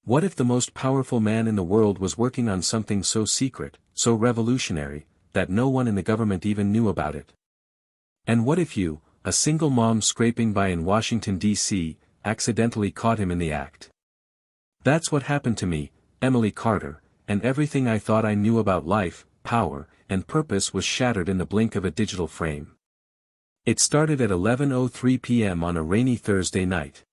What if the most powerful man in the world was working on something so secret, so revolutionary, that no one in the government even knew about it? And what if you, a single mom scraping by in Washington, D.C., accidentally caught him in the act? That's what happened to me, Emily Carter, and everything I thought I knew about life, power, and purpose was shattered in the blink of a digital frame. It started at 11:03 p.m. on a rainy Thursday night.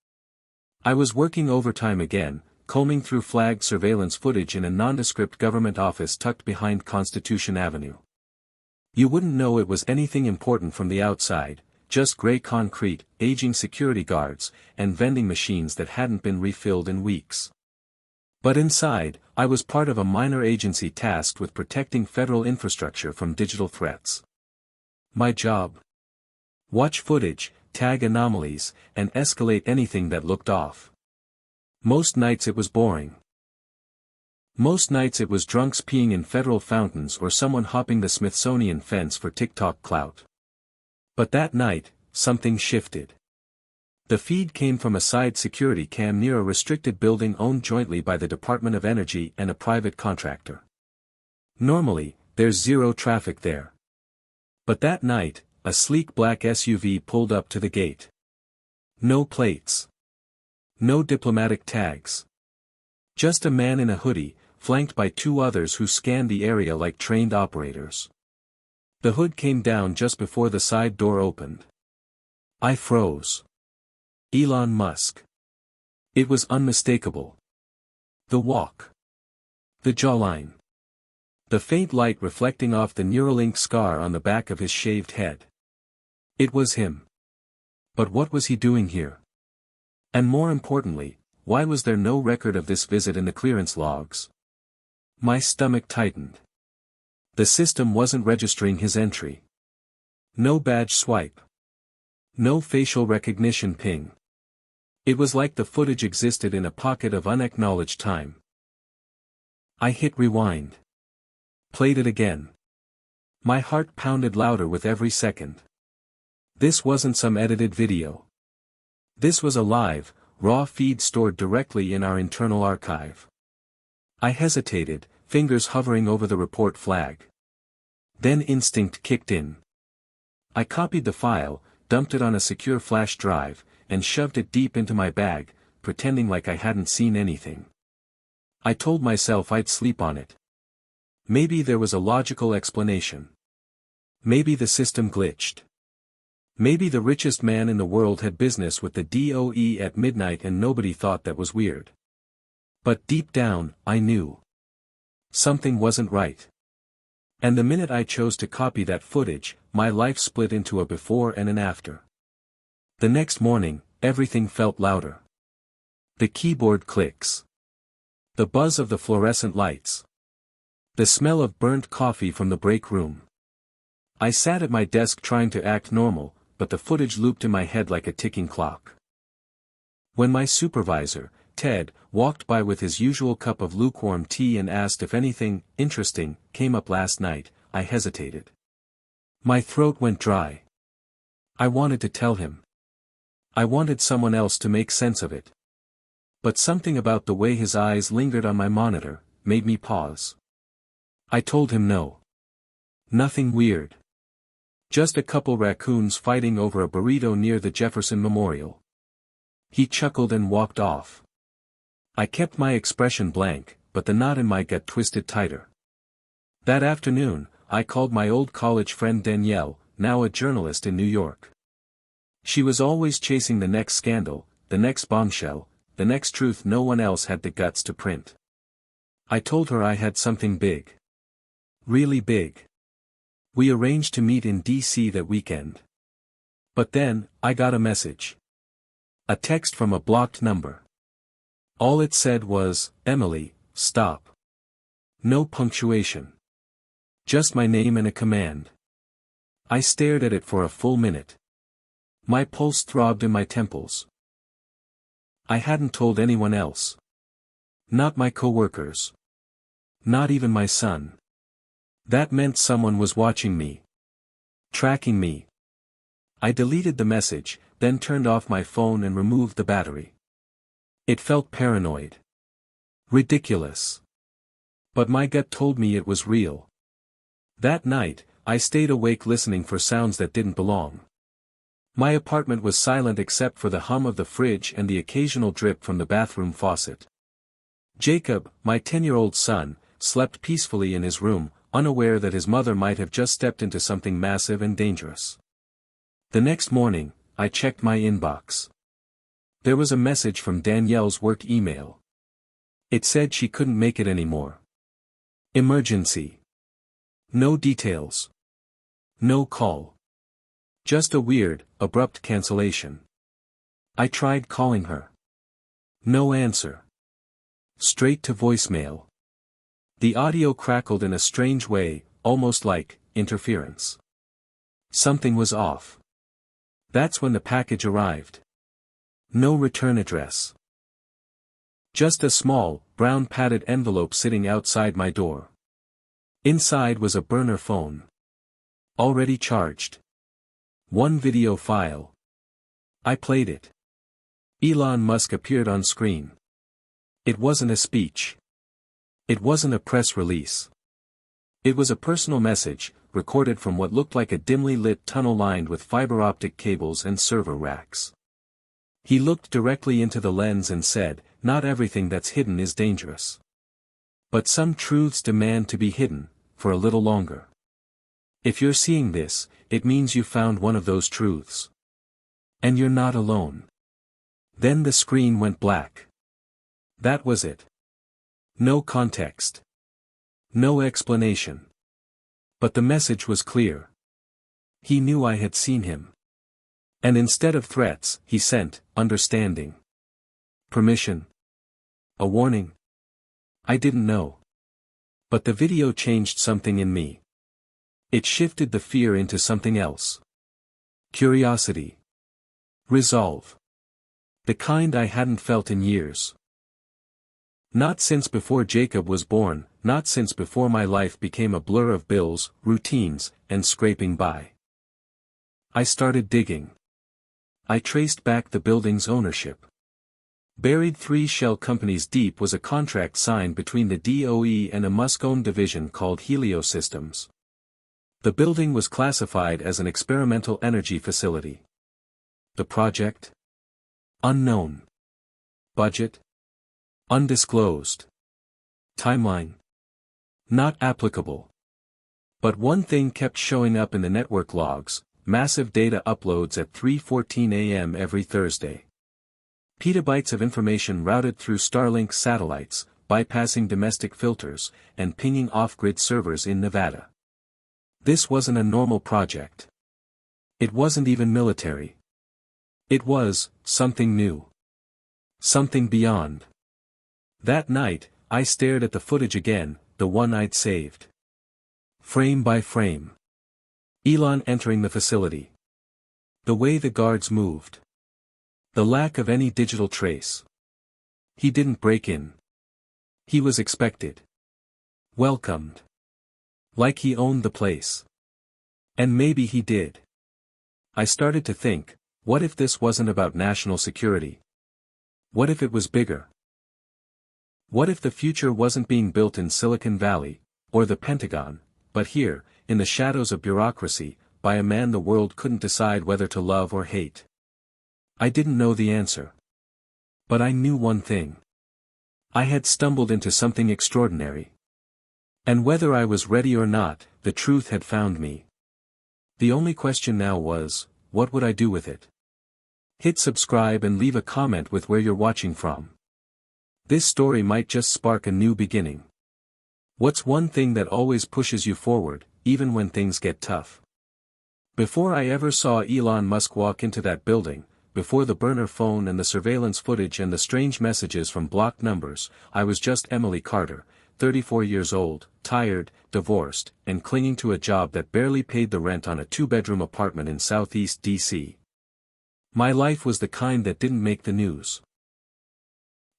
I was working overtime again, combing through flagged surveillance footage in a nondescript government office tucked behind Constitution Avenue. You wouldn't know it was anything important from the outside, just gray concrete, aging security guards, and vending machines that hadn't been refilled in weeks. But inside, I was part of a minor agency tasked with protecting federal infrastructure from digital threats. My job? Watch footage, tag anomalies, and escalate anything that looked off. Most nights it was boring. Most nights it was drunks peeing in federal fountains or someone hopping the Smithsonian fence for TikTok clout. But that night, something shifted. The feed came from a side security cam near a restricted building owned jointly by the Department of Energy and a private contractor. Normally, there's zero traffic there. But that night, a sleek black SUV pulled up to the gate. No plates. No diplomatic tags. Just a man in a hoodie, flanked by two others who scanned the area like trained operators. The hood came down just before the side door opened. I froze. Elon Musk. It was unmistakable. The walk. The jawline. The faint light reflecting off the Neuralink scar on the back of his shaved head. It was him. But what was he doing here? And more importantly, why was there no record of this visit in the clearance logs? My stomach tightened. The system wasn't registering his entry. No badge swipe. No facial recognition ping. It was like the footage existed in a pocket of unacknowledged time. I hit rewind. Played it again. My heart pounded louder with every second. This wasn't some edited video. This was a live, raw feed stored directly in our internal archive. I hesitated, fingers hovering over the report flag. Then instinct kicked in. I copied the file, dumped it on a secure flash drive, and shoved it deep into my bag, pretending like I hadn't seen anything. I told myself I'd sleep on it. Maybe there was a logical explanation. Maybe the system glitched. Maybe the richest man in the world had business with the DOE at midnight and nobody thought that was weird. But deep down, I knew. Something wasn't right. And the minute I chose to copy that footage, my life split into a before and an after. The next morning, everything felt louder. The keyboard clicks. The buzz of the fluorescent lights. The smell of burnt coffee from the break room. I sat at my desk trying to act normal, but the footage looped in my head like a ticking clock. When my supervisor, Ted, walked by with his usual cup of lukewarm tea and asked if anything interesting came up last night, I hesitated. My throat went dry. I wanted to tell him. I wanted someone else to make sense of it. But something about the way his eyes lingered on my monitor made me pause. I told him no. Nothing weird. Just a couple raccoons fighting over a burrito near the Jefferson Memorial. He chuckled and walked off. I kept my expression blank, but the knot in my gut twisted tighter. That afternoon, I called my old college friend Danielle, now a journalist in New York. She was always chasing the next scandal, the next bombshell, the next truth no one else had the guts to print. I told her I had something big. Really big. We arranged to meet in D.C. that weekend. But then, I got a message. A text from a blocked number. All it said was, "Emily, stop." No punctuation. Just my name and a command. I stared at it for a full minute. My pulse throbbed in my temples. I hadn't told anyone else. Not my coworkers. Not even my son. That meant someone was watching me. Tracking me. I deleted the message, then turned off my phone and removed the battery. It felt paranoid. Ridiculous. But my gut told me it was real. That night, I stayed awake listening for sounds that didn't belong. My apartment was silent except for the hum of the fridge and the occasional drip from the bathroom faucet. Jacob, my 10-year-old son, slept peacefully in his room, unaware that his mother might have just stepped into something massive and dangerous. The next morning, I checked my inbox. There was a message from Danielle's work email. It said she couldn't make it anymore. Emergency. No details. No call. Just a weird, abrupt cancellation. I tried calling her. No answer. Straight to voicemail. The audio crackled in a strange way, almost like interference. Something was off. That's when the package arrived. No return address. Just a small, brown padded envelope sitting outside my door. Inside was a burner phone. Already charged. One video file. I played it. Elon Musk appeared on screen. It wasn't a speech. It wasn't a press release. It was a personal message, recorded from what looked like a dimly lit tunnel lined with fiber optic cables and server racks. He looked directly into the lens and said, "Not everything that's hidden is dangerous. But some truths demand to be hidden, for a little longer. If you're seeing this, it means you found one of those truths. And you're not alone." Then the screen went black. That was it. No context. No explanation. But the message was clear. He knew I had seen him. And instead of threats, he sent understanding. Permission. A warning. I didn't know. But the video changed something in me. It shifted the fear into something else. Curiosity. Resolve. The kind I hadn't felt in years. Not since before Jacob was born, not since before my life became a blur of bills, routines, and scraping by. I started digging. I traced back the building's ownership. Buried 3 shell companies deep was a contract signed between the DOE and a Musk-owned division called Helio Systems. The building was classified as an experimental energy facility. The project? Unknown. Budget? Undisclosed. Timeline? Not applicable. But one thing kept showing up in the network logs: massive data uploads at 3:14 a.m. every Thursday. Petabytes of information routed through Starlink satellites, bypassing domestic filters, and pinging off-grid servers in Nevada. This wasn't a normal project. It wasn't even military. It was something new. Something beyond. That night, I stared at the footage again, the one I'd saved. Frame by frame. Elon entering the facility. The way the guards moved. The lack of any digital trace. He didn't break in. He was expected. Welcomed. Like he owned the place. And maybe he did. I started to think, what if this wasn't about national security? What if it was bigger? What if the future wasn't being built in Silicon Valley, or the Pentagon, but here, in the shadows of bureaucracy, by a man the world couldn't decide whether to love or hate? I didn't know the answer. But I knew one thing. I had stumbled into something extraordinary. And whether I was ready or not, the truth had found me. The only question now was, what would I do with it? Hit subscribe and leave a comment with where you're watching from. This story might just spark a new beginning. What's one thing that always pushes you forward, even when things get tough? Before I ever saw Elon Musk walk into that building, before the burner phone and the surveillance footage and the strange messages from blocked numbers, I was just Emily Carter, 34 years old, tired, divorced, and clinging to a job that barely paid the rent on a 2-bedroom apartment in Southeast DC. My life was the kind that didn't make the news.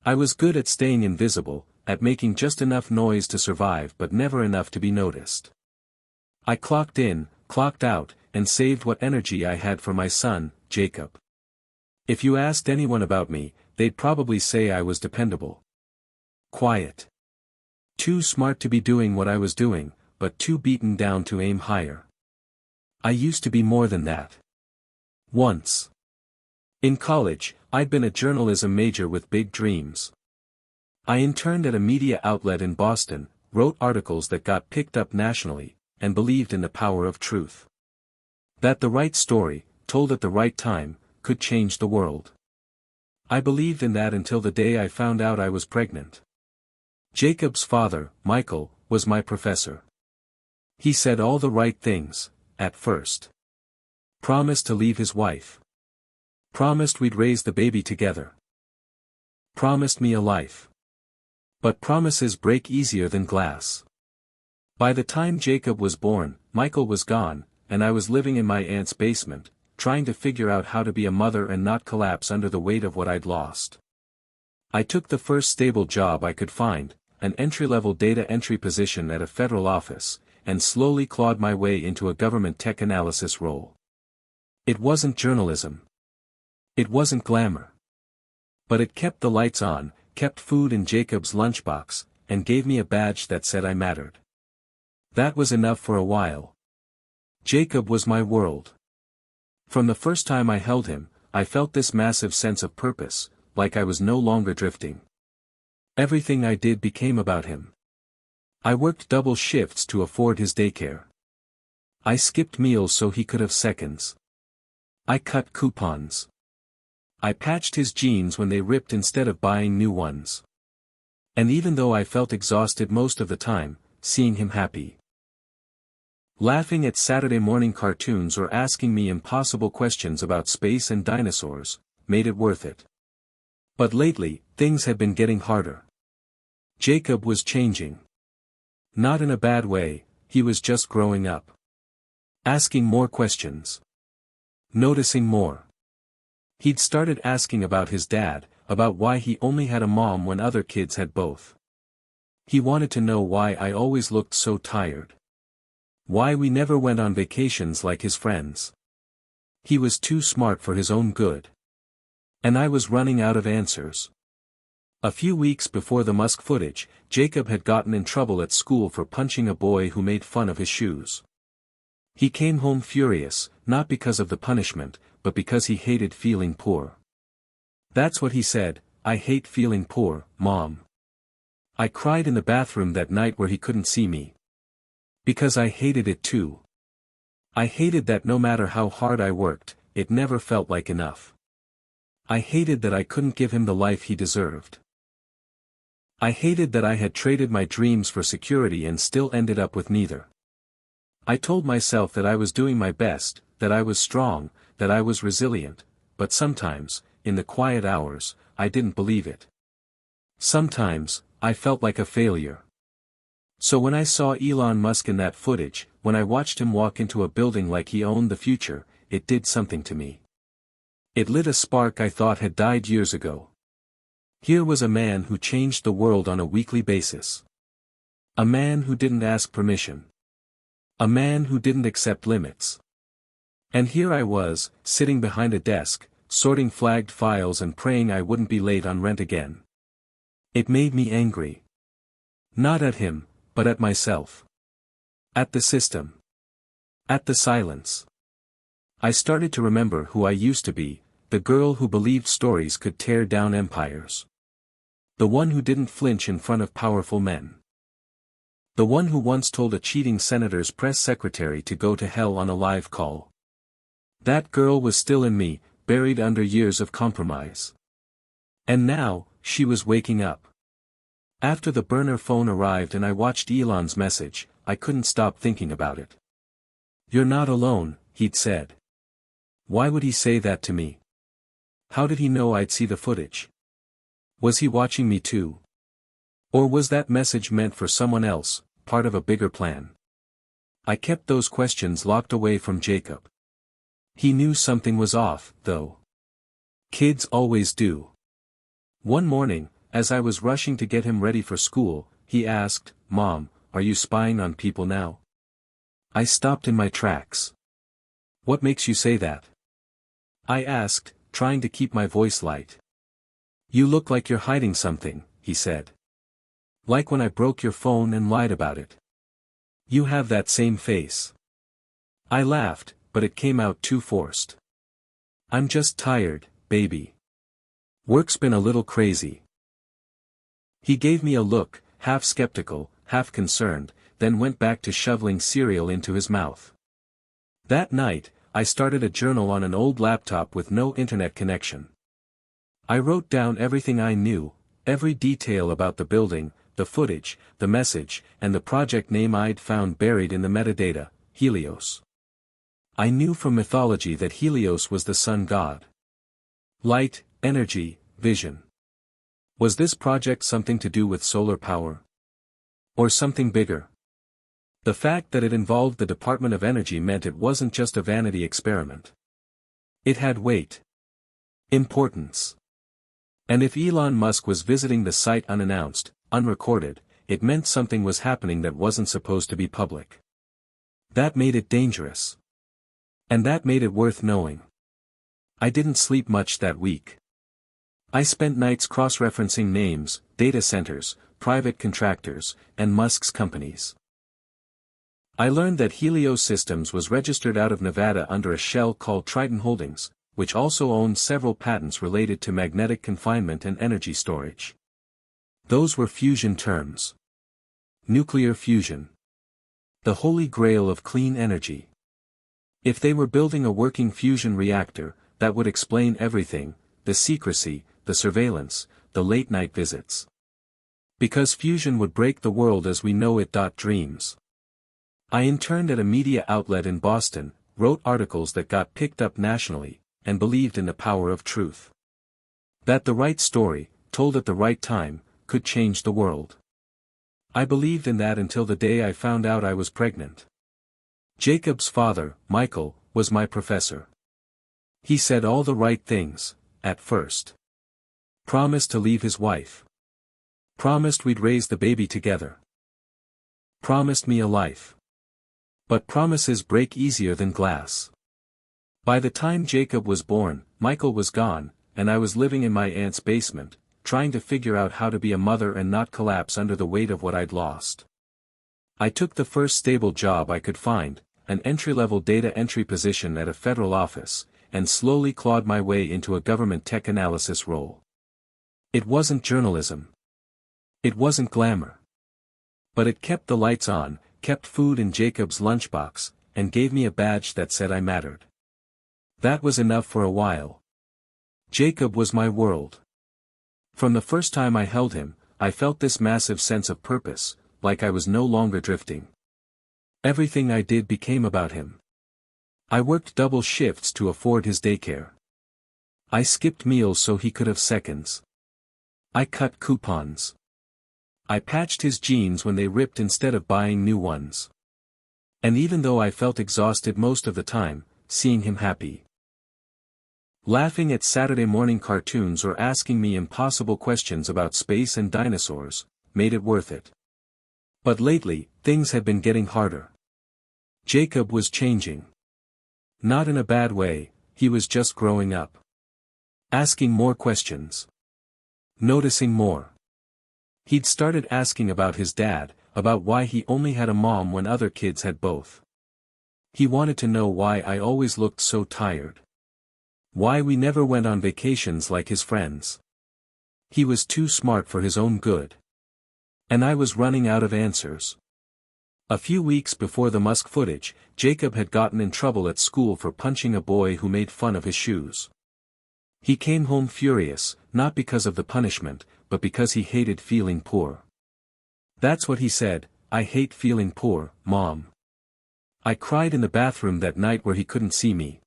I was good at staying invisible, at making just enough noise to survive but never enough to be noticed. I clocked in, clocked out, and saved what energy I had for my son, Jacob. If you asked anyone about me, they'd probably say I was dependable. Quiet. Too smart to be doing what I was doing, but too beaten down to aim higher. I used to be more than that. Once. In college, I'd been a journalism major with big dreams. I interned at a media outlet in Boston, wrote articles that got picked up nationally, and believed in the power of truth. That the right story, told at the right time, could change the world. I believed in that until the day I found out I was pregnant. Jacob's father, Michael, was my professor. He said all the right things, at first. Promised to leave his wife. Promised we'd raise the baby together. Promised me a life. But promises break easier than glass. By the time Jacob was born, Michael was gone, and I was living in my aunt's basement, trying to figure out how to be a mother and not collapse under the weight of what I'd lost. I took the first stable job I could find, an entry-level data entry position at a federal office, and slowly clawed my way into a government tech analysis role. It wasn't journalism. It wasn't glamour. But it kept the lights on, kept food in Jacob's lunchbox, and gave me a badge that said I mattered. That was enough for a while. Jacob was my world. From the first time I held him, I felt this massive sense of purpose, like I was no longer drifting. Everything I did became about him. I worked double shifts to afford his daycare. I skipped meals so he could have seconds. I cut coupons. I patched his jeans when they ripped instead of buying new ones. And even though I felt exhausted most of the time, seeing him happy, laughing at Saturday morning cartoons or asking me impossible questions about space and dinosaurs, made it worth it. But lately, things had been getting harder. Jacob was changing. Not in a bad way, he was just growing up. Asking more questions. Noticing more. He'd started asking about his dad, about why he only had a mom when other kids had both. He wanted to know why I always looked so tired. Why we never went on vacations like his friends. He was too smart for his own good. And I was running out of answers. A few weeks before the Musk footage, Jacob had gotten in trouble at school for punching a boy who made fun of his shoes. He came home furious, not because of the punishment, but because he hated feeling poor. That's what he said, "I hate feeling poor, Mom." I cried in the bathroom that night where he couldn't see me. Because I hated it too. I hated that no matter how hard I worked, it never felt like enough. I hated that I couldn't give him the life he deserved. I hated that I had traded my dreams for security and still ended up with neither. I told myself that I was doing my best, that I was strong, that I was resilient, but sometimes, in the quiet hours, I didn't believe it. Sometimes, I felt like a failure. So when I saw Elon Musk in that footage, when I watched him walk into a building like he owned the future, it did something to me. It lit a spark I thought had died years ago. Here was a man who changed the world on a weekly basis. A man who didn't ask permission. A man who didn't accept limits. And here I was, sitting behind a desk, sorting flagged files and praying I wouldn't be late on rent again. It made me angry. Not at him, but at myself. At the system. At the silence. I started to remember who I used to be, the girl who believed stories could tear down empires. The one who didn't flinch in front of powerful men. The one who once told a cheating senator's press secretary to go to hell on a live call. That girl was still in me, buried under years of compromise. And now, she was waking up. After the burner phone arrived and I watched Elon's message, I couldn't stop thinking about it. "You're not alone," he'd said. Why would he say that to me? How did he know I'd see the footage? Was he watching me too? Or was that message meant for someone else, part of a bigger plan? I kept those questions locked away from Jacob. He knew something was off, though. Kids always do. One morning, as I was rushing to get him ready for school, he asked, "Mom, are you spying on people now?" I stopped in my tracks. "What makes you say that?" I asked, trying to keep my voice light. "You look like you're hiding something," he said. Like when I broke your phone and lied about it. You have that same face. I laughed, but it came out too forced. I'm just tired, baby. Work's been a little crazy. He gave me a look, half skeptical, half concerned, then went back to shoveling cereal into his mouth. That night, I started a journal on an old laptop with no internet connection. I wrote down everything I knew, every detail about the building, the footage, the message, and the project name I'd found buried in the metadata, Helios. I knew from mythology that Helios was the sun god. Light, energy, vision. Was this project something to do with solar power? Or something bigger? The fact that it involved the Department of Energy meant it wasn't just a vanity experiment. It had weight. Importance. And if Elon Musk was visiting the site unannounced, unrecorded, it meant something was happening that wasn't supposed to be public. That made it dangerous. And that made it worth knowing. I didn't sleep much that week. I spent nights cross-referencing names, data centers, private contractors, and Musk's companies. I learned that Helios Systems was registered out of Nevada under a shell called Triton Holdings, which also owned several patents related to magnetic confinement and energy storage. Those were fusion terms. Nuclear fusion. The holy grail of clean energy. If they were building a working fusion reactor, that would explain everything, the secrecy, the surveillance, the late-night visits. Because fusion would break the world as we know it. Dreams. I interned at a media outlet in Boston, wrote articles that got picked up nationally, and believed in the power of truth. That the right story, told at the right time, could change the world. I believed in that until the day I found out I was pregnant. Jacob's father, Michael, was my professor. He said all the right things, at first. Promised to leave his wife. Promised we'd raise the baby together. Promised me a life. But promises break easier than glass. By the time Jacob was born, Michael was gone, and I was living in my aunt's basement, trying to figure out how to be a mother and not collapse under the weight of what I'd lost. I took the first stable job I could find, an entry-level data entry position at a federal office, and slowly clawed my way into a government tech analysis role. It wasn't journalism. It wasn't glamour. But it kept the lights on, kept food in Jacob's lunchbox, and gave me a badge that said I mattered. That was enough for a while. Jacob was my world. From the first time I held him, I felt this massive sense of purpose, like I was no longer drifting. Everything I did became about him. I worked double shifts to afford his daycare. I skipped meals so he could have seconds. I cut coupons. I patched his jeans when they ripped instead of buying new ones. And even though I felt exhausted most of the time, seeing him happy, laughing at Saturday morning cartoons or asking me impossible questions about space and dinosaurs, made it worth it. But lately, things had been getting harder. Jacob was changing. Not in a bad way, he was just growing up. Asking more questions. Noticing more. He'd started asking about his dad, about why he only had a mom when other kids had both. He wanted to know why I always looked so tired. Why we never went on vacations like his friends. He was too smart for his own good. And I was running out of answers. A few weeks before the Musk footage, Jacob had gotten in trouble at school for punching a boy who made fun of his shoes. He came home furious, not because of the punishment, but because he hated feeling poor. That's what he said, "I hate feeling poor, Mom." I cried in the bathroom that night where he couldn't see me.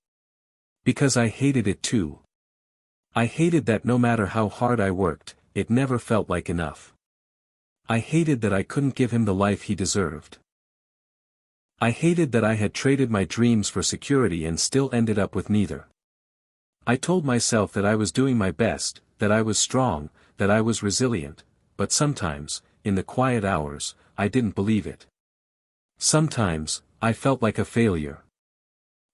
Because I hated it too. I hated that no matter how hard I worked, it never felt like enough. I hated that I couldn't give him the life he deserved. I hated that I had traded my dreams for security and still ended up with neither. I told myself that I was doing my best, that I was strong, that I was resilient, but sometimes, in the quiet hours, I didn't believe it. Sometimes, I felt like a failure.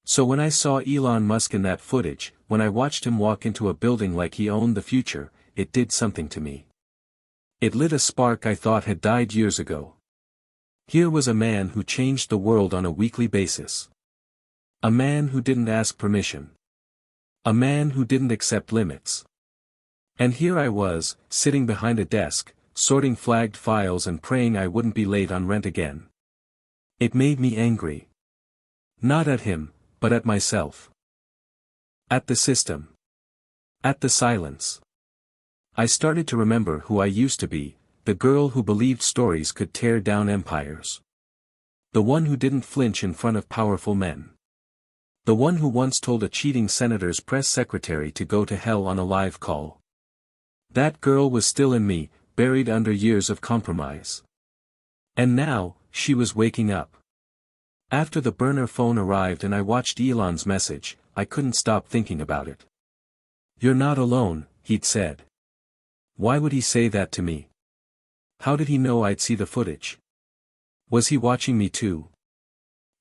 So when I saw Elon Musk in that footage, when I watched him walk into a building like he owned the future, it did something to me. It lit a spark I thought had died years ago. Here was a man who changed the world on a weekly basis. A man who didn't ask permission. A man who didn't accept limits. And here I was, sitting behind a desk, sorting flagged files and praying I wouldn't be late on rent again. It made me angry. Not at him, but at myself. At the system. At the silence. I started to remember who I used to be, the girl who believed stories could tear down empires. The one who didn't flinch in front of powerful men. The one who once told a cheating senator's press secretary to go to hell on a live call. That girl was still in me, buried under years of compromise. And now, she was waking up. After the burner phone arrived and I watched Elon's message, I couldn't stop thinking about it. "You're not alone," he'd said. Why would he say that to me? How did he know I'd see the footage? Was he watching me too?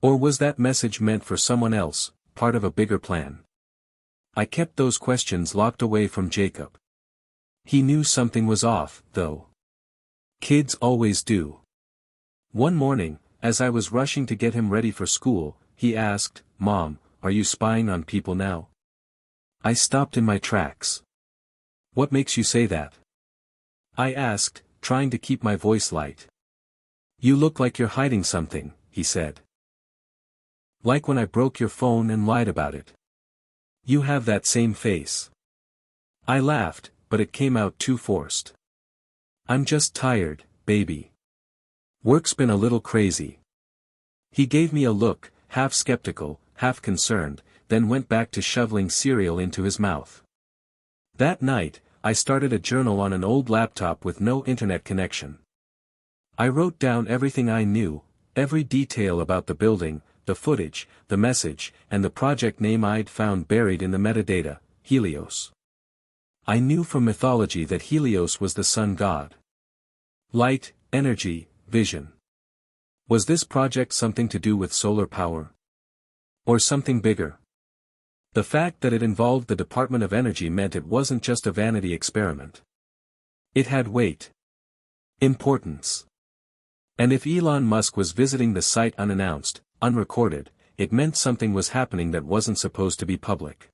Or was that message meant for someone else, part of a bigger plan? I kept those questions locked away from Jacob. He knew something was off, though. Kids always do. One morning, as I was rushing to get him ready for school, he asked, "Mom, are you spying on people now?" I stopped in my tracks. "What makes you say that?" I asked, trying to keep my voice light. "You look like you're hiding something," he said. "Like when I broke your phone and lied about it. You have that same face." I laughed, but it came out too forced. "I'm just tired, baby. Work's been a little crazy." He gave me a look, half skeptical, half concerned, then went back to shoveling cereal into his mouth. That night, I started a journal on an old laptop with no internet connection. I wrote down everything I knew, every detail about the building, the footage, the message, and the project name I'd found buried in the metadata, Helios. I knew from mythology that Helios was the sun god. Light, energy, vision. Was this project something to do with solar power? Or something bigger? The fact that it involved the Department of Energy meant it wasn't just a vanity experiment. It had weight. Importance. And if Elon Musk was visiting the site unannounced, unrecorded, it meant something was happening that wasn't supposed to be public.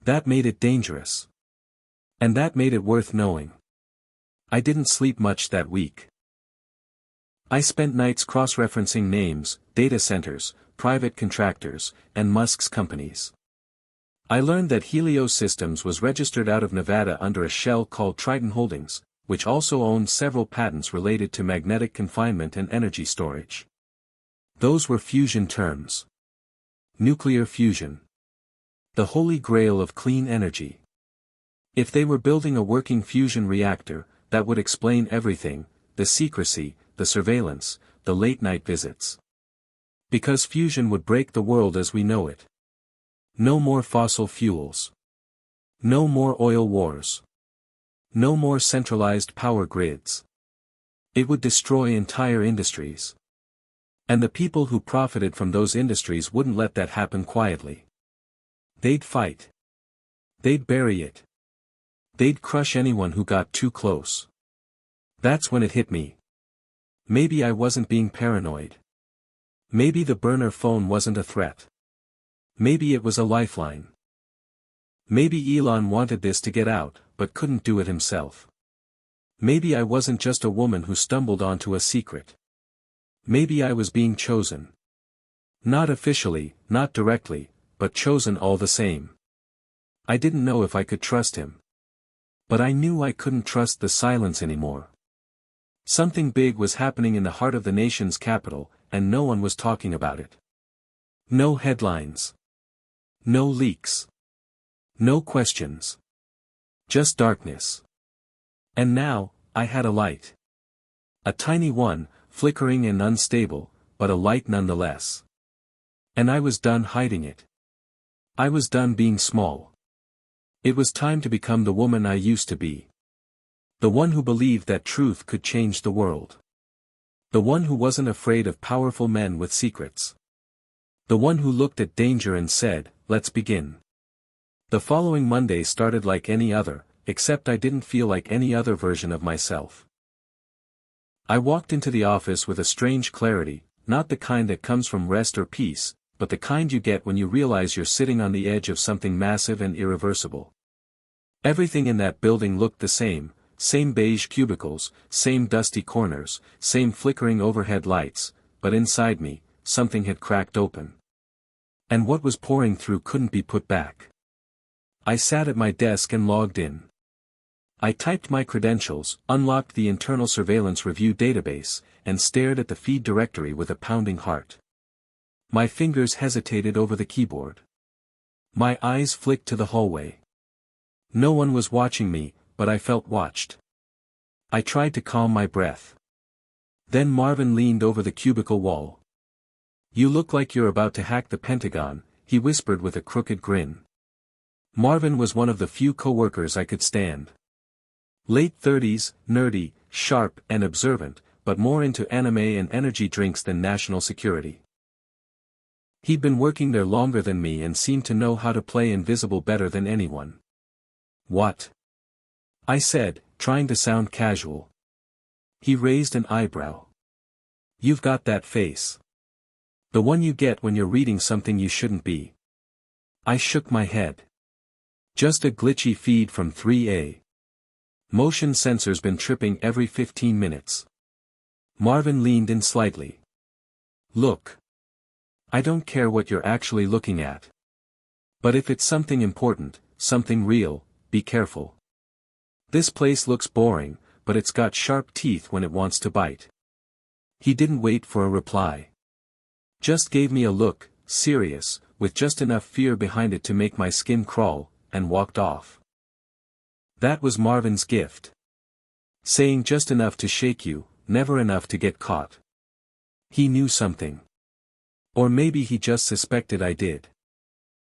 That made it dangerous. And that made it worth knowing. I didn't sleep much that week. I spent nights cross-referencing names, data centers, private contractors, and Musk's companies. I learned that Helios Systems was registered out of Nevada under a shell called Triton Holdings, which also owned several patents related to magnetic confinement and energy storage. Those were fusion terms. Nuclear fusion. The holy grail of clean energy. If they were building a working fusion reactor, that would explain everything, the secrecy, the surveillance, the late-night visits. Because fusion would break the world as we know it. No more fossil fuels. No more oil wars. No more centralized power grids. It would destroy entire industries. And the people who profited from those industries wouldn't let that happen quietly. They'd fight. They'd bury it. They'd crush anyone who got too close. That's when it hit me. Maybe I wasn't being paranoid. Maybe the burner phone wasn't a threat. Maybe it was a lifeline. Maybe Elon wanted this to get out, but couldn't do it himself. Maybe I wasn't just a woman who stumbled onto a secret. Maybe I was being chosen. Not officially, not directly, but chosen all the same. I didn't know if I could trust him. But I knew I couldn't trust the silence anymore. Something big was happening in the heart of the nation's capital, and no one was talking about it. No headlines. No leaks. No questions. Just darkness. And now, I had a light. A tiny one, flickering and unstable, but a light nonetheless. And I was done hiding it. I was done being small. It was time to become the woman I used to be. The one who believed that truth could change the world. The one who wasn't afraid of powerful men with secrets. The one who looked at danger and said, "Let's begin." The following Monday started like any other, except I didn't feel like any other version of myself. I walked into the office with a strange clarity, not the kind that comes from rest or peace, but the kind you get when you realize you're sitting on the edge of something massive and irreversible. Everything in that building looked the same beige cubicles, same dusty corners, same flickering overhead lights, but inside me, something had cracked open. And what was pouring through couldn't be put back. I sat at my desk and logged in. I typed my credentials, unlocked the internal surveillance review database, and stared at the feed directory with a pounding heart. My fingers hesitated over the keyboard. My eyes flicked to the hallway. No one was watching me, but I felt watched. I tried to calm my breath. Then Marvin leaned over the cubicle wall. "You look like you're about to hack the Pentagon," he whispered with a crooked grin. Marvin was one of the few coworkers I could stand. Late 30s, nerdy, sharp and observant, but more into anime and energy drinks than national security. He'd been working there longer than me and seemed to know how to play invisible better than anyone. "What?" I said, trying to sound casual. He raised an eyebrow. "You've got that face. The one you get when you're reading something you shouldn't be." I shook my head. "Just a glitchy feed from 3A. Motion sensor's been tripping every 15 minutes. Marvin leaned in slightly. "Look. I don't care what you're actually looking at. But if it's something important, something real, be careful. This place looks boring, but it's got sharp teeth when it wants to bite." He didn't wait for a reply. Just gave me a look, serious, with just enough fear behind it to make my skin crawl, and walked off. That was Marvin's gift. Saying just enough to shake you, never enough to get caught. He knew something. Or maybe he just suspected I did.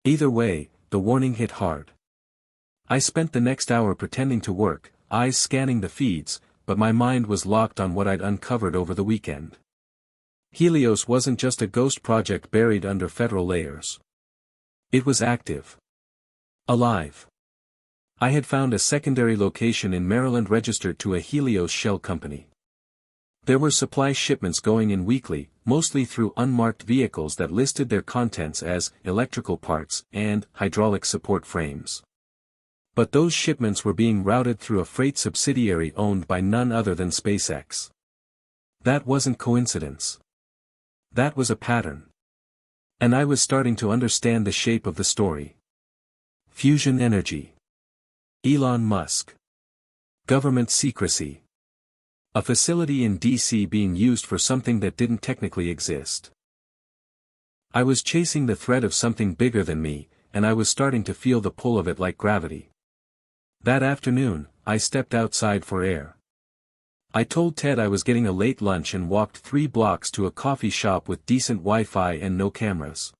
Either way, the warning hit hard. I spent the next hour pretending to work, eyes scanning the feeds, but my mind was locked on what I'd uncovered over the weekend. Helios wasn't just a ghost project buried under federal layers. It was active. Alive. I had found a secondary location in Maryland registered to a Helios shell company. There were supply shipments going in weekly, mostly through unmarked vehicles that listed their contents as electrical parts and hydraulic support frames. But those shipments were being routed through a freight subsidiary owned by none other than SpaceX. That wasn't coincidence. That was a pattern. And I was starting to understand the shape of the story. Fusion energy. Elon Musk. Government secrecy. A facility in DC being used for something that didn't technically exist. I was chasing the thread of something bigger than me, and I was starting to feel the pull of it like gravity. That afternoon, I stepped outside for air. I told Ted I was getting a late lunch and walked 3 blocks to a coffee shop with decent Wi-Fi and no cameras.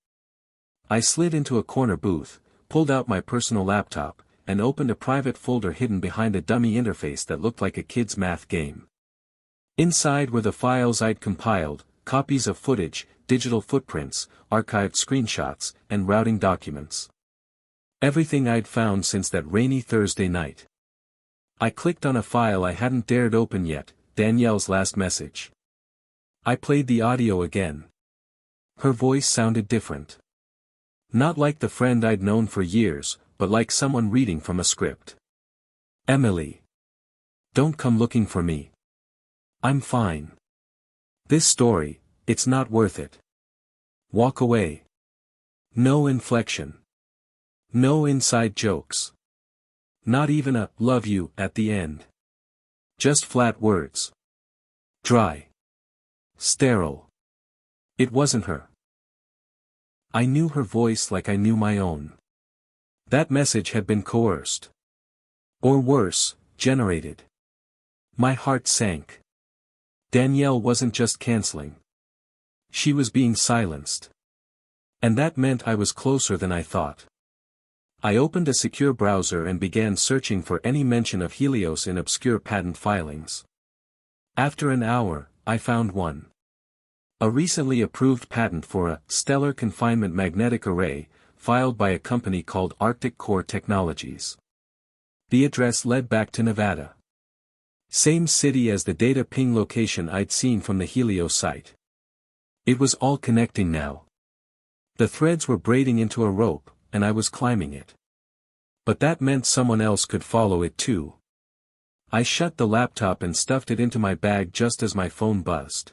I slid into a corner booth, pulled out my personal laptop, and opened a private folder hidden behind a dummy interface that looked like a kid's math game. Inside were the files I'd compiled, copies of footage, digital footprints, archived screenshots, and routing documents. Everything I'd found since that rainy Thursday night. I clicked on a file I hadn't dared open yet, Danielle's last message. I played the audio again. Her voice sounded different. Not like the friend I'd known for years, but like someone reading from a script. "Emily. Don't come looking for me. I'm fine. This story, it's not worth it. Walk away." No inflection. No inside jokes. Not even a "love you" at the end. Just flat words. Dry. Sterile. It wasn't her. I knew her voice like I knew my own. That message had been coerced. Or worse, generated. My heart sank. Danielle wasn't just canceling. She was being silenced. And that meant I was closer than I thought. I opened a secure browser and began searching for any mention of Helios in obscure patent filings. After an hour, I found one. A recently approved patent for a stellar confinement magnetic array, filed by a company called Arctic Core Technologies. The address led back to Nevada. Same city as the data ping location I'd seen from the Helio site. It was all connecting now. The threads were braiding into a rope, and I was climbing it. But that meant someone else could follow it too. I shut the laptop and stuffed it into my bag just as my phone buzzed.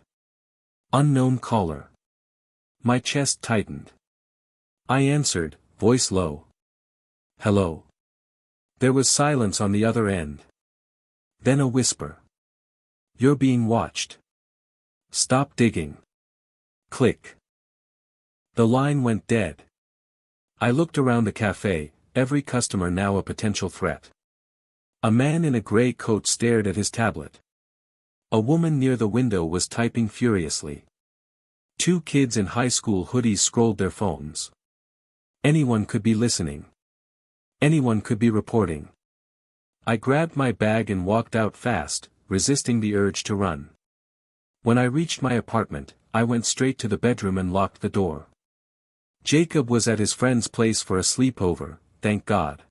Unknown caller. My chest tightened. I answered, voice low. Hello. There was silence on the other end. Then a whisper. You're being watched. Stop digging. Click. The line went dead. I looked around the cafe, every customer now a potential threat. A man in a gray coat stared at his tablet. A woman near the window was typing furiously. 2 kids in high school hoodies scrolled their phones. Anyone could be listening. Anyone could be reporting. I grabbed my bag and walked out fast, resisting the urge to run. When I reached my apartment, I went straight to the bedroom and locked the door. Jacob was at his friend's place for a sleepover, thank God.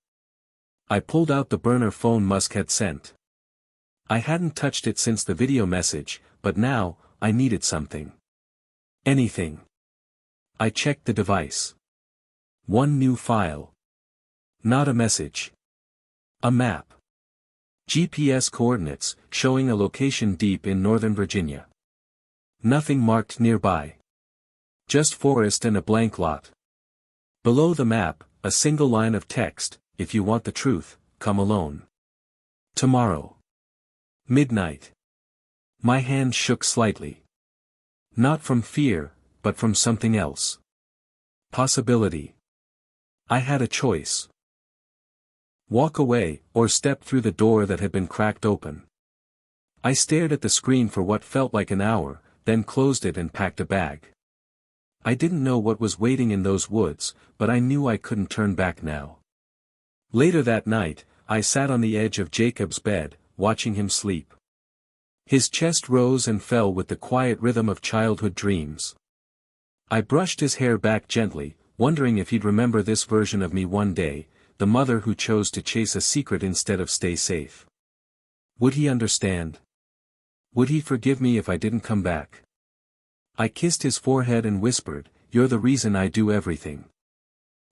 I pulled out the burner phone Musk had sent. I hadn't touched it since the video message, but now, I needed something. Anything. I checked the device. One new file. Not a message. A map. GPS coordinates, showing a location deep in Northern Virginia. Nothing marked nearby. Just forest and a blank lot. Below the map, a single line of text, if you want the truth, come alone. Tomorrow. Midnight. My hand shook slightly. Not from fear, but from something else. Possibility. I had a choice. Walk away, or step through the door that had been cracked open. I stared at the screen for what felt like an hour, then closed it and packed a bag. I didn't know what was waiting in those woods, but I knew I couldn't turn back now. Later that night, I sat on the edge of Jacob's bed, watching him sleep. His chest rose and fell with the quiet rhythm of childhood dreams. I brushed his hair back gently, wondering if he'd remember this version of me one day, the mother who chose to chase a secret instead of stay safe. Would he understand? Would he forgive me if I didn't come back? I kissed his forehead and whispered, "You're the reason I do everything."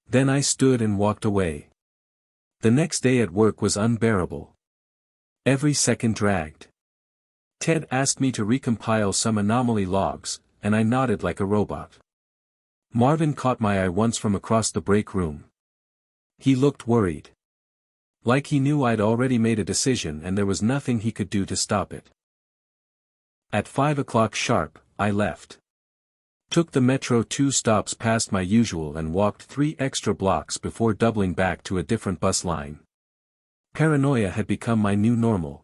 Then I stood and walked away. The next day at work was unbearable. Every second dragged. Ted asked me to recompile some anomaly logs, and I nodded like a robot. Marvin caught my eye once from across the break room. He looked worried. Like he knew I'd already made a decision and there was nothing he could do to stop it. At 5 o'clock sharp, I left. Took the metro 2 stops past my usual and walked 3 extra blocks before doubling back to a different bus line. Paranoia had become my new normal.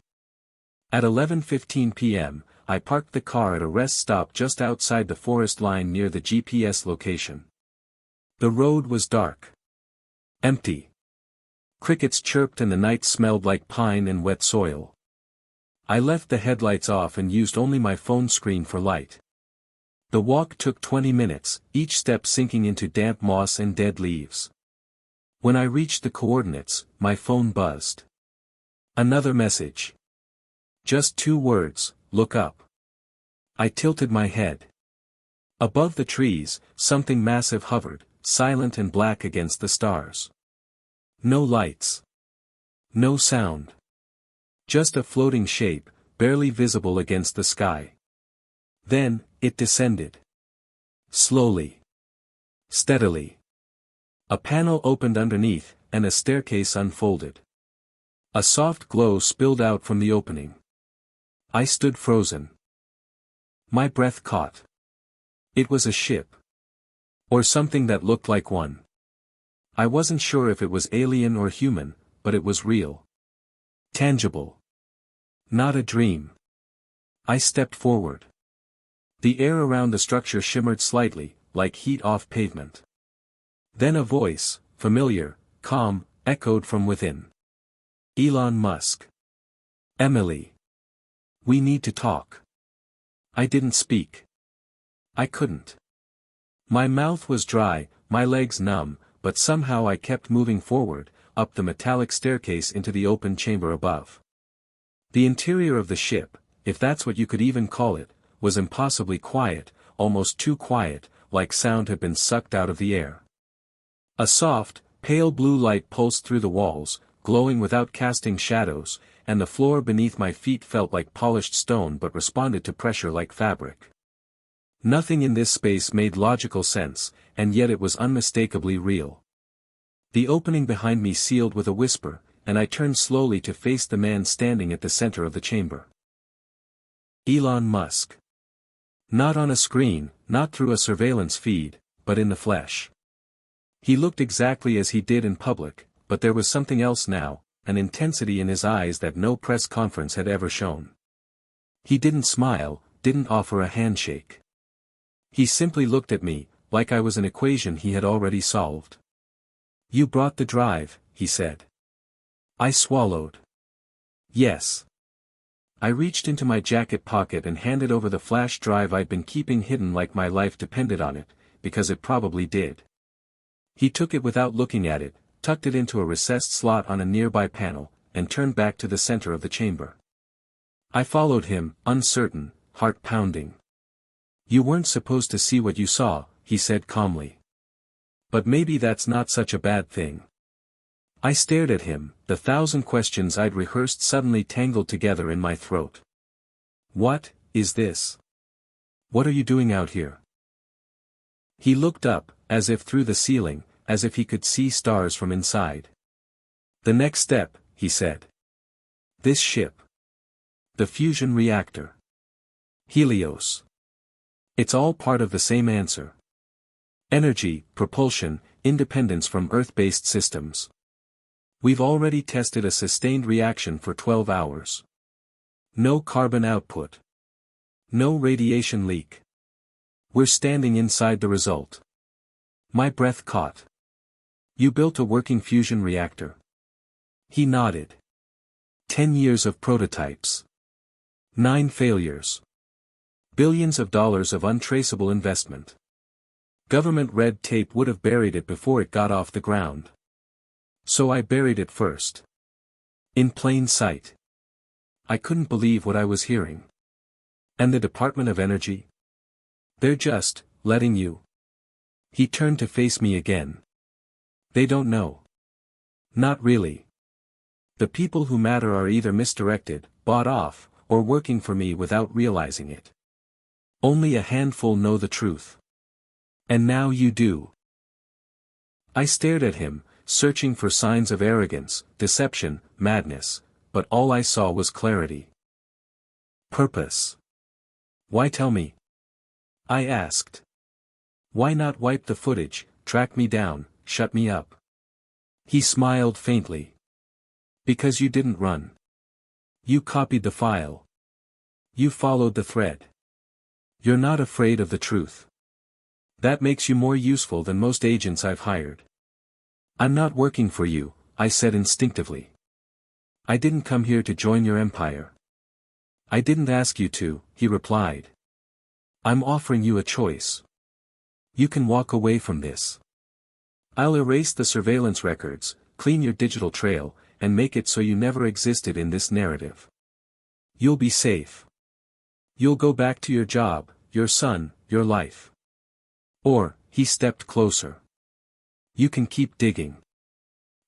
At 11:15 p.m., I parked the car at a rest stop just outside the forest line near the GPS location. The road was dark. Empty. Crickets chirped and the night smelled like pine and wet soil. I left the headlights off and used only my phone screen for light. The walk took 20 minutes, each step sinking into damp moss and dead leaves. When I reached the coordinates, my phone buzzed. Another message. Just 2 words, look up. I tilted my head. Above the trees, something massive hovered, silent and black against the stars. No lights. No sound. Just a floating shape, barely visible against the sky. Then, it descended. Slowly. Steadily. A panel opened underneath, and a staircase unfolded. A soft glow spilled out from the opening. I stood frozen. My breath caught. It was a ship. Or something that looked like one. I wasn't sure if it was alien or human, but it was real. Tangible. Not a dream. I stepped forward. The air around the structure shimmered slightly, like heat off pavement. Then a voice, familiar, calm, echoed from within. Elon Musk. Emily. We need to talk. I didn't speak. I couldn't. My mouth was dry, my legs numb, but somehow I kept moving forward, up the metallic staircase into the open chamber above. The interior of the ship, if that's what you could even call it, was impossibly quiet, almost too quiet, like sound had been sucked out of the air. A soft, pale blue light pulsed through the walls, glowing without casting shadows, and the floor beneath my feet felt like polished stone but responded to pressure like fabric. Nothing in this space made logical sense, and yet it was unmistakably real. The opening behind me sealed with a whisper, and I turned slowly to face the man standing at the center of the chamber. Elon Musk. Not on a screen, not through a surveillance feed, but in the flesh. He looked exactly as he did in public, but there was something else now, an intensity in his eyes that no press conference had ever shown. He didn't smile, didn't offer a handshake. He simply looked at me, like I was an equation he had already solved. "You brought the drive," he said. I swallowed. Yes. I reached into my jacket pocket and handed over the flash drive I'd been keeping hidden like my life depended on it, because it probably did. He took it without looking at it, tucked it into a recessed slot on a nearby panel, and turned back to the center of the chamber. I followed him, uncertain, heart pounding. "You weren't supposed to see what you saw," he said calmly. "But maybe that's not such a bad thing." I stared at him, the 1,000 questions I'd rehearsed suddenly tangled together in my throat. "What is this? What are you doing out here?" He looked up, as if through the ceiling, as if he could see stars from inside. "The next step," he said. "This ship. The fusion reactor. Helios. It's all part of the same answer. Energy, propulsion, independence from Earth-based systems. We've already tested a sustained reaction for 12 hours. No carbon output. No radiation leak. We're standing inside the result." My breath caught. "You built a working fusion reactor?" He nodded. 10 years of prototypes. 9 failures. Billions of dollars of untraceable investment. Government red tape would have buried it before it got off the ground. So I buried it first. In plain sight. I couldn't believe what I was hearing. "And the Department of Energy? They're just letting you." He turned to face me again. "They don't know." "Not really. The people who matter are either misdirected, bought off, or working for me without realizing it. Only a handful know the truth. And now you do." I stared at him, searching for signs of arrogance, deception, madness, but all I saw was clarity. Purpose. "Why tell me?" I asked. "Why not wipe the footage, track me down, shut me up?" He smiled faintly. "Because you didn't run. You copied the file. You followed the thread. You're not afraid of the truth. That makes you more useful than most agents I've hired." "I'm not working for you," I said instinctively. "I didn't come here to join your empire." "I didn't ask you to," he replied. "I'm offering you a choice. You can walk away from this. I'll erase the surveillance records, clean your digital trail, and make it so you never existed in this narrative. You'll be safe. You'll go back to your job, your son, your life. Or," he stepped closer. "You can keep digging.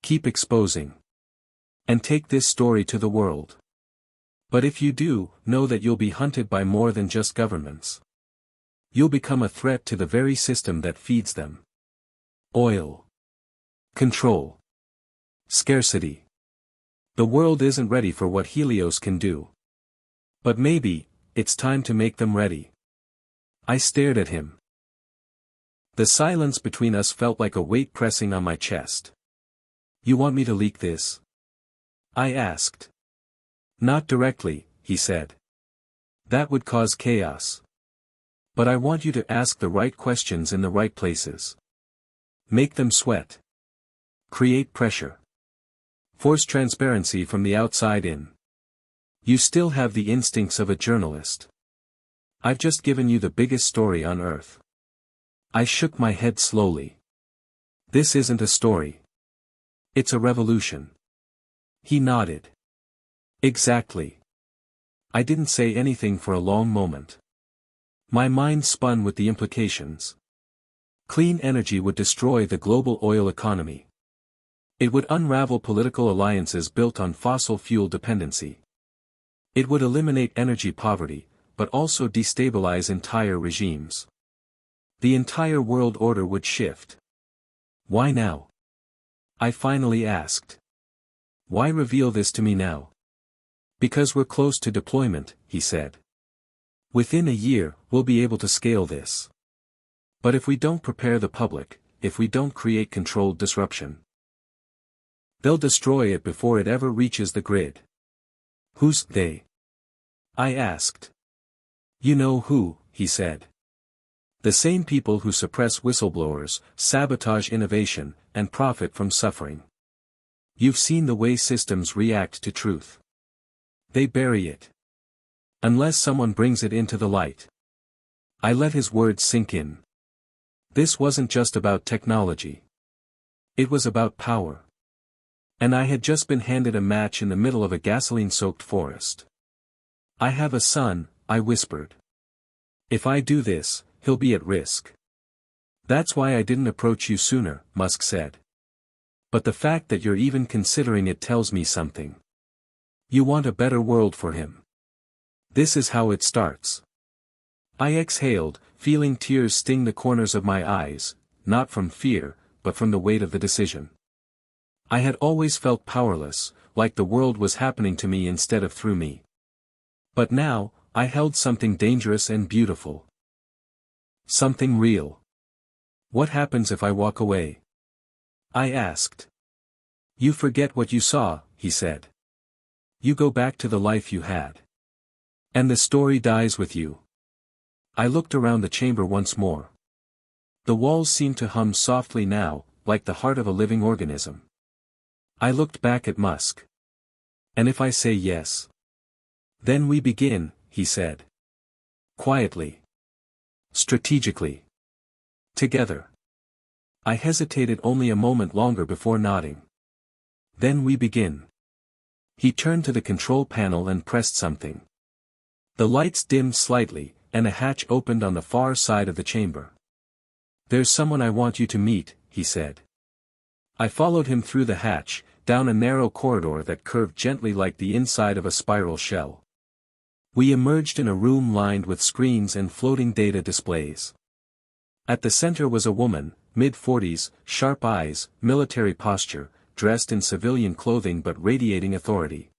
Keep exposing. And take this story to the world. But if you do, know that you'll be hunted by more than just governments. You'll become a threat to the very system that feeds them. Oil. Control. Scarcity. The world isn't ready for what Helios can do. But maybe, it's time to make them ready." I stared at him. The silence between us felt like a weight pressing on my chest. "You want me to leak this?" I asked. "Not directly," he said. "That would cause chaos. But I want you to ask the right questions in the right places. Make them sweat. Create pressure. Force transparency from the outside in. You still have the instincts of a journalist. I've just given you the biggest story on Earth." I shook my head slowly. "This isn't a story. It's a revolution." He nodded. "Exactly. I didn't say anything for a long moment. My mind spun with the implications. Clean energy would destroy the global oil economy. It would unravel political alliances built on fossil fuel dependency. It would eliminate energy poverty, but also destabilize entire regimes. The entire world order would shift. Why now? I finally asked. Why reveal this to me now? Because we're close to deployment, he said. Within a year, we'll be able to scale this. But if we don't prepare the public, if we don't create controlled disruption, they'll destroy it before it ever reaches the grid. Who's they? I asked. You know who, he said. The same people who suppress whistleblowers, sabotage innovation, and profit from suffering. You've seen the way systems react to truth. They bury it. Unless someone brings it into the light. I let his words sink in. This wasn't just about technology. It was about power. And I had just been handed a match in the middle of a gasoline-soaked forest. I have a son, I whispered. If I do this, he'll be at risk. That's why I didn't approach you sooner, Musk said. But the fact that you're even considering it tells me something. You want a better world for him. This is how it starts. I exhaled, feeling tears sting the corners of my eyes, not from fear, but from the weight of the decision. I had always felt powerless, like the world was happening to me instead of through me. But now, I held something dangerous and beautiful. Something real. What happens if I walk away? I asked. You forget what you saw, he said. You go back to the life you had. And the story dies with you. I looked around the chamber once more. The walls seemed to hum softly now, like the heart of a living organism. I looked back at Musk. And if I say yes? Then we begin, he said. Quietly. Strategically. Together. I hesitated only a moment longer before nodding. Then we begin. He turned to the control panel and pressed something. The lights dimmed slightly, and a hatch opened on the far side of the chamber. There's someone I want you to meet, he said. I followed him through the hatch, down a narrow corridor that curved gently like the inside of a spiral shell. We emerged in a room lined with screens and floating data displays. At the center was a woman, mid-40s, sharp eyes, military posture, dressed in civilian clothing but radiating authority.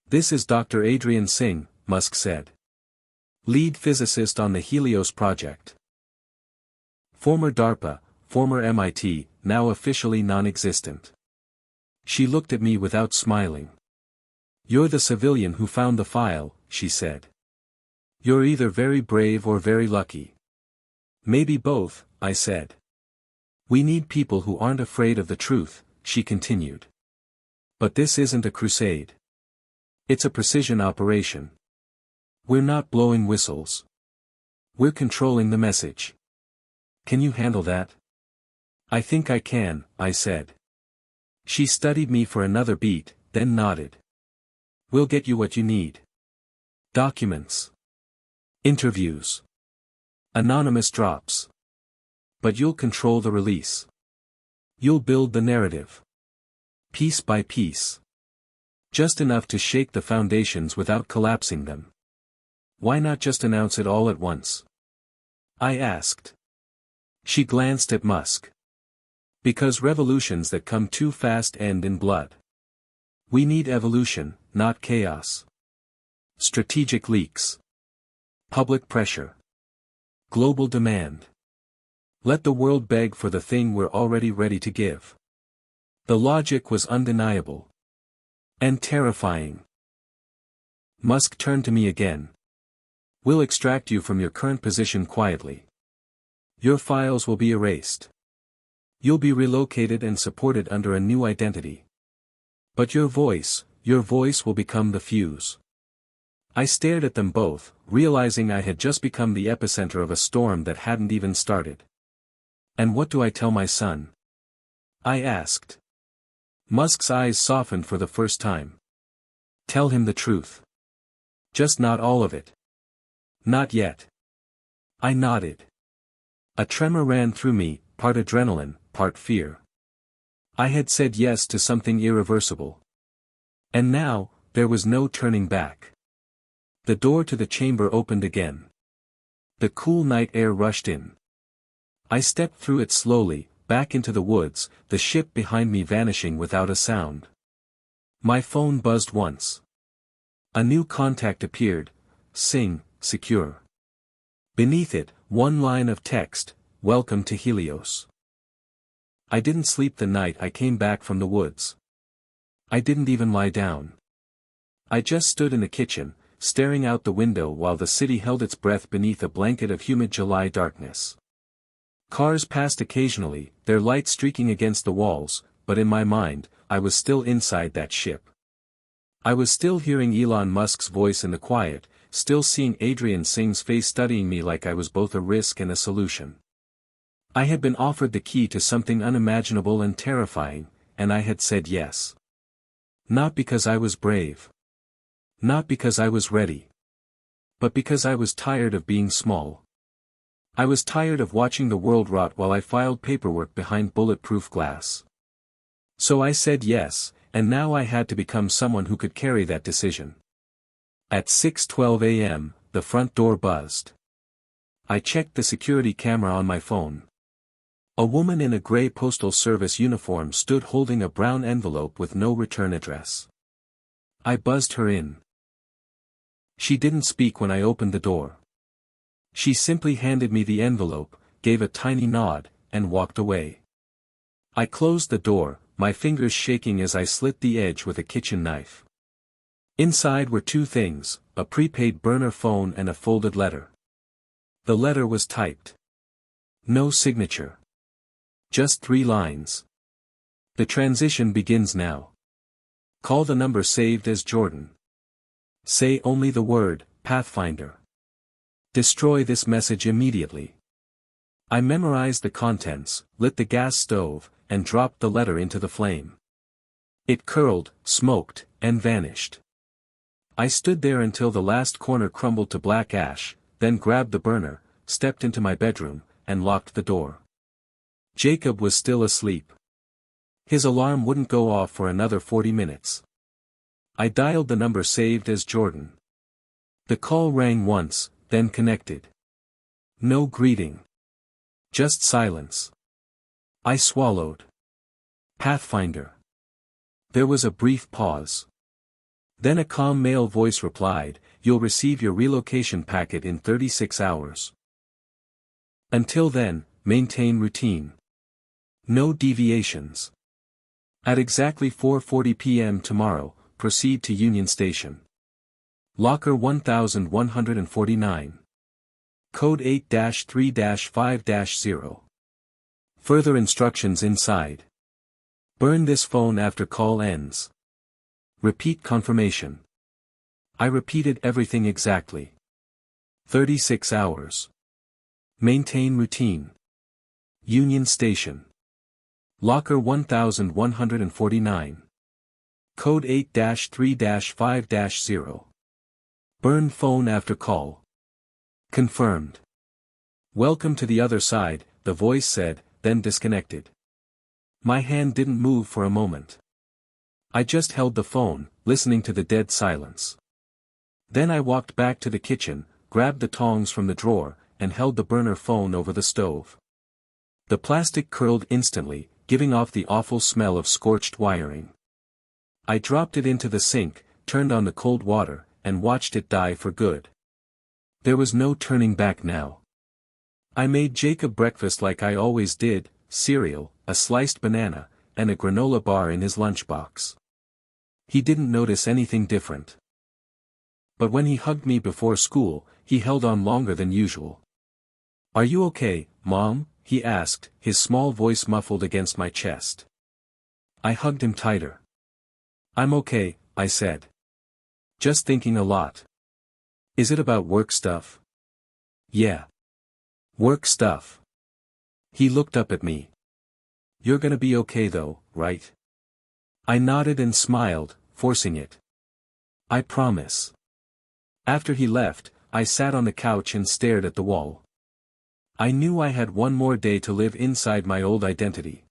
This is Dr. Adrian Singh, Musk said. Lead physicist on the Helios project. Former DARPA, former MIT, now officially non-existent. She looked at me without smiling. You're the civilian who found the file, she said. You're either very brave or very lucky. Maybe both, I said. We need people who aren't afraid of the truth, she continued. But this isn't a crusade. It's a precision operation. We're not blowing whistles. We're controlling the message. Can you handle that? I think I can, I said. She studied me for another beat, then nodded. We'll get you what you need. Documents. Interviews. Anonymous drops. But you'll control the release. You'll build the narrative. Piece by piece. Just enough to shake the foundations without collapsing them. Why not just announce it all at once? I asked. She glanced at Musk. Because revolutions that come too fast end in blood. We need evolution, not chaos. Strategic leaks. Public pressure. Global demand. Let the world beg for the thing we're already ready to give. The logic was undeniable. And terrifying. Musk turned to me again. We'll extract you from your current position quietly. Your files will be erased. You'll be relocated and supported under a new identity. But your voice will become the fuse. I stared at them both, realizing I had just become the epicenter of a storm that hadn't even started. And what do I tell my son? I asked. Musk's eyes softened for the first time. Tell him the truth. Just not all of it. Not yet. I nodded. A tremor ran through me, part adrenaline, part fear. I had said yes to something irreversible. And now, there was no turning back. The door to the chamber opened again. The cool night air rushed in. I stepped through it slowly, back into the woods, the ship behind me vanishing without a sound. My phone buzzed once. A new contact appeared. Sing, secure. Beneath it, one line of text, "Welcome to Helios." I didn't sleep the night I came back from the woods. I didn't even lie down. I just stood in the kitchen, staring out the window while the city held its breath beneath a blanket of humid July darkness. Cars passed occasionally, their light streaking against the walls, but in my mind, I was still inside that ship. I was still hearing Elon Musk's voice in the quiet, still seeing Adrian Singh's face studying me like I was both a risk and a solution. I had been offered the key to something unimaginable and terrifying, and I had said yes. Not because I was brave. Not because I was ready. But because I was tired of being small. I was tired of watching the world rot while I filed paperwork behind bulletproof glass. So I said yes, and now I had to become someone who could carry that decision. At 6:12 a.m., the front door buzzed. I checked the security camera on my phone. A woman in a gray postal service uniform stood holding a brown envelope with no return address. I buzzed her in. She didn't speak when I opened the door. She simply handed me the envelope, gave a tiny nod, and walked away. I closed the door, my fingers shaking as I slit the edge with a kitchen knife. Inside were two things, a prepaid burner phone and a folded letter. The letter was typed. No signature. Just 3 lines. The transition begins now. Call the number saved as Jordan. Say only the word, Pathfinder. Destroy this message immediately. I memorized the contents, lit the gas stove, and dropped the letter into the flame. It curled, smoked, and vanished. I stood there until the last corner crumbled to black ash, then grabbed the burner, stepped into my bedroom, and locked the door. Jacob was still asleep. His alarm wouldn't go off for another 40 minutes. I dialed the number saved as Jordan. The call rang once, then connected. No greeting. Just silence. I swallowed. Pathfinder. There was a brief pause. Then a calm male voice replied, "You'll receive your relocation packet in 36 hours. Until then, maintain routine. No deviations. At exactly 4:40 p.m. tomorrow, proceed to Union Station. Locker 1149. Code 8-3-5-0. Further instructions inside. Burn this phone after call ends. Repeat confirmation." I repeated everything exactly. 36 hours. Maintain routine. Union Station. Locker 1149. Code 8-3-5-0. Burn phone after call. Confirmed. "Welcome to the other side," the voice said, then disconnected. My hand didn't move for a moment. I just held the phone, listening to the dead silence. Then I walked back to the kitchen, grabbed the tongs from the drawer, and held the burner phone over the stove. The plastic curled instantly, giving off the awful smell of scorched wiring. I dropped it into the sink, turned on the cold water, and watched it die for good. There was no turning back now. I made Jacob breakfast like I always did, cereal, a sliced banana, and a granola bar in his lunchbox. He didn't notice anything different. But when he hugged me before school, he held on longer than usual. "Are you okay, Mom?" he asked, his small voice muffled against my chest. I hugged him tighter. "I'm okay," I said. "Just thinking a lot." "Is it about work stuff?" "Yeah. Work stuff." He looked up at me. "You're gonna be okay though, right?" I nodded and smiled, forcing it. "I promise." After he left, I sat on the couch and stared at the wall. I knew I had one more day to live inside my old identity.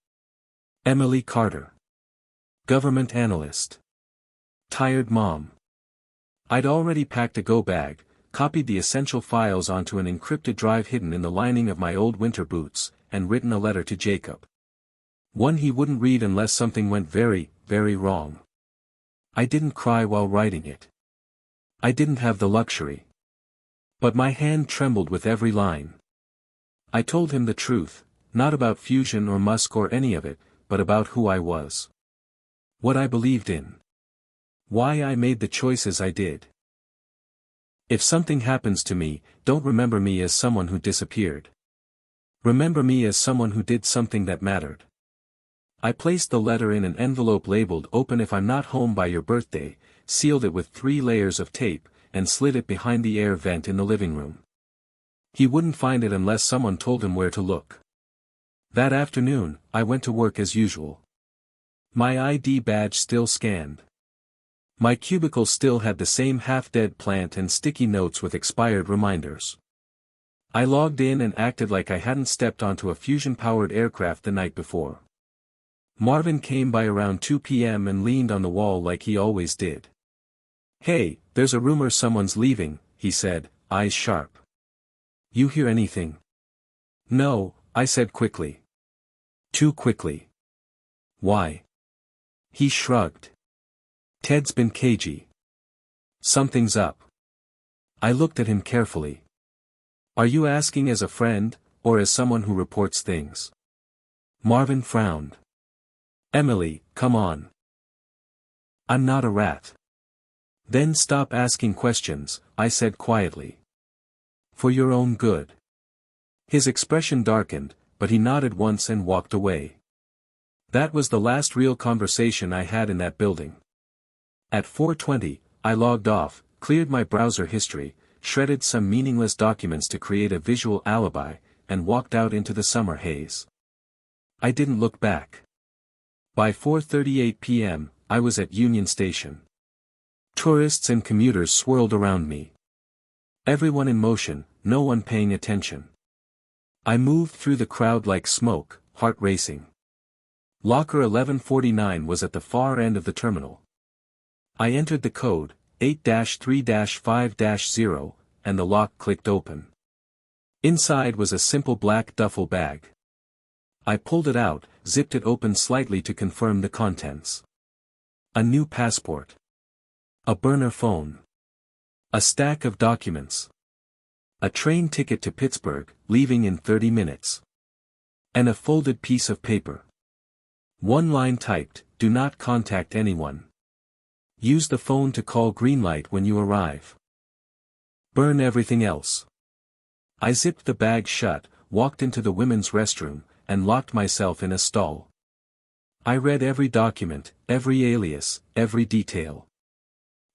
Emily Carter. Government analyst. Tired mom. I'd already packed a go bag, copied the essential files onto an encrypted drive hidden in the lining of my old winter boots, and written a letter to Jacob. One he wouldn't read unless something went very, very wrong. I didn't cry while writing it. I didn't have the luxury. But my hand trembled with every line. I told him the truth, not about fusion or Musk or any of it, but about who I was. What I believed in. Why I made the choices I did. If something happens to me, don't remember me as someone who disappeared. Remember me as someone who did something that mattered. I placed the letter in an envelope labeled "Open if I'm not home by your birthday," sealed it with 3 layers of tape, and slid it behind the air vent in the living room. He wouldn't find it unless someone told him where to look. That afternoon, I went to work as usual. My ID badge still scanned. My cubicle still had the same half-dead plant and sticky notes with expired reminders. I logged in and acted like I hadn't stepped onto a fusion-powered aircraft the night before. Marvin came by around 2 p.m. and leaned on the wall like he always did. "Hey, there's a rumor someone's leaving," he said, eyes sharp. "You hear anything?" "No," I said quickly. Too quickly. "Why?" He shrugged. "Ted's been cagey. Something's up." I looked at him carefully. "Are you asking as a friend, or as someone who reports things?" Marvin frowned. "Emily, come on. I'm not a rat." "Then stop asking questions," I said quietly. "For your own good." His expression darkened, but he nodded once and walked away. That was the last real conversation I had in that building. At 4:20, I logged off, cleared my browser history, shredded some meaningless documents to create a visual alibi, and walked out into the summer haze. I didn't look back. By 4:38 p.m., I was at Union Station. Tourists and commuters swirled around me. Everyone in motion, no one paying attention. I moved through the crowd like smoke, heart racing. Locker 1149 was at the far end of the terminal. I entered the code, 8-3-5-0, and the lock clicked open. Inside was a simple black duffel bag. I pulled it out, zipped it open slightly to confirm the contents. A new passport. A burner phone. A stack of documents. A train ticket to Pittsburgh, leaving in 30 minutes. And a folded piece of paper. One line typed, "Do not contact anyone. Use the phone to call Greenlight when you arrive. Burn everything else." I zipped the bag shut, walked into the women's restroom, and locked myself in a stall. I read every document, every alias, every detail.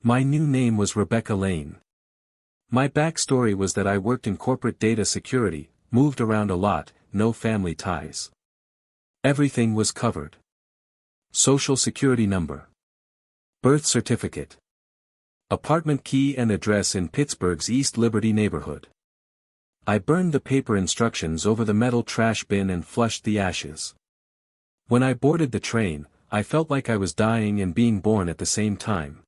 My new name was Rebecca Lane. My backstory was that I worked in corporate data security, moved around a lot, no family ties. Everything was covered. Social security number. Birth certificate. Apartment key and address in Pittsburgh's East Liberty neighborhood. I burned the paper instructions over the metal trash bin and flushed the ashes. When I boarded the train, I felt like I was dying and being born at the same time.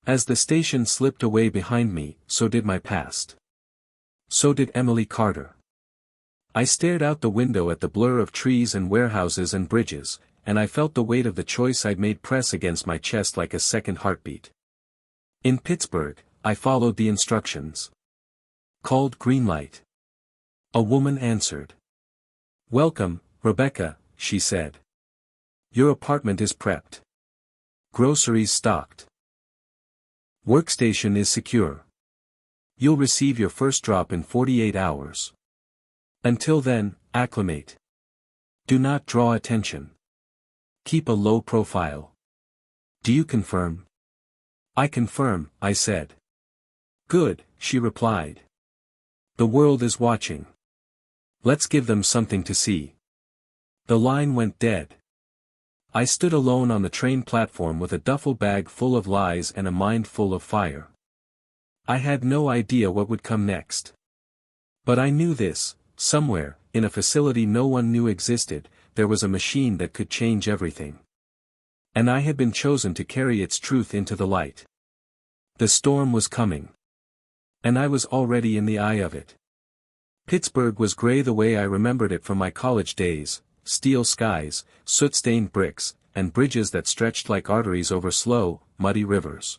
As the station slipped away behind me, so did my past. So did Emily Carter. I stared out the window at the blur of trees and warehouses and bridges, and I felt the weight of the choice I'd made press against my chest like a second heartbeat. In Pittsburgh, I followed the instructions. Called Greenlight. A woman answered. "Welcome, Rebecca," she said. "Your apartment is prepped. Groceries stocked. Workstation is secure. You'll receive your first drop in 48 hours. Until then, acclimate. Do not draw attention. Keep a low profile. Do you confirm?" "I confirm," I said. "Good," she replied. "The world is watching. Let's give them something to see." The line went dead. I stood alone on the train platform with a duffel bag full of lies and a mind full of fire. I had no idea what would come next. But I knew this: somewhere, in a facility no one knew existed, there was a machine that could change everything. And I had been chosen to carry its truth into the light. The storm was coming. And I was already in the eye of it. Pittsburgh was gray the way I remembered it from my college days: steel skies, soot-stained bricks, and bridges that stretched like arteries over slow, muddy rivers.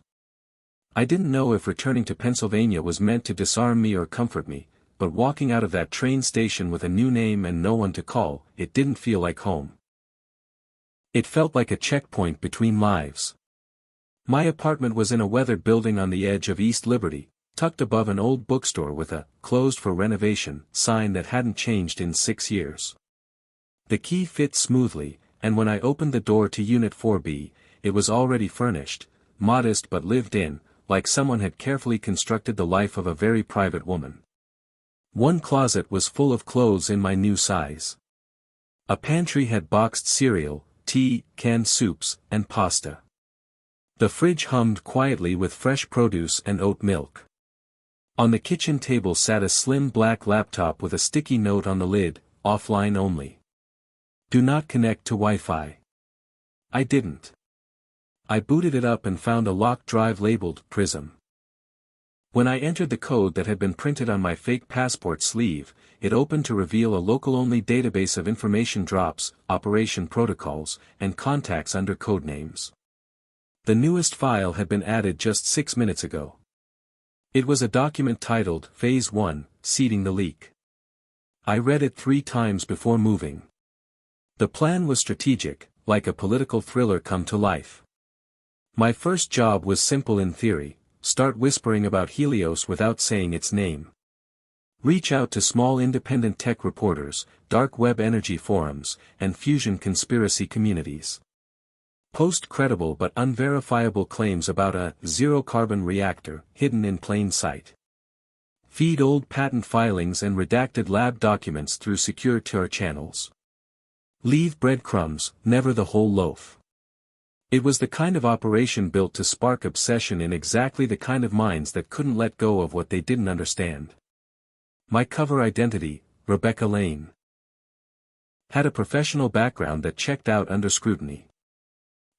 I didn't know if returning to Pennsylvania was meant to disarm me or comfort me, but walking out of that train station with a new name and no one to call, it didn't feel like home. It felt like a checkpoint between lives. My apartment was in a weathered building on the edge of East Liberty, tucked above an old bookstore with a "closed for renovation" sign that hadn't changed in 6 years. The key fit smoothly, and when I opened the door to Unit 4B, it was already furnished, modest but lived in, like someone had carefully constructed the life of a very private woman. One closet was full of clothes in my new size. A pantry had boxed cereal, tea, canned soups, and pasta. The fridge hummed quietly with fresh produce and oat milk. On the kitchen table sat a slim black laptop with a sticky note on the lid: offline only. Do not connect to Wi-Fi. I didn't. I booted it up and found a locked drive labeled Prism. When I entered the code that had been printed on my fake passport sleeve, it opened to reveal a local-only database of information drops, operation protocols, and contacts under codenames. The newest file had been added just 6 minutes ago. It was a document titled Phase 1, Seeding the Leak. I read it 3 times before moving. The plan was strategic, like a political thriller come to life. My first job was simple in theory: start whispering about Helios without saying its name. Reach out to small independent tech reporters, dark web energy forums, and fusion conspiracy communities. Post credible but unverifiable claims about a zero-carbon reactor hidden in plain sight. Feed old patent filings and redacted lab documents through secure Tor channels. Leave breadcrumbs, never the whole loaf. It was the kind of operation built to spark obsession in exactly the kind of minds that couldn't let go of what they didn't understand. My cover identity, Rebecca Lane, had a professional background that checked out under scrutiny.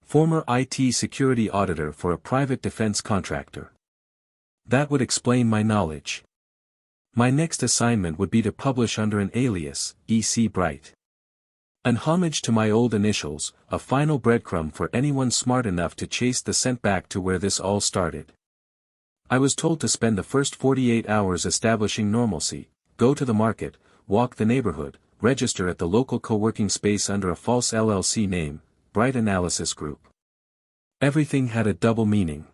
Former IT security auditor for a private defense contractor. That would explain my knowledge. My next assignment would be to publish under an alias, E.C. Bright. An homage to my old initials, a final breadcrumb for anyone smart enough to chase the scent back to where this all started. I was told to spend the first 48 hours establishing normalcy, go to the market, walk the neighborhood, register at the local co-working space under a false LLC name, Bright Analysis Group. Everything had a double meaning.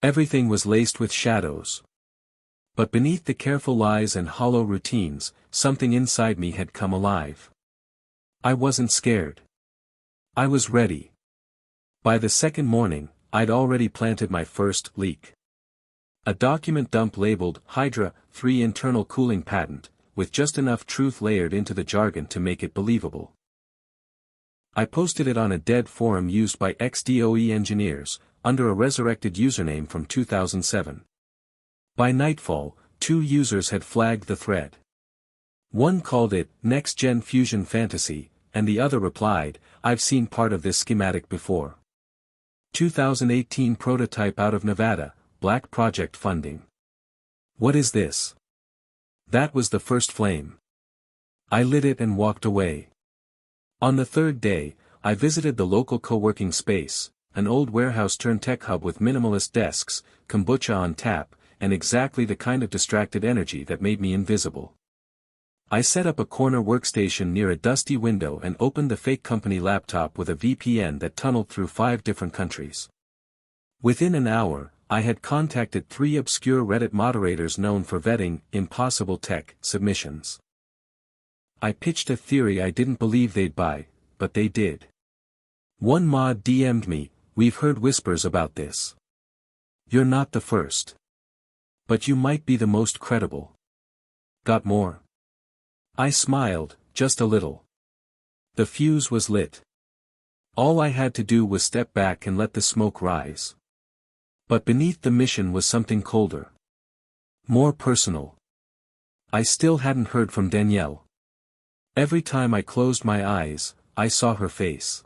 Everything was laced with shadows. But beneath the careful lies and hollow routines, something inside me had come alive. I wasn't scared. I was ready. By the second morning, I'd already planted my first leak. A document dump labeled Hydra 3 Internal Cooling Patent, with just enough truth layered into the jargon to make it believable. I posted it on a dead forum used by ex-DOE engineers, under a resurrected username from 2007. By nightfall, 2 users had flagged the thread. One called it Next Gen Fusion Fantasy, and the other replied, "I've seen part of this schematic before. 2018 prototype out of Nevada, Black Project funding. What is this?" That was the first flame. I lit it and walked away. On the third day, I visited the local co-working space, an old warehouse turned tech hub with minimalist desks, kombucha on tap, and exactly the kind of distracted energy that made me invisible. I set up a corner workstation near a dusty window and opened the fake company laptop with a VPN that tunneled through 5 different countries. Within an hour, I had contacted 3 obscure Reddit moderators known for vetting impossible tech submissions. I pitched a theory I didn't believe they'd buy, but they did. One mod DM'd me, "We've heard whispers about this. You're not the first. But you might be the most credible. Got more?" I smiled, just a little. The fuse was lit. All I had to do was step back and let the smoke rise. But beneath the mission was something colder. More personal. I still hadn't heard from Danielle. Every time I closed my eyes, I saw her face.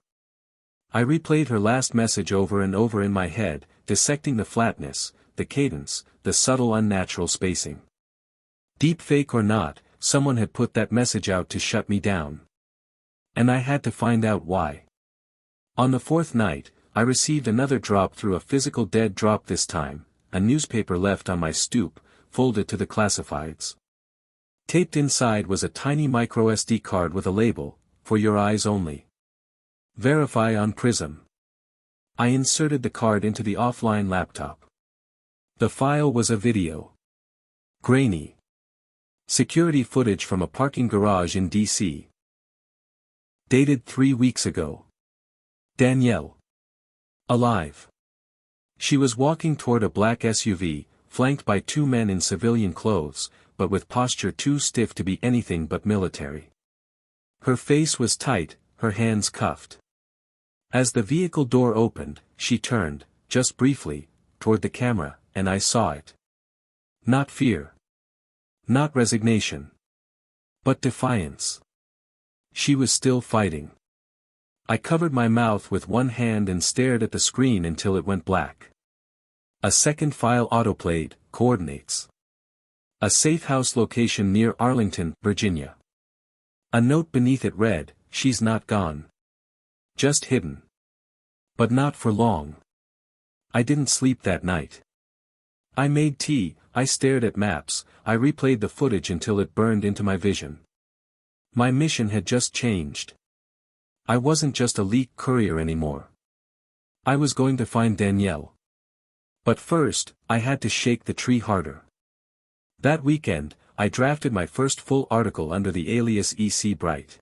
I replayed her last message over and over in my head, dissecting the flatness, the cadence, the subtle unnatural spacing. Deepfake or not, someone had put that message out to shut me down. And I had to find out why. On the fourth night, I received another drop through a physical dead drop this time, a newspaper left on my stoop, folded to the classifieds. Taped inside was a tiny microSD card with a label, "For your eyes only. Verify on Prism." I inserted the card into the offline laptop. The file was a video. Grainy. Security footage from a parking garage in D.C. Dated 3 weeks ago. Danielle. Alive. She was walking toward a black SUV, flanked by 2 men in civilian clothes, but with posture too stiff to be anything but military. Her face was tight, her hands cuffed. As the vehicle door opened, she turned, just briefly, toward the camera, and I saw it. Not fear. Not resignation. But defiance. She was still fighting. I covered my mouth with one hand and stared at the screen until it went black. A second file autoplayed, coordinates. A safe house location near Arlington, Virginia. A note beneath it read, "She's not gone. Just hidden." But not for long. I didn't sleep that night. I made tea, I stared at maps, I replayed the footage until it burned into my vision. My mission had just changed. I wasn't just a leak courier anymore. I was going to find Danielle. But first, I had to shake the tree harder. That weekend, I drafted my first full article under the alias EC Bright.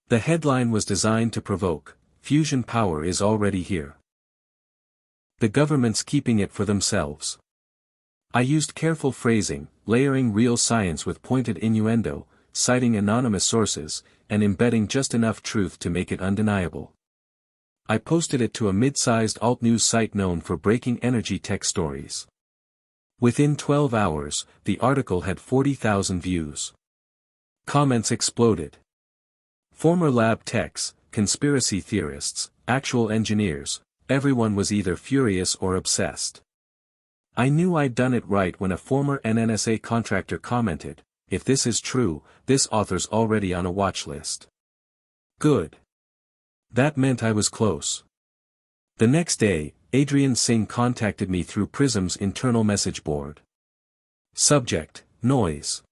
The headline was designed to provoke, "Fusion power is already here. The government's keeping it for themselves." I used careful phrasing, layering real science with pointed innuendo, citing anonymous sources, and embedding just enough truth to make it undeniable. I posted it to a mid-sized alt-news site known for breaking energy tech stories. Within 12 hours, the article had 40,000 views. Comments exploded. Former lab techs, conspiracy theorists, actual engineers, everyone was either furious or obsessed. I knew I'd done it right when a former NNSA contractor commented, "If this is true, this author's already on a watch list." Good. That meant I was close. The next day, Adrian Singh contacted me through Prism's internal message board. Subject, noise.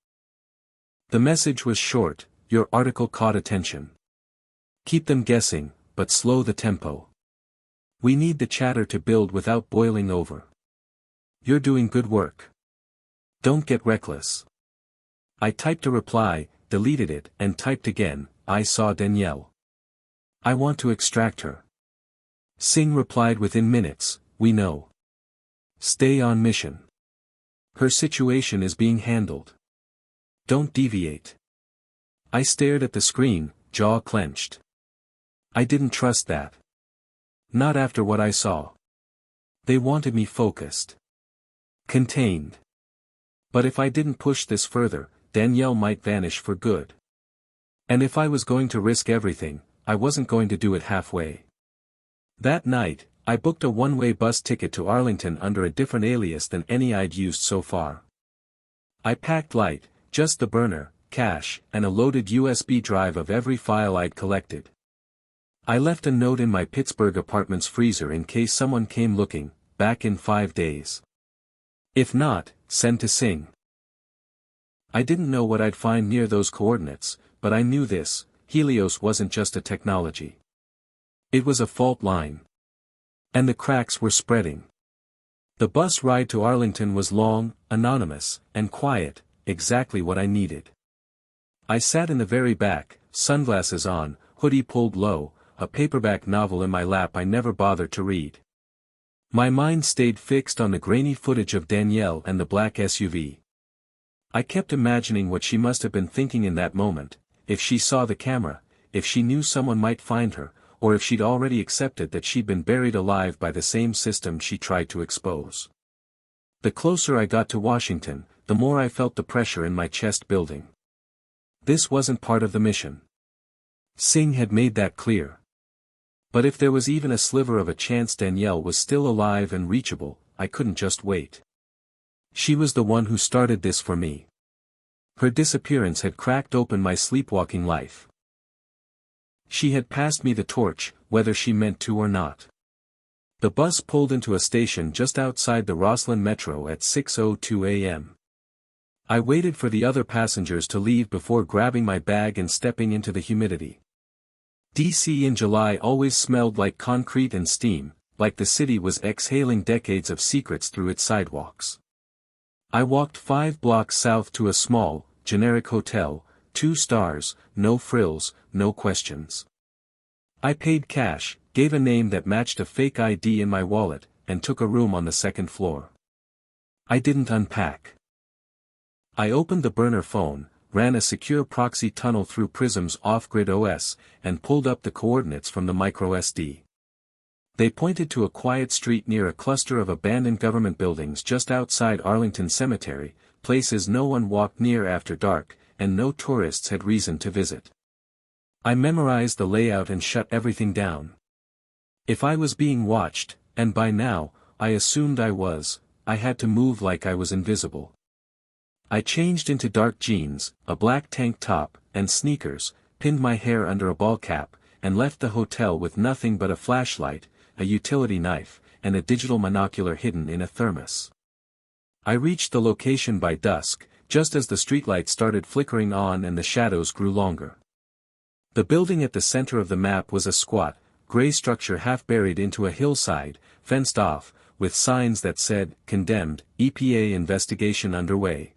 The message was short, "Your article caught attention. Keep them guessing, but slow the tempo. We need the chatter to build without boiling over. You're doing good work. Don't get reckless." I typed a reply, deleted it, and typed again, "I saw Danielle. I want to extract her." Singh replied within minutes, "We know. Stay on mission. Her situation is being handled. Don't deviate." I stared at the screen, jaw clenched. I didn't trust that. Not after what I saw. They wanted me focused. Contained. But if I didn't push this further, Danielle might vanish for good. And if I was going to risk everything, I wasn't going to do it halfway. That night, I booked a one-way bus ticket to Arlington under a different alias than any I'd used so far. I packed light, just the burner, cash, and a loaded USB drive of every file I'd collected. I left a note in my Pittsburgh apartment's freezer in case someone came looking, back in 5 days. If not, send to Singh. I didn't know what I'd find near those coordinates, but I knew this: Helios wasn't just a technology. It was a fault line. And the cracks were spreading. The bus ride to Arlington was long, anonymous, and quiet, exactly what I needed. I sat in the very back, sunglasses on, hoodie pulled low, a paperback novel in my lap I never bothered to read. My mind stayed fixed on the grainy footage of Danielle and the black SUV. I kept imagining what she must have been thinking in that moment, if she saw the camera, if she knew someone might find her, or if she'd already accepted that she'd been buried alive by the same system she tried to expose. The closer I got to Washington, the more I felt the pressure in my chest building. This wasn't part of the mission. Singh had made that clear. But if there was even a sliver of a chance Danielle was still alive and reachable, I couldn't just wait. She was the one who started this for me. Her disappearance had cracked open my sleepwalking life. She had passed me the torch, whether she meant to or not. The bus pulled into a station just outside the Roslyn Metro at 6:02 a.m. I waited for the other passengers to leave before grabbing my bag and stepping into the humidity. DC in July always smelled like concrete and steam, like the city was exhaling decades of secrets through its sidewalks. I walked 5 blocks south to a small, generic hotel, 2 stars, no frills, no questions. I paid cash, gave a name that matched a fake ID in my wallet, and took a room on the 2nd floor. I didn't unpack. I opened the burner phone, ran a secure proxy tunnel through Prism's off-grid OS, and pulled up the coordinates from the microSD. They pointed to a quiet street near a cluster of abandoned government buildings just outside Arlington Cemetery, places no one walked near after dark, and no tourists had reason to visit. I memorized the layout and shut everything down. If I was being watched, and by now, I assumed I had to move like I was invisible. I changed into dark jeans, a black tank top, and sneakers, pinned my hair under a ball cap, and left the hotel with nothing but a flashlight, a utility knife, and a digital monocular hidden in a thermos. I reached the location by dusk, just as the streetlights started flickering on and the shadows grew longer. The building at the center of the map was a squat, gray structure half buried into a hillside, fenced off, with signs that said, "Condemned, EPA investigation underway."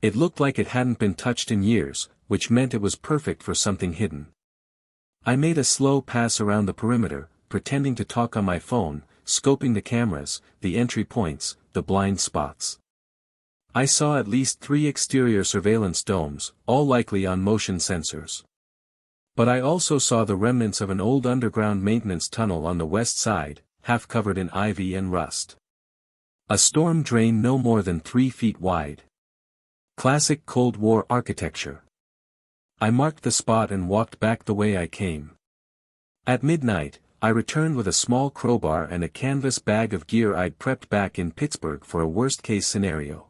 It looked like it hadn't been touched in years, which meant it was perfect for something hidden. I made a slow pass around the perimeter, pretending to talk on my phone, scoping the cameras, the entry points, the blind spots. I saw at least 3 exterior surveillance domes, all likely on motion sensors. But I also saw the remnants of an old underground maintenance tunnel on the west side, half covered in ivy and rust. A storm drain no more than 3 feet wide. Classic Cold War architecture. I marked the spot and walked back the way I came. At midnight, I returned with a small crowbar and a canvas bag of gear I'd prepped back in Pittsburgh for a worst-case scenario.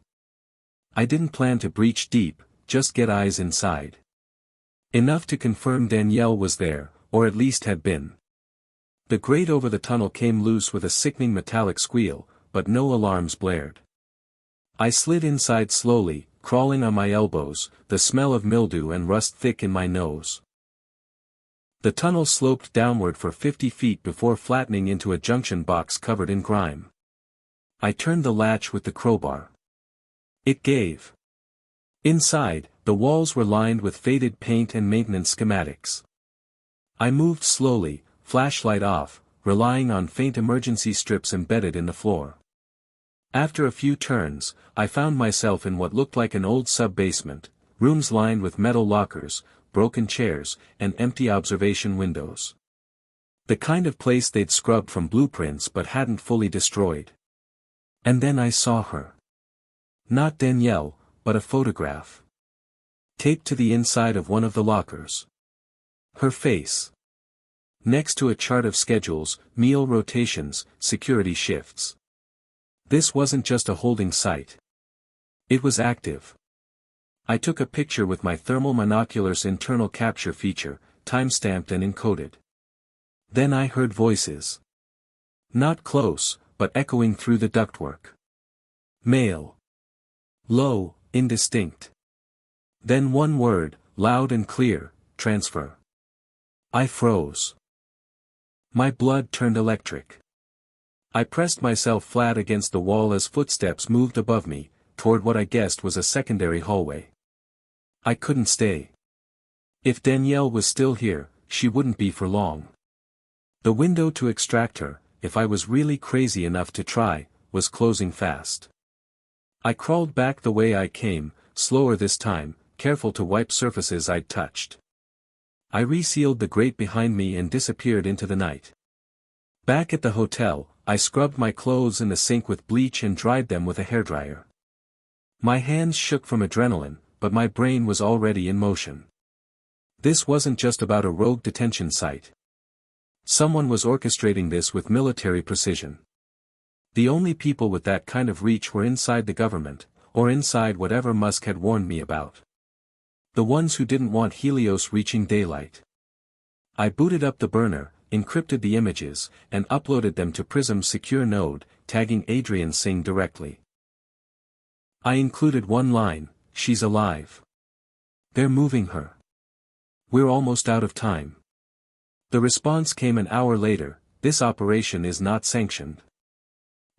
I didn't plan to breach deep, just get eyes inside. Enough to confirm Danielle was there, or at least had been. The grate over the tunnel came loose with a sickening metallic squeal, but no alarms blared. I slid inside slowly, crawling on my elbows, the smell of mildew and rust thick in my nose. The tunnel sloped downward for 50 feet before flattening into a junction box covered in grime. I turned the latch with the crowbar. It gave. Inside, the walls were lined with faded paint and maintenance schematics. I moved slowly, flashlight off, relying on faint emergency strips embedded in the floor. After a few turns, I found myself in what looked like an old sub-basement, rooms lined with metal lockers, broken chairs, and empty observation windows. The kind of place they'd scrubbed from blueprints but hadn't fully destroyed. And then I saw her. Not Danielle, but a photograph. Taped to the inside of one of the lockers. Her face. Next to a chart of schedules, meal rotations, security shifts. This wasn't just a holding site. It was active. I took a picture with my thermal monocular's internal capture feature, time-stamped and encoded. Then I heard voices. Not close, but echoing through the ductwork. Male. Low, indistinct. Then one word, loud and clear, transfer. I froze. My blood turned electric. I pressed myself flat against the wall as footsteps moved above me, toward what I guessed was a secondary hallway. I couldn't stay. If Danielle was still here, she wouldn't be for long. The window to extract her, if I was really crazy enough to try, was closing fast. I crawled back the way I came, slower this time, careful to wipe surfaces I'd touched. I resealed the grate behind me and disappeared into the night. Back at the hotel, I scrubbed my clothes in the sink with bleach and dried them with a hairdryer. My hands shook from adrenaline, but my brain was already in motion. This wasn't just about a rogue detention site. Someone was orchestrating this with military precision. The only people with that kind of reach were inside the government, or inside whatever Musk had warned me about. The ones who didn't want Helios reaching daylight. I booted up the burner, encrypted the images, and uploaded them to Prism's secure node, tagging Adrian Singh directly. I included one line, "She's alive. They're moving her. We're almost out of time." The response came an hour later, "This operation is not sanctioned.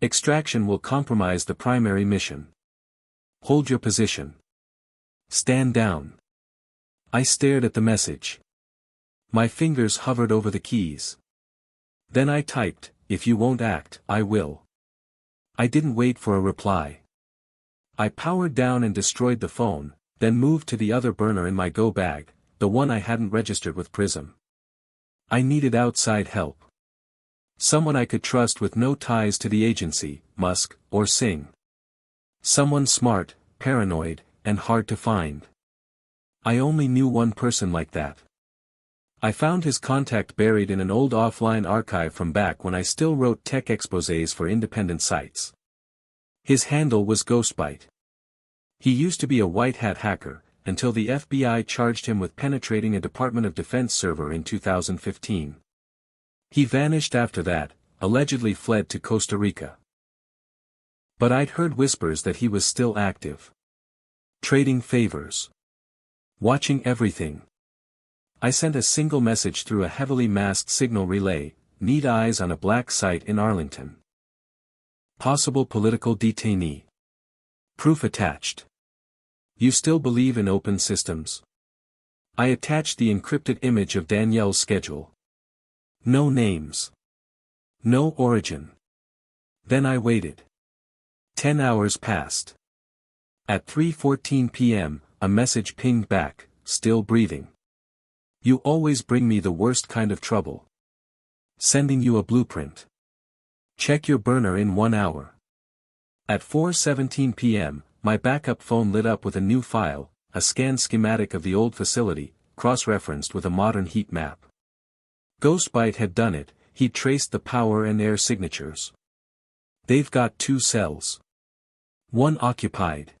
Extraction will compromise the primary mission. Hold your position. Stand down." I stared at the message. My fingers hovered over the keys. Then I typed, "If you won't act, I will." I didn't wait for a reply. I powered down and destroyed the phone, then moved to the other burner in my go bag, the one I hadn't registered with Prism. I needed outside help. Someone I could trust with no ties to the agency, Musk, or Singh. Someone smart, paranoid, and hard to find. I only knew one person like that. I found his contact buried in an old offline archive from back when I still wrote tech exposés for independent sites. His handle was Ghostbite. He used to be a white-hat hacker, until the FBI charged him with penetrating a Department of Defense server in 2015. He vanished after that, allegedly fled to Costa Rica. But I'd heard whispers that he was still active. Trading favors. Watching everything. I sent a single message through a heavily masked signal relay, "Need eyes on a black site in Arlington. Possible political detainee. Proof attached. You still believe in open systems?" I attached the encrypted image of Danielle's schedule. No names. No origin. Then I waited. 10 hours passed. At 3:14 p.m., a message pinged back, "Still breathing. You always bring me the worst kind of trouble. Sending you a blueprint. Check your burner in 1 hour." At 4:17 p.m., my backup phone lit up with a new file, a scanned schematic of the old facility, cross-referenced with a modern heat map. Ghostbite had done it, he'd traced the power and air signatures. "They've got 2 cells. 1 occupied.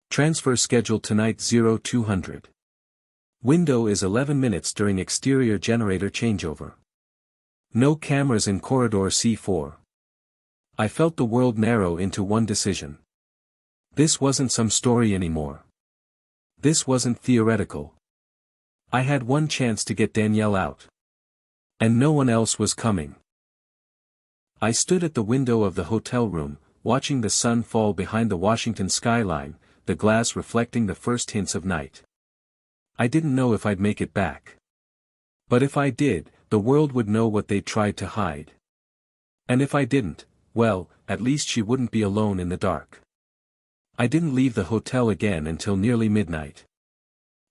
Transfer scheduled tonight 0200. Window is 11 minutes during exterior generator changeover. No cameras in corridor C4. I felt the world narrow into one decision. This wasn't some story anymore. This wasn't theoretical. I had one chance to get Danielle out. And no one else was coming. I stood at the window of the hotel room, watching the sun fall behind the Washington skyline, the glass reflecting the first hints of night. I didn't know if I'd make it back. But if I did, the world would know what they tried to hide. And if I didn't, well, at least she wouldn't be alone in the dark. I didn't leave the hotel again until nearly midnight.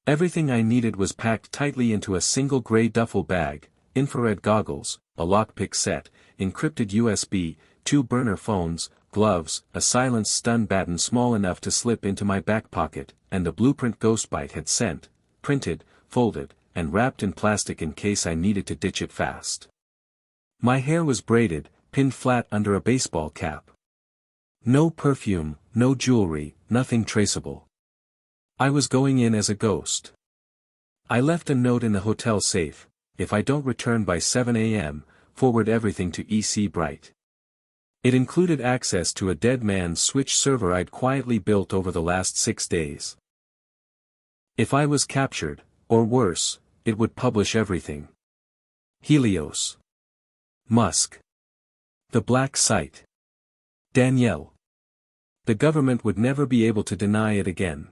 Everything I needed was packed tightly into a single gray duffel bag: infrared goggles, a lockpick set, encrypted USB, 2 burner phones, gloves, a silenced stun baton small enough to slip into my back pocket, and the blueprint Ghostbite had sent, printed, folded, and wrapped in plastic in case I needed to ditch it fast. My hair was braided, pinned flat under a baseball cap. No perfume, no jewelry, nothing traceable. I was going in as a ghost. I left a note in the hotel safe: "If I don't return by 7 a.m., forward everything to EC Bright." It included access to a dead man's switch server I'd quietly built over the last 6 days. If I was captured, or worse, it would publish everything. Helios. Musk. The black site. Danielle. The government would never be able to deny it again.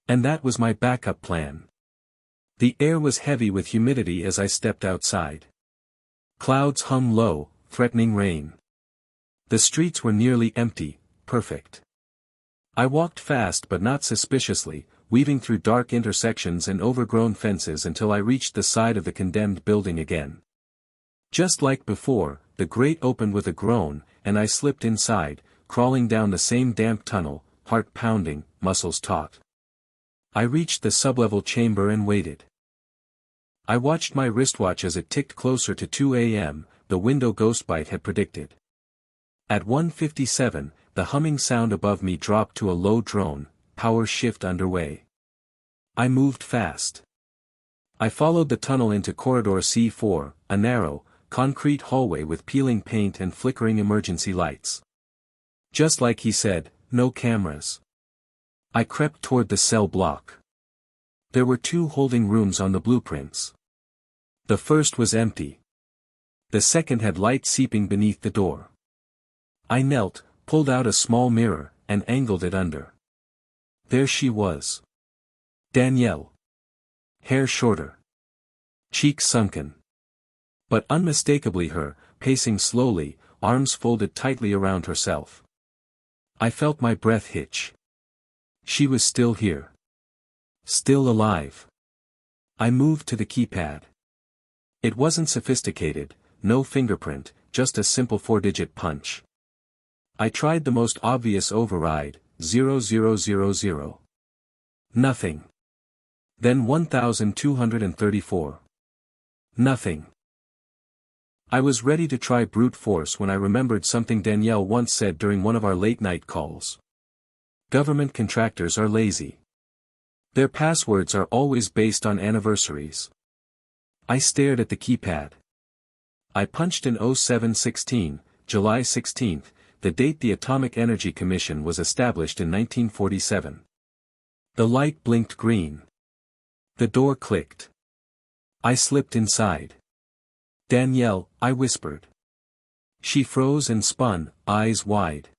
And that was my backup plan. The air was heavy with humidity as I stepped outside. Clouds hung low, threatening rain. The streets were nearly empty, perfect. I walked fast but not suspiciously, weaving through dark intersections and overgrown fences until I reached the side of the condemned building again. Just like before, the grate opened with a groan, and I slipped inside, crawling down the same damp tunnel, heart pounding, muscles taut. I reached the sublevel chamber and waited. I watched my wristwatch as it ticked closer to 2 a.m., the window ghostbite had predicted. At 1:57, the humming sound above me dropped to a low drone, power shift underway. I moved fast. I followed the tunnel into corridor C4, a narrow, concrete hallway with peeling paint and flickering emergency lights. Just like he said, no cameras. I crept toward the cell block. There were 2 holding rooms on the blueprints. The first was empty. The second had light seeping beneath the door. I knelt, pulled out a small mirror, and angled it under. There she was. Danielle. Hair shorter. Cheeks sunken. But unmistakably her, pacing slowly, arms folded tightly around herself. I felt my breath hitch. She was still here. Still alive. I moved to the keypad. It wasn't sophisticated, no fingerprint, just a simple 4-digit punch. I tried the most obvious override, 0000. Nothing. Then 1234. Nothing. I was ready to try brute force when I remembered something Danielle once said during one of our late-night calls. Government contractors are lazy. Their passwords are always based on anniversaries. I stared at the keypad. I punched in 0716, July 16, the date the Atomic Energy Commission was established in 1947. The light blinked green. The door clicked. I slipped inside. Danielle, I whispered. She froze and spun, eyes wide.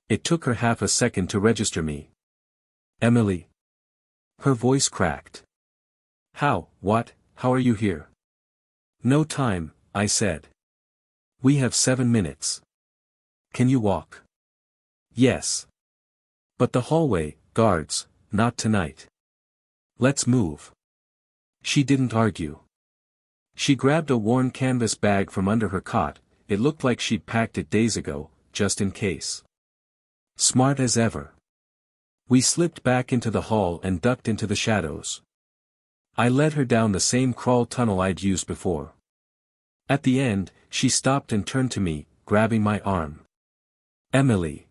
It took her half a second to register me. Emily. Her voice cracked. How are you here? No time, I said. We have 7 minutes. Can you walk? Yes. But the hallway, guards, not tonight. Let's move. She didn't argue. She grabbed a worn canvas bag from under her cot, it looked like she'd packed it days ago, just in case. Smart as ever. We slipped back into the hall and ducked into the shadows. I led her down the same crawl tunnel I'd used before. At the end, she stopped and turned to me, grabbing my arm. Emily.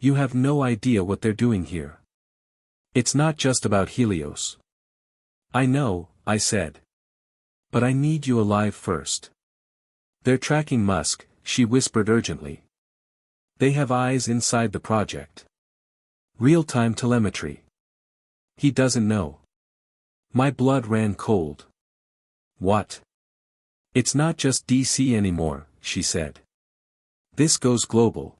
You have no idea what they're doing here. It's not just about Helios. I know, I said. But I need you alive first. They're tracking Musk, she whispered urgently. They have eyes inside the project. Real-time telemetry. He doesn't know. My blood ran cold. What? It's not just DC anymore, she said. This goes global.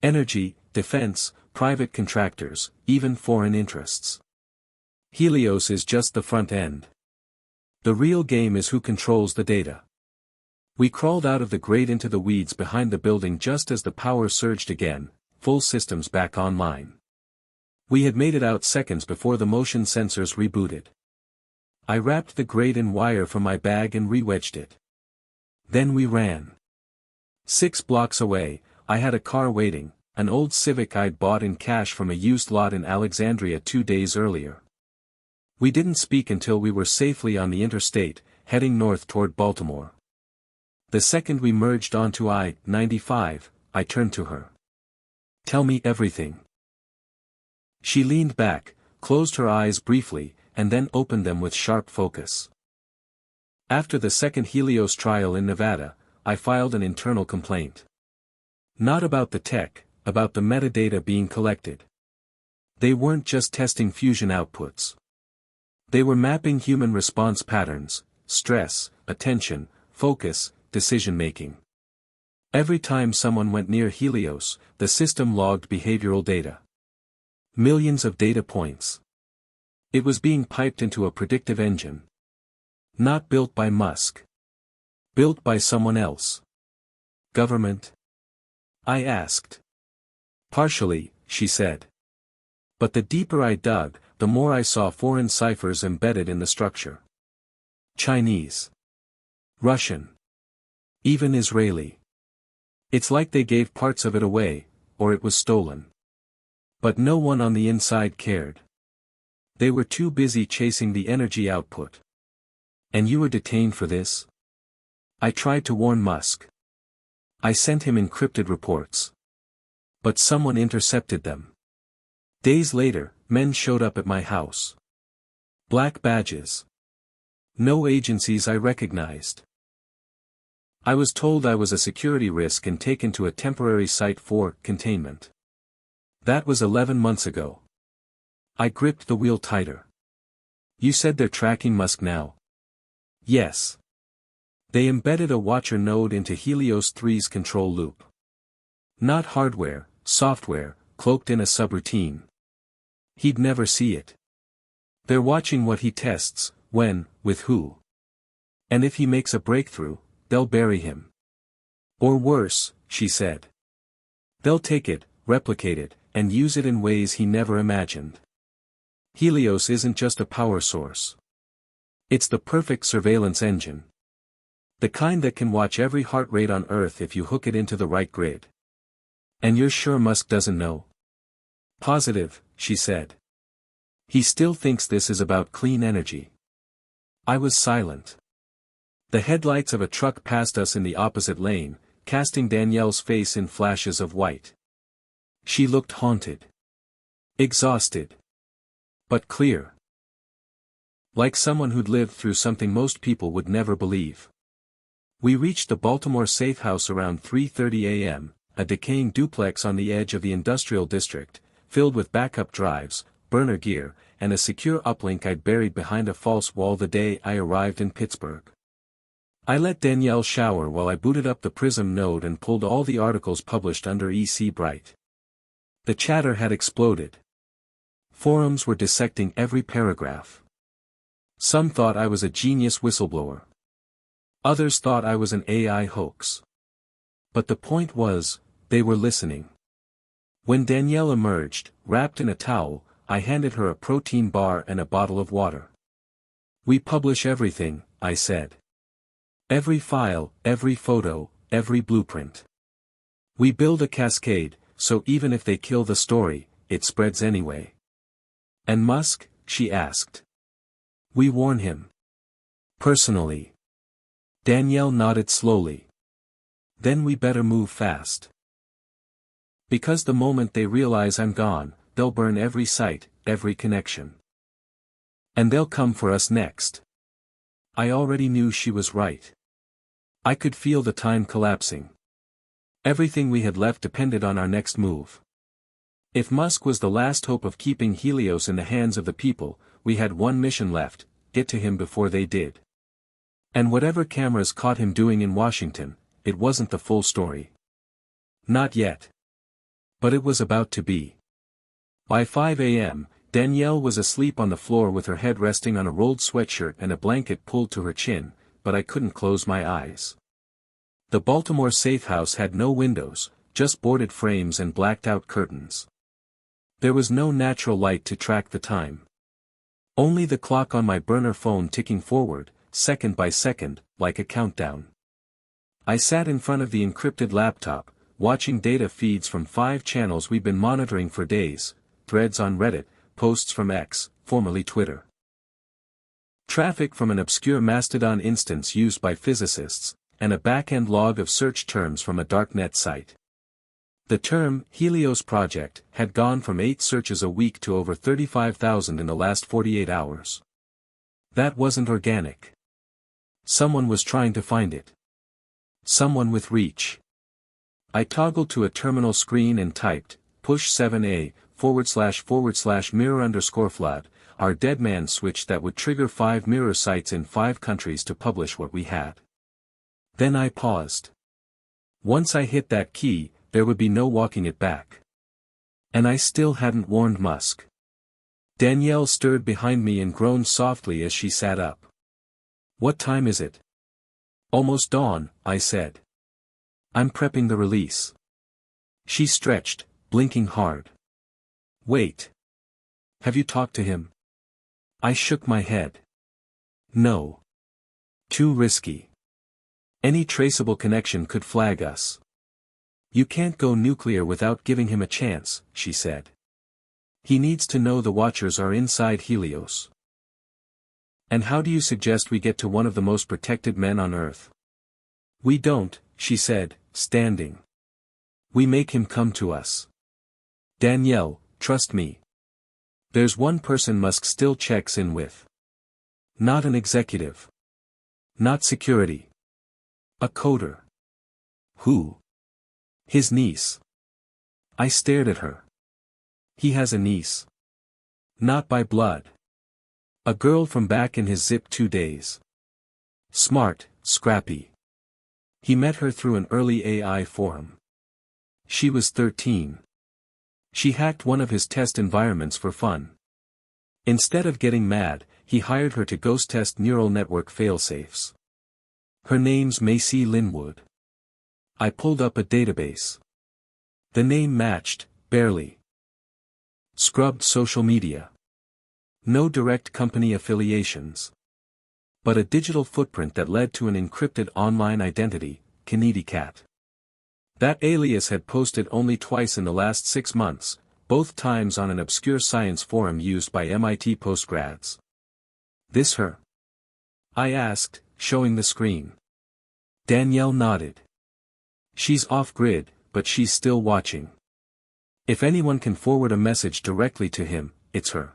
Energy, defense, private contractors, even foreign interests. Helios is just the front end. The real game is who controls the data. We crawled out of the grate into the weeds behind the building just as the power surged again, full systems back online. We had made it out seconds before the motion sensors rebooted. I wrapped the grate in wire from my bag and re-wedged it. Then we ran. 6 blocks away, I had a car waiting, an old Civic I'd bought in cash from a used lot in Alexandria 2 days earlier. We didn't speak until we were safely on the interstate, heading north toward Baltimore. The second we merged onto I-95, I turned to her. Tell me everything. She leaned back, closed her eyes briefly, and then opened them with sharp focus. After the second Helios trial in Nevada, I filed an internal complaint. Not about the tech, about the metadata being collected. They weren't just testing fusion outputs. They were mapping human response patterns, stress, attention, focus, decision-making. Every time someone went near Helios, the system logged behavioral data. Millions of data points. It was being piped into a predictive engine. Not built by Musk. Built by someone else. Government? I asked. Partially, she said. But the deeper I dug, the more I saw foreign ciphers embedded in the structure. Chinese. Russian. Even Israeli. It's like they gave parts of it away, or it was stolen. But no one on the inside cared. They were too busy chasing the energy output. And you were detained for this? I tried to warn Musk. I sent him encrypted reports. But someone intercepted them. Days later, men showed up at my house. Black badges. No agencies I recognized. I was told I was a security risk and taken to a temporary site for containment. That was 11 months ago. I gripped the wheel tighter. You said they're tracking Musk now? Yes. They embedded a watcher node into Helios 3's control loop. Not hardware, software, cloaked in a subroutine. He'd never see it. They're watching what he tests, when, with who. And if he makes a breakthrough, they'll bury him. Or worse, she said. They'll take it, replicate it, and use it in ways he never imagined. Helios isn't just a power source. It's the perfect surveillance engine. The kind that can watch every heart rate on Earth if you hook it into the right grid. And you're sure Musk doesn't know? Positive, she said. He still thinks this is about clean energy. I was silent. The headlights of a truck passed us in the opposite lane, casting Danielle's face in flashes of white. She looked haunted. Exhausted. But clear. Like someone who'd lived through something most people would never believe. We reached the Baltimore safe house around 3:30 a.m., a decaying duplex on the edge of the industrial district, filled with backup drives, burner gear, and a secure uplink I'd buried behind a false wall the day I arrived in Pittsburgh. I let Danielle shower while I booted up the Prism node and pulled all the articles published under EC Bright. The chatter had exploded. Forums were dissecting every paragraph. Some thought I was a genius whistleblower. Others thought I was an AI hoax. But the point was, they were listening. When Danielle emerged, wrapped in a towel, I handed her a protein bar and a bottle of water. We publish everything, I said. Every file, every photo, every blueprint. We build a cascade, so even if they kill the story, it spreads anyway. And Musk? She asked. We warn him. Personally. Danielle nodded slowly. Then we better move fast. Because the moment they realize I'm gone, they'll burn every site, every connection. And they'll come for us next. I already knew she was right. I could feel the time collapsing. Everything we had left depended on our next move. If Musk was the last hope of keeping Helios in the hands of the people, we had one mission left: get to him before they did. And whatever cameras caught him doing in Washington, it wasn't the full story. Not yet. But it was about to be. By 5 a.m., Danielle was asleep on the floor with her head resting on a rolled sweatshirt and a blanket pulled to her chin, but I couldn't close my eyes. The Baltimore safe house had no windows, just boarded frames and blacked-out curtains. There was no natural light to track the time. Only the clock on my burner phone ticking forward, second by second, like a countdown. I sat in front of the encrypted laptop, watching data feeds from 5 channels we'd been monitoring for days, threads on Reddit, posts from X, formerly Twitter. Traffic from an obscure Mastodon instance used by physicists, and a back-end log of search terms from a darknet site. The term, Helios Project, had gone from 8 searches a week to over 35,000 in the last 48 hours. That wasn't organic. Someone was trying to find it. Someone with reach. I toggled to a terminal screen and typed, push 7a, //mirror_flood, our deadman switch that would trigger 5 mirror sites in 5 countries to publish what we had. Then I paused. Once I hit that key, there would be no walking it back. And I still hadn't warned Musk. Danielle stirred behind me and groaned softly as she sat up. What time is it? Almost dawn, I said. I'm prepping the release. She stretched, blinking hard. Wait. Have you talked to him? I shook my head. No. Too risky. Any traceable connection could flag us. You can't go nuclear without giving him a chance, she said. He needs to know the Watchers are inside Helios. And how do you suggest we get to one of the most protected men on Earth? We don't, she said, standing. We make him come to us. Danielle, trust me. There's one person Musk still checks in with. Not an executive. Not security. A coder. Who? His niece. I stared at her. He has a niece. Not by blood. A girl from back in his zip 2 days. Smart, scrappy. He met her through an early AI forum. She was 13. She hacked one of his test environments for fun. Instead of getting mad, he hired her to ghost test neural network failsafes. Her name's Macy Linwood. I pulled up a database. The name matched, barely. Scrubbed social media. No direct company affiliations. But a digital footprint that led to an encrypted online identity, Kennedy Cat. That alias had posted only twice in the last 6 months, both times on an obscure science forum used by MIT postgrads. This her? I asked, showing the screen. Danielle nodded. She's off-grid, but she's still watching. If anyone can forward a message directly to him, it's her.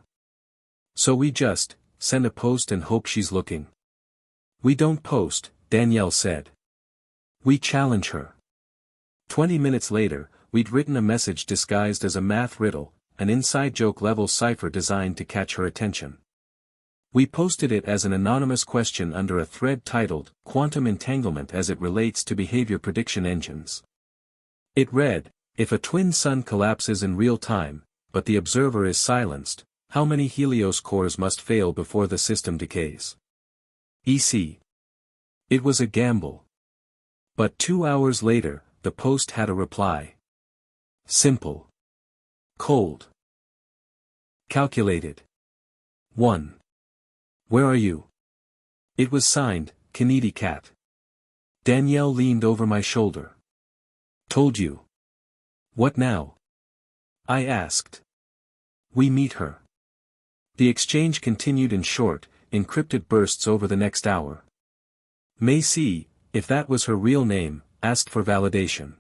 So we just send a post and hope she's looking. We don't post, Danielle said. We challenge her. 20 minutes later, we'd written a message disguised as a math riddle, an inside joke level cipher designed to catch her attention. We posted it as an anonymous question under a thread titled, Quantum Entanglement as it relates to behavior prediction engines. It read, if a twin sun collapses in real time, but the observer is silenced, how many Helios cores must fail before the system decays? EC. It was a gamble. But 2 hours later, the post had a reply. Simple. Cold. Calculated. 1. Where are you? It was signed, Kennedy Cat. Danielle leaned over my shoulder. Told you. What now? I asked. We meet her. The exchange continued in short, encrypted bursts over the next hour. Macy, if that was her real name, asked for validation.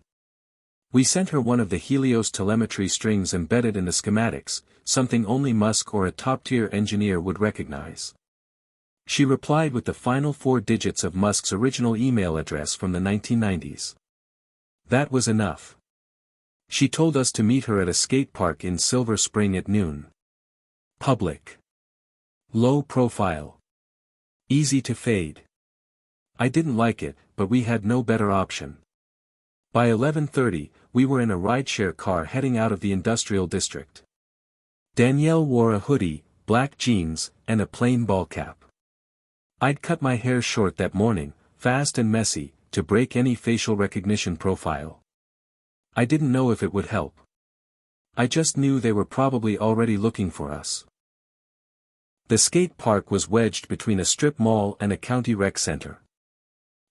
We sent her one of the Helios telemetry strings embedded in the schematics, something only Musk or a top-tier engineer would recognize. She replied with the final 4 digits of Musk's original email address from the 1990s. That was enough. She told us to meet her at a skate park in Silver Spring at noon. Public. Low profile. Easy to fade. I didn't like it, but we had no better option. By 11:30, we were in a rideshare car heading out of the industrial district. Danielle wore a hoodie, black jeans, and a plain ball cap. I'd cut my hair short that morning, fast and messy, to break any facial recognition profile. I didn't know if it would help. I just knew they were probably already looking for us. The skate park was wedged between a strip mall and a county rec center.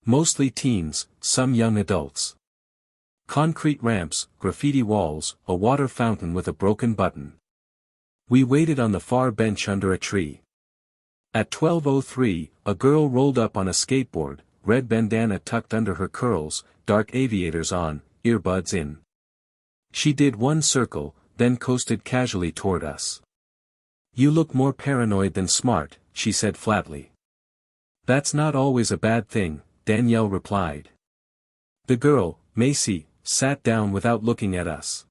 Mostly teens, some young adults. Concrete ramps, graffiti walls, a water fountain with a broken button. We waited on the far bench under a tree. At 12:03, a girl rolled up on a skateboard, red bandana tucked under her curls, dark aviators on, earbuds in. She did one circle, then coasted casually toward us. You look more paranoid than smart, she said flatly. That's not always a bad thing, Danielle replied. The girl, Macy, sat down without looking at us.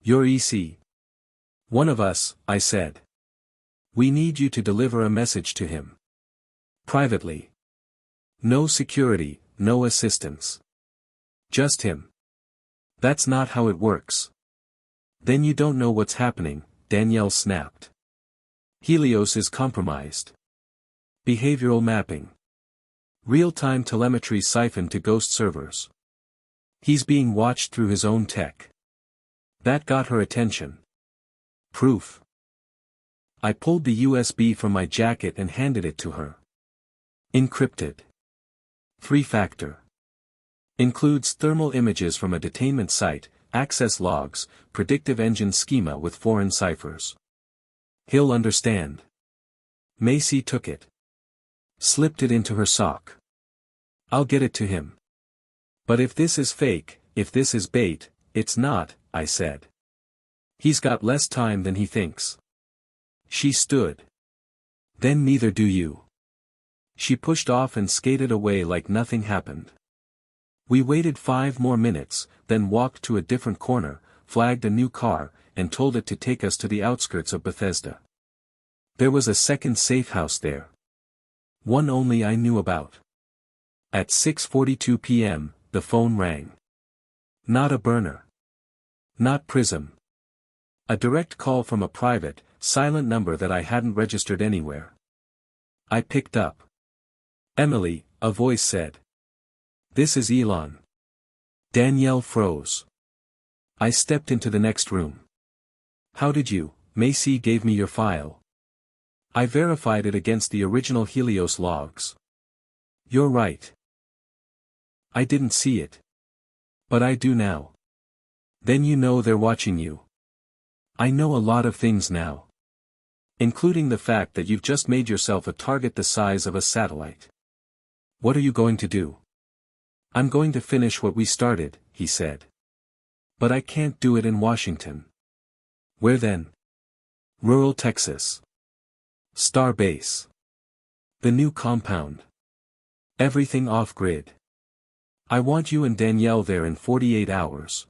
You're EC. One of us, I said. We need you to deliver a message to him. Privately. No security, no assistance. Just him. That's not how it works. Then you don't know what's happening, Danielle snapped. Helios is compromised. Behavioral mapping. Real-time telemetry siphoned to ghost servers. He's being watched through his own tech. That got her attention. Proof. I pulled the USB from my jacket and handed it to her. Encrypted. 3-factor. Includes thermal images from a detainment site, access logs, predictive engine schema with foreign ciphers. He'll understand. Macy took it. Slipped it into her sock. I'll get it to him. But if this is fake, if this is bait, it's not, I said. He's got less time than he thinks. She stood. Then neither do you. She pushed off and skated away like nothing happened. We waited 5 more minutes, then walked to a different corner, flagged a new car, and told it to take us to the outskirts of Bethesda. There was a second safe house there. One only I knew about. At 6:42 p.m., the phone rang. Not a burner. Not Prism. A direct call from a private, silent number that I hadn't registered anywhere. I picked up. Emily, a voice said. This is Elon. Danielle froze. I stepped into the next room. How did you? Macy gave me your file. I verified it against the original Helios logs. You're right. I didn't see it. But I do now. Then you know they're watching you. I know a lot of things now. Including the fact that you've just made yourself a target the size of a satellite. What are you going to do? I'm going to finish what we started, he said. But I can't do it in Washington. Where then? Rural Texas. Starbase. The new compound. Everything off-grid. I want you and Danielle there in 48 hours.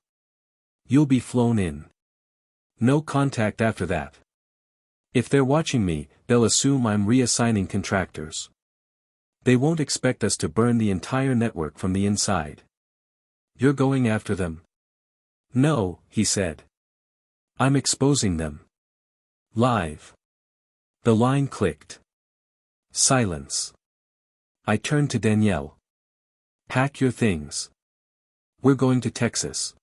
You'll be flown in. No contact after that. If they're watching me, they'll assume I'm reassigning contractors. They won't expect us to burn the entire network from the inside. You're going after them? No, he said. I'm exposing them. Live. The line clicked. Silence. I turned to Danielle. Pack your things. We're going to Texas.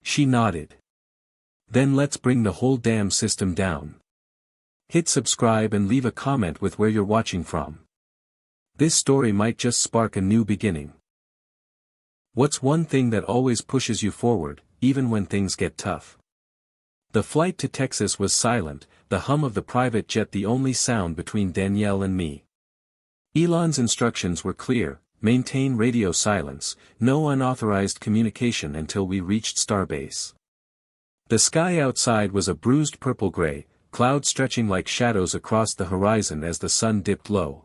She nodded. Then let's bring the whole damn system down. Hit subscribe and leave a comment with where you're watching from. This story might just spark a new beginning. What's one thing that always pushes you forward, even when things get tough? The flight to Texas was silent, the hum of the private jet the only sound between Danielle and me. Elon's instructions were clear: maintain radio silence, no unauthorized communication until we reached Starbase. The sky outside was a bruised purple-gray, clouds stretching like shadows across the horizon as the sun dipped low.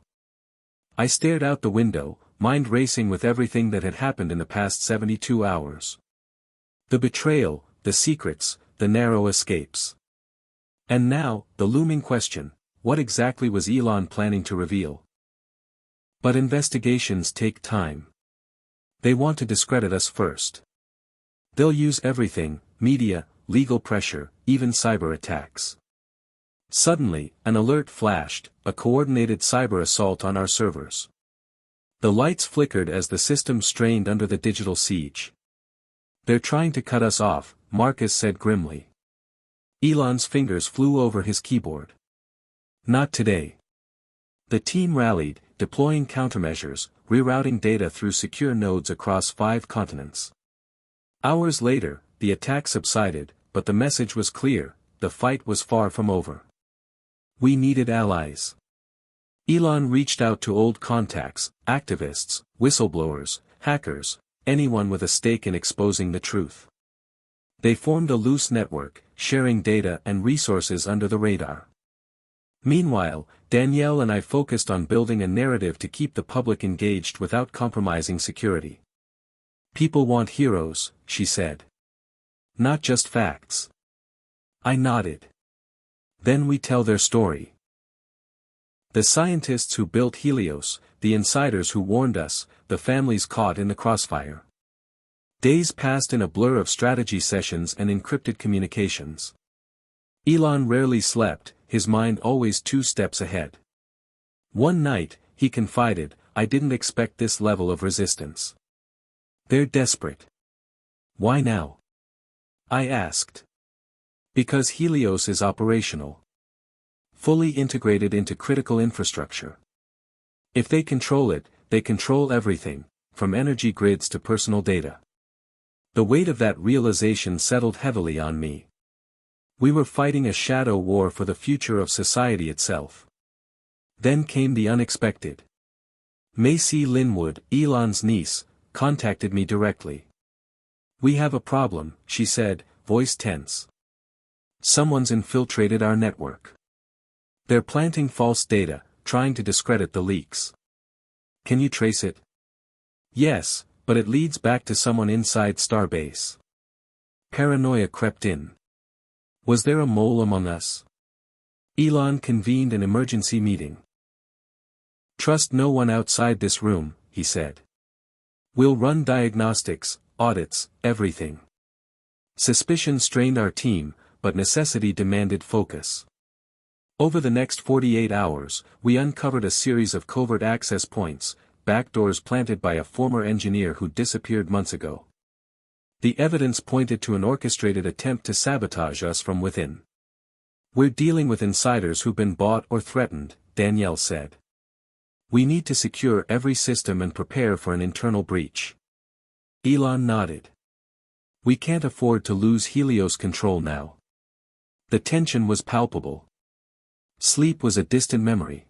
I stared out the window, mind racing with everything that had happened in the past 72 hours. The betrayal, the secrets, the narrow escapes. And now, the looming question: what exactly was Elon planning to reveal? But investigations take time. They want to discredit us first. They'll use everything: media, legal pressure, even cyber attacks. Suddenly, an alert flashed: a coordinated cyber assault on our servers. The lights flickered as the system strained under the digital siege. They're trying to cut us off, Marcus said grimly. Elon's fingers flew over his keyboard. Not today. The team rallied, deploying countermeasures, rerouting data through secure nodes across 5 continents. Hours later, the attack subsided, but the message was clear: the fight was far from over. We needed allies. Elon reached out to old contacts, activists, whistleblowers, hackers, anyone with a stake in exposing the truth. They formed a loose network, sharing data and resources under the radar. Meanwhile, Danielle and I focused on building a narrative to keep the public engaged without compromising security. People want heroes, she said. Not just facts. I nodded. Then we tell their story. The scientists who built Helios, the insiders who warned us, the families caught in the crossfire. Days passed in a blur of strategy sessions and encrypted communications. Elon rarely slept, his mind always 2 steps ahead. One night, he confided, I didn't expect this level of resistance. They're desperate. Why now? I asked. Because Helios is operational. Fully integrated into critical infrastructure. If they control it, they control everything, from energy grids to personal data. The weight of that realization settled heavily on me. We were fighting a shadow war for the future of society itself. Then came the unexpected. Macy Linwood, Elon's niece, contacted me directly. "We have a problem," she said, voice tense. "Someone's infiltrated our network. They're planting false data, trying to discredit the leaks. Can you trace it?" "Yes, but it leads back to someone inside Starbase." Paranoia crept in. Was there a mole among us? Elon convened an emergency meeting. "Trust no one outside this room," he said. "We'll run diagnostics, audits, everything." Suspicion strained our team, but necessity demanded focus. Over the next 48 hours, we uncovered a series of covert access points, backdoors planted by a former engineer who disappeared months ago. The evidence pointed to an orchestrated attempt to sabotage us from within. "We're dealing with insiders who've been bought or threatened," Danielle said. "We need to secure every system and prepare for an internal breach." Elon nodded. "We can't afford to lose Helios control now." The tension was palpable. Sleep was a distant memory.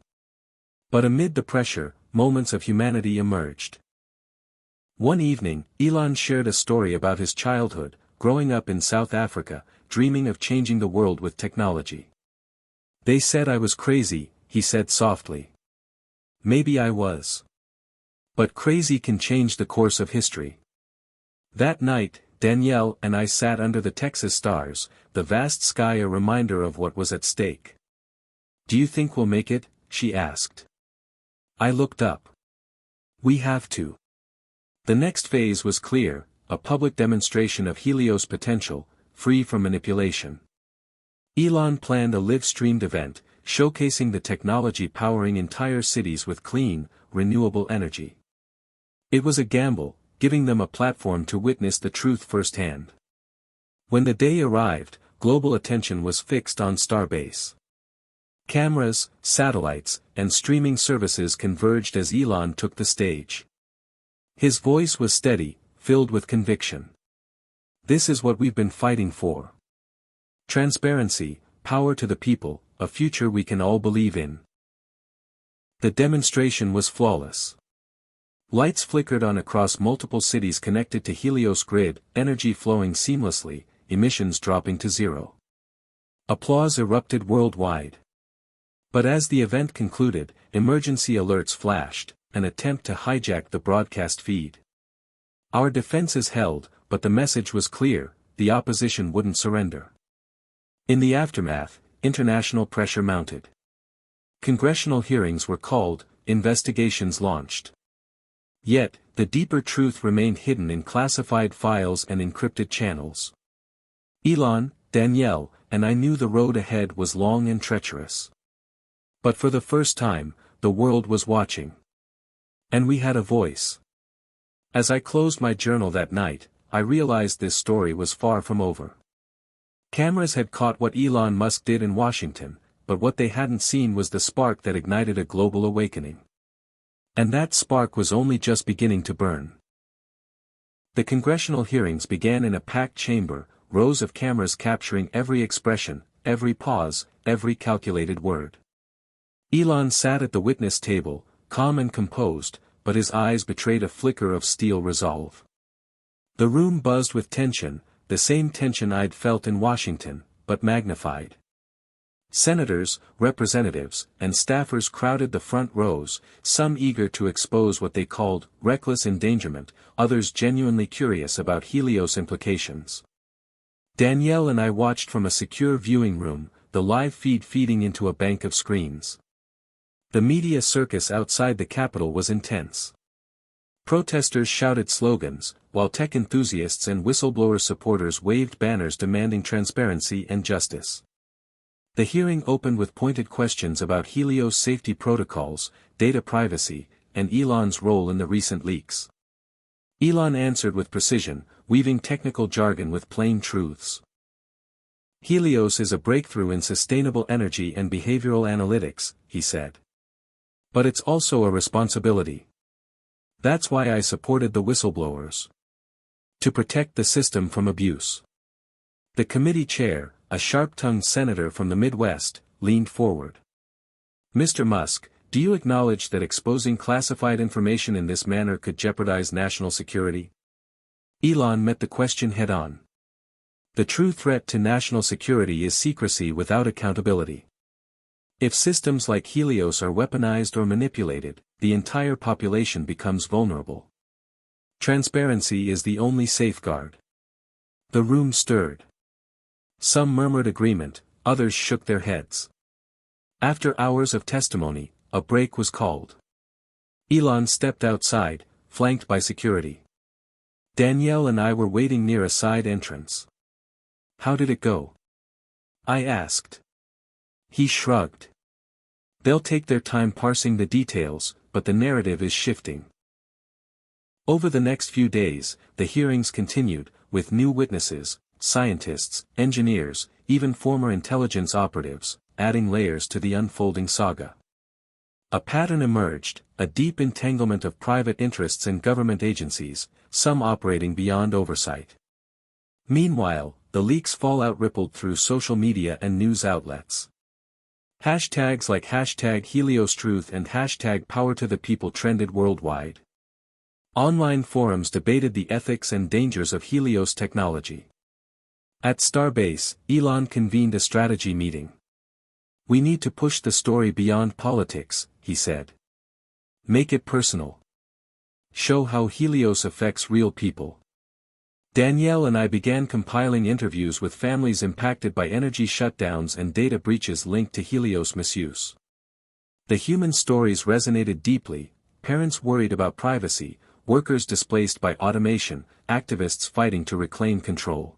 But amid the pressure, moments of humanity emerged. One evening, Elon shared a story about his childhood, growing up in South Africa, dreaming of changing the world with technology. "They said I was crazy," he said softly. "Maybe I was. But crazy can change the course of history." That night, Danielle and I sat under the Texas stars, the vast sky a reminder of what was at stake. "Do you think we'll make it?" she asked. I looked up. "We have to." The next phase was clear, a public demonstration of Helios potential, free from manipulation. Elon planned a live-streamed event, showcasing the technology powering entire cities with clean, renewable energy. It was a gamble, giving them a platform to witness the truth firsthand. When the day arrived, global attention was fixed on Starbase. Cameras, satellites, and streaming services converged as Elon took the stage. His voice was steady, filled with conviction. "This is what we've been fighting for. Transparency, power to the people, a future we can all believe in." The demonstration was flawless. Lights flickered on across multiple cities connected to Helios grid, energy flowing seamlessly, emissions dropping to zero. Applause erupted worldwide. But as the event concluded, emergency alerts flashed, an attempt to hijack the broadcast feed. Our defenses held, but the message was clear: the opposition wouldn't surrender. In the aftermath, international pressure mounted. Congressional hearings were called, investigations launched. Yet, the deeper truth remained hidden in classified files and encrypted channels. Elon, Danielle, and I knew the road ahead was long and treacherous. But for the first time, the world was watching. And we had a voice. As I closed my journal that night, I realized this story was far from over. Cameras had caught what Elon Musk did in Washington, but what they hadn't seen was the spark that ignited a global awakening. And that spark was only just beginning to burn. The congressional hearings began in a packed chamber, rows of cameras capturing every expression, every pause, every calculated word. Elon sat at the witness table, calm and composed, but his eyes betrayed a flicker of steel resolve. The room buzzed with tension, the same tension I'd felt in Washington, but magnified. Senators, representatives, and staffers crowded the front rows, some eager to expose what they called reckless endangerment, others genuinely curious about Helios implications. Danielle and I watched from a secure viewing room, the live feed feeding into a bank of screens. The media circus outside the Capitol was intense. Protesters shouted slogans, while tech enthusiasts and whistleblower supporters waved banners demanding transparency and justice. The hearing opened with pointed questions about Helios safety protocols, data privacy, and Elon's role in the recent leaks. Elon answered with precision, weaving technical jargon with plain truths. "Helios is a breakthrough in sustainable energy and behavioral analytics," he said. "But it's also a responsibility. That's why I supported the whistleblowers. To protect the system from abuse. The committee chair, a sharp-tongued senator from the Midwest, leaned forward. Mr. Musk, do you acknowledge that exposing classified information in this manner could jeopardize national security? Elon met the question head-on. The true threat to national security is secrecy without accountability. If systems like Helios are weaponized or manipulated, the entire population becomes vulnerable. Transparency is the only safeguard. The room stirred. Some murmured agreement, others shook their heads. After hours of testimony, a break was called. Elon stepped outside, flanked by security. Danielle and I were waiting near a side entrance. How did it go? I asked. He shrugged. They'll take their time parsing the details, but the narrative is shifting. Over the next few days, the hearings continued, with new witnesses, scientists, engineers, even former intelligence operatives, adding layers to the unfolding saga. A pattern emerged, a deep entanglement of private interests and government agencies, some operating beyond oversight. Meanwhile, the leaks' fallout rippled through social media and news outlets. Hashtags like #HeliosTruth and #PowerToThePeople trended worldwide. Online forums debated the ethics and dangers of Helios technology. At Starbase, Elon convened a strategy meeting. We need to push the story beyond politics, he said. Make it personal. Show how Helios affects real people. Danielle and I began compiling interviews with families impacted by energy shutdowns and data breaches linked to Helios misuse. The human stories resonated deeply, parents worried about privacy, workers displaced by automation, activists fighting to reclaim control.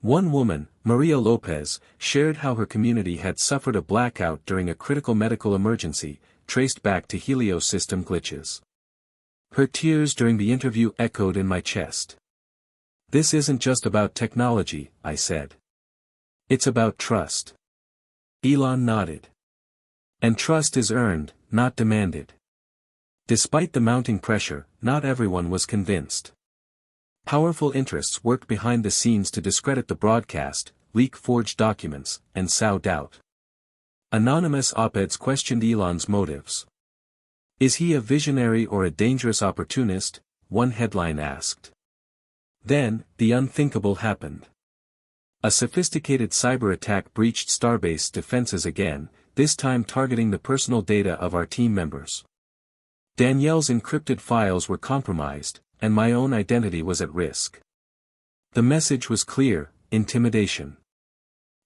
One woman, Maria Lopez, shared how her community had suffered a blackout during a critical medical emergency, traced back to Helios system glitches. Her tears during the interview echoed in my chest. This isn't just about technology, I said. It's about trust. Elon nodded. And trust is earned, not demanded. Despite the mounting pressure, not everyone was convinced. Powerful interests worked behind the scenes to discredit the broadcast, leak forged documents, and sow doubt. Anonymous op-eds questioned Elon's motives. Is he a visionary or a dangerous opportunist? One headline asked. Then, the unthinkable happened. A sophisticated cyber attack breached Starbase defenses again, this time targeting the personal data of our team members. Danielle's encrypted files were compromised, and my own identity was at risk. The message was clear: intimidation.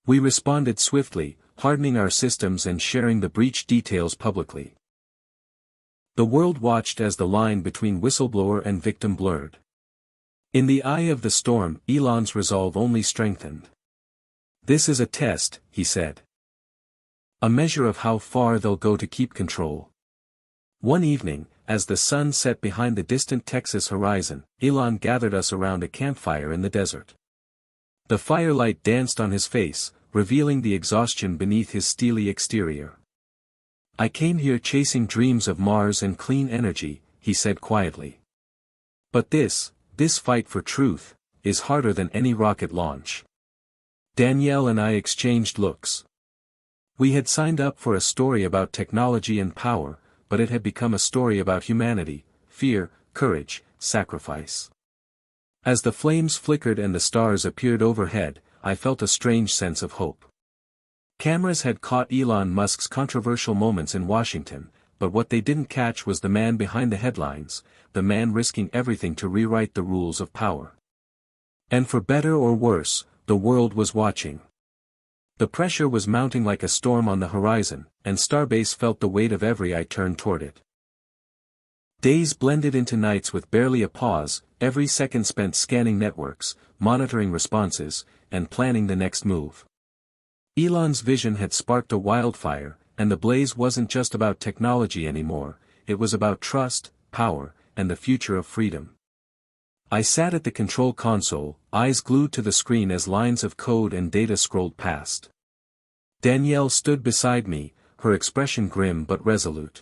We responded swiftly, hardening our systems and sharing the breach details publicly. The world watched as the line between whistleblower and victim blurred. In the eye of the storm, Elon's resolve only strengthened. This is a test, he said. A measure of how far they'll go to keep control. One evening, as the sun set behind the distant Texas horizon, Elon gathered us around a campfire in the desert. The firelight danced on his face, revealing the exhaustion beneath his steely exterior. I came here chasing dreams of Mars and clean energy, he said quietly. But this fight for truth, is harder than any rocket launch. Danielle and I exchanged looks. We had signed up for a story about technology and power, but it had become a story about humanity, fear, courage, sacrifice. As the flames flickered and the stars appeared overhead, I felt a strange sense of hope. Cameras had caught Elon Musk's controversial moments in Washington, but what they didn't catch was the man behind the headlines, the man risking everything to rewrite the rules of power. And for better or worse, the world was watching. The pressure was mounting like a storm on the horizon, and Starbase felt the weight of every eye turned toward it. Days blended into nights with barely a pause, every second spent scanning networks, monitoring responses, and planning the next move. Elon's vision had sparked a wildfire, and the blaze wasn't just about technology anymore, it was about trust, power, and the future of freedom. I sat at the control console, eyes glued to the screen as lines of code and data scrolled past. Danielle stood beside me, her expression grim but resolute.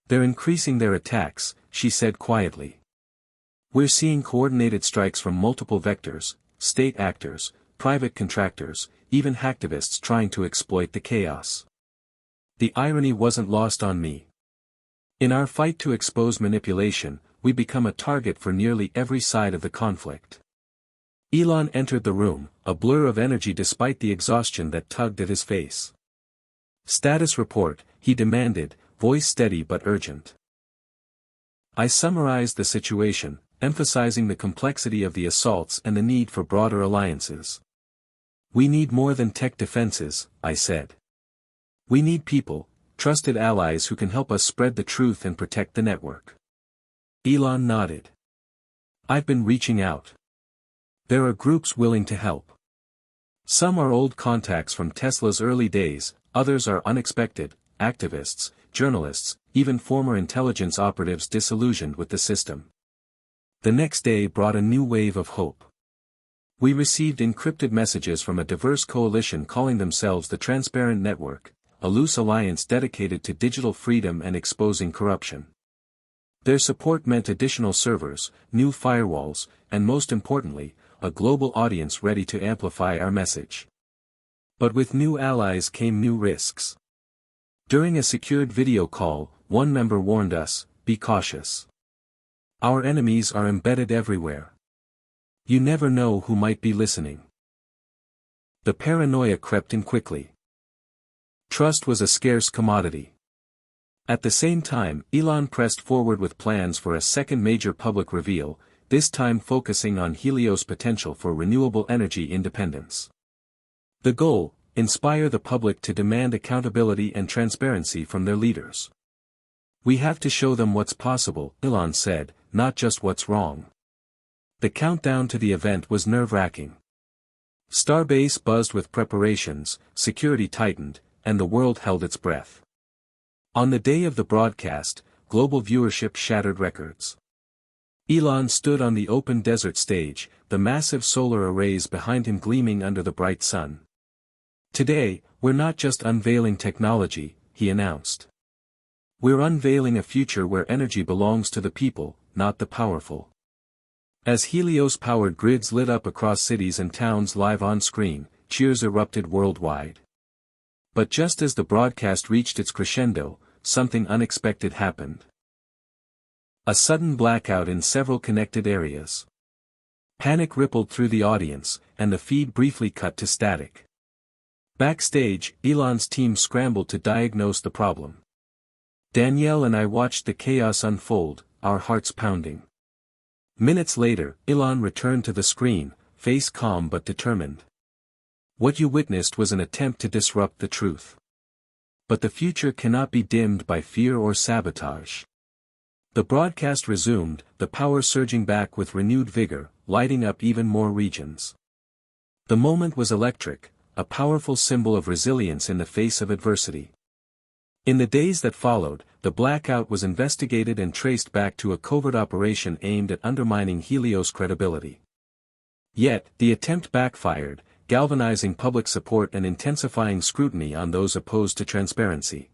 They're increasing their attacks, she said quietly. We're seeing coordinated strikes from multiple vectors, state actors, private contractors, even hacktivists trying to exploit the chaos. The irony wasn't lost on me. In our fight to expose manipulation, we become a target for nearly every side of the conflict. Elon entered the room, a blur of energy despite the exhaustion that tugged at his face. "Status report," he demanded, voice steady but urgent. I summarized the situation, emphasizing the complexity of the assaults and the need for broader alliances. "We need more than tech defenses," I said. "We need people, trusted allies who can help us spread the truth and protect the network." Elon nodded. "I've been reaching out. There are groups willing to help. Some are old contacts from Tesla's early days, others are unexpected, activists, journalists, even former intelligence operatives disillusioned with the system." The next day brought a new wave of hope. We received encrypted messages from a diverse coalition calling themselves the Transparent Network, a loose alliance dedicated to digital freedom and exposing corruption. Their support meant additional servers, new firewalls, and most importantly, a global audience ready to amplify our message. But with new allies came new risks. During a secured video call, one member warned us, "Be cautious. Our enemies are embedded everywhere. You never know who might be listening." The paranoia crept in quickly. Trust was a scarce commodity. At the same time, Elon pressed forward with plans for a second major public reveal, this time focusing on Helios' potential for renewable energy independence. The goal: inspire the public to demand accountability and transparency from their leaders. "We have to show them what's possible," Elon said, "not just what's wrong." The countdown to the event was nerve-wracking. Starbase buzzed with preparations, security tightened, and the world held its breath. On the day of the broadcast, global viewership shattered records. Elon stood on the open desert stage, the massive solar arrays behind him gleaming under the bright sun. "Today, we're not just unveiling technology," he announced. "We're unveiling a future where energy belongs to the people, not the powerful." As Helios-powered grids lit up across cities and towns live on screen, cheers erupted worldwide. But just as the broadcast reached its crescendo, something unexpected happened. A sudden blackout in several connected areas. Panic rippled through the audience, and the feed briefly cut to static. Backstage, Elon's team scrambled to diagnose the problem. Danielle and I watched the chaos unfold, our hearts pounding. Minutes later, Elon returned to the screen, face calm but determined. "What you witnessed was an attempt to disrupt the truth. But the future cannot be dimmed by fear or sabotage." The broadcast resumed, the power surging back with renewed vigor, lighting up even more regions. The moment was electric, a powerful symbol of resilience in the face of adversity. In the days that followed, the blackout was investigated and traced back to a covert operation aimed at undermining Helios' credibility. Yet, the attempt backfired, galvanizing public support and intensifying scrutiny on those opposed to transparency.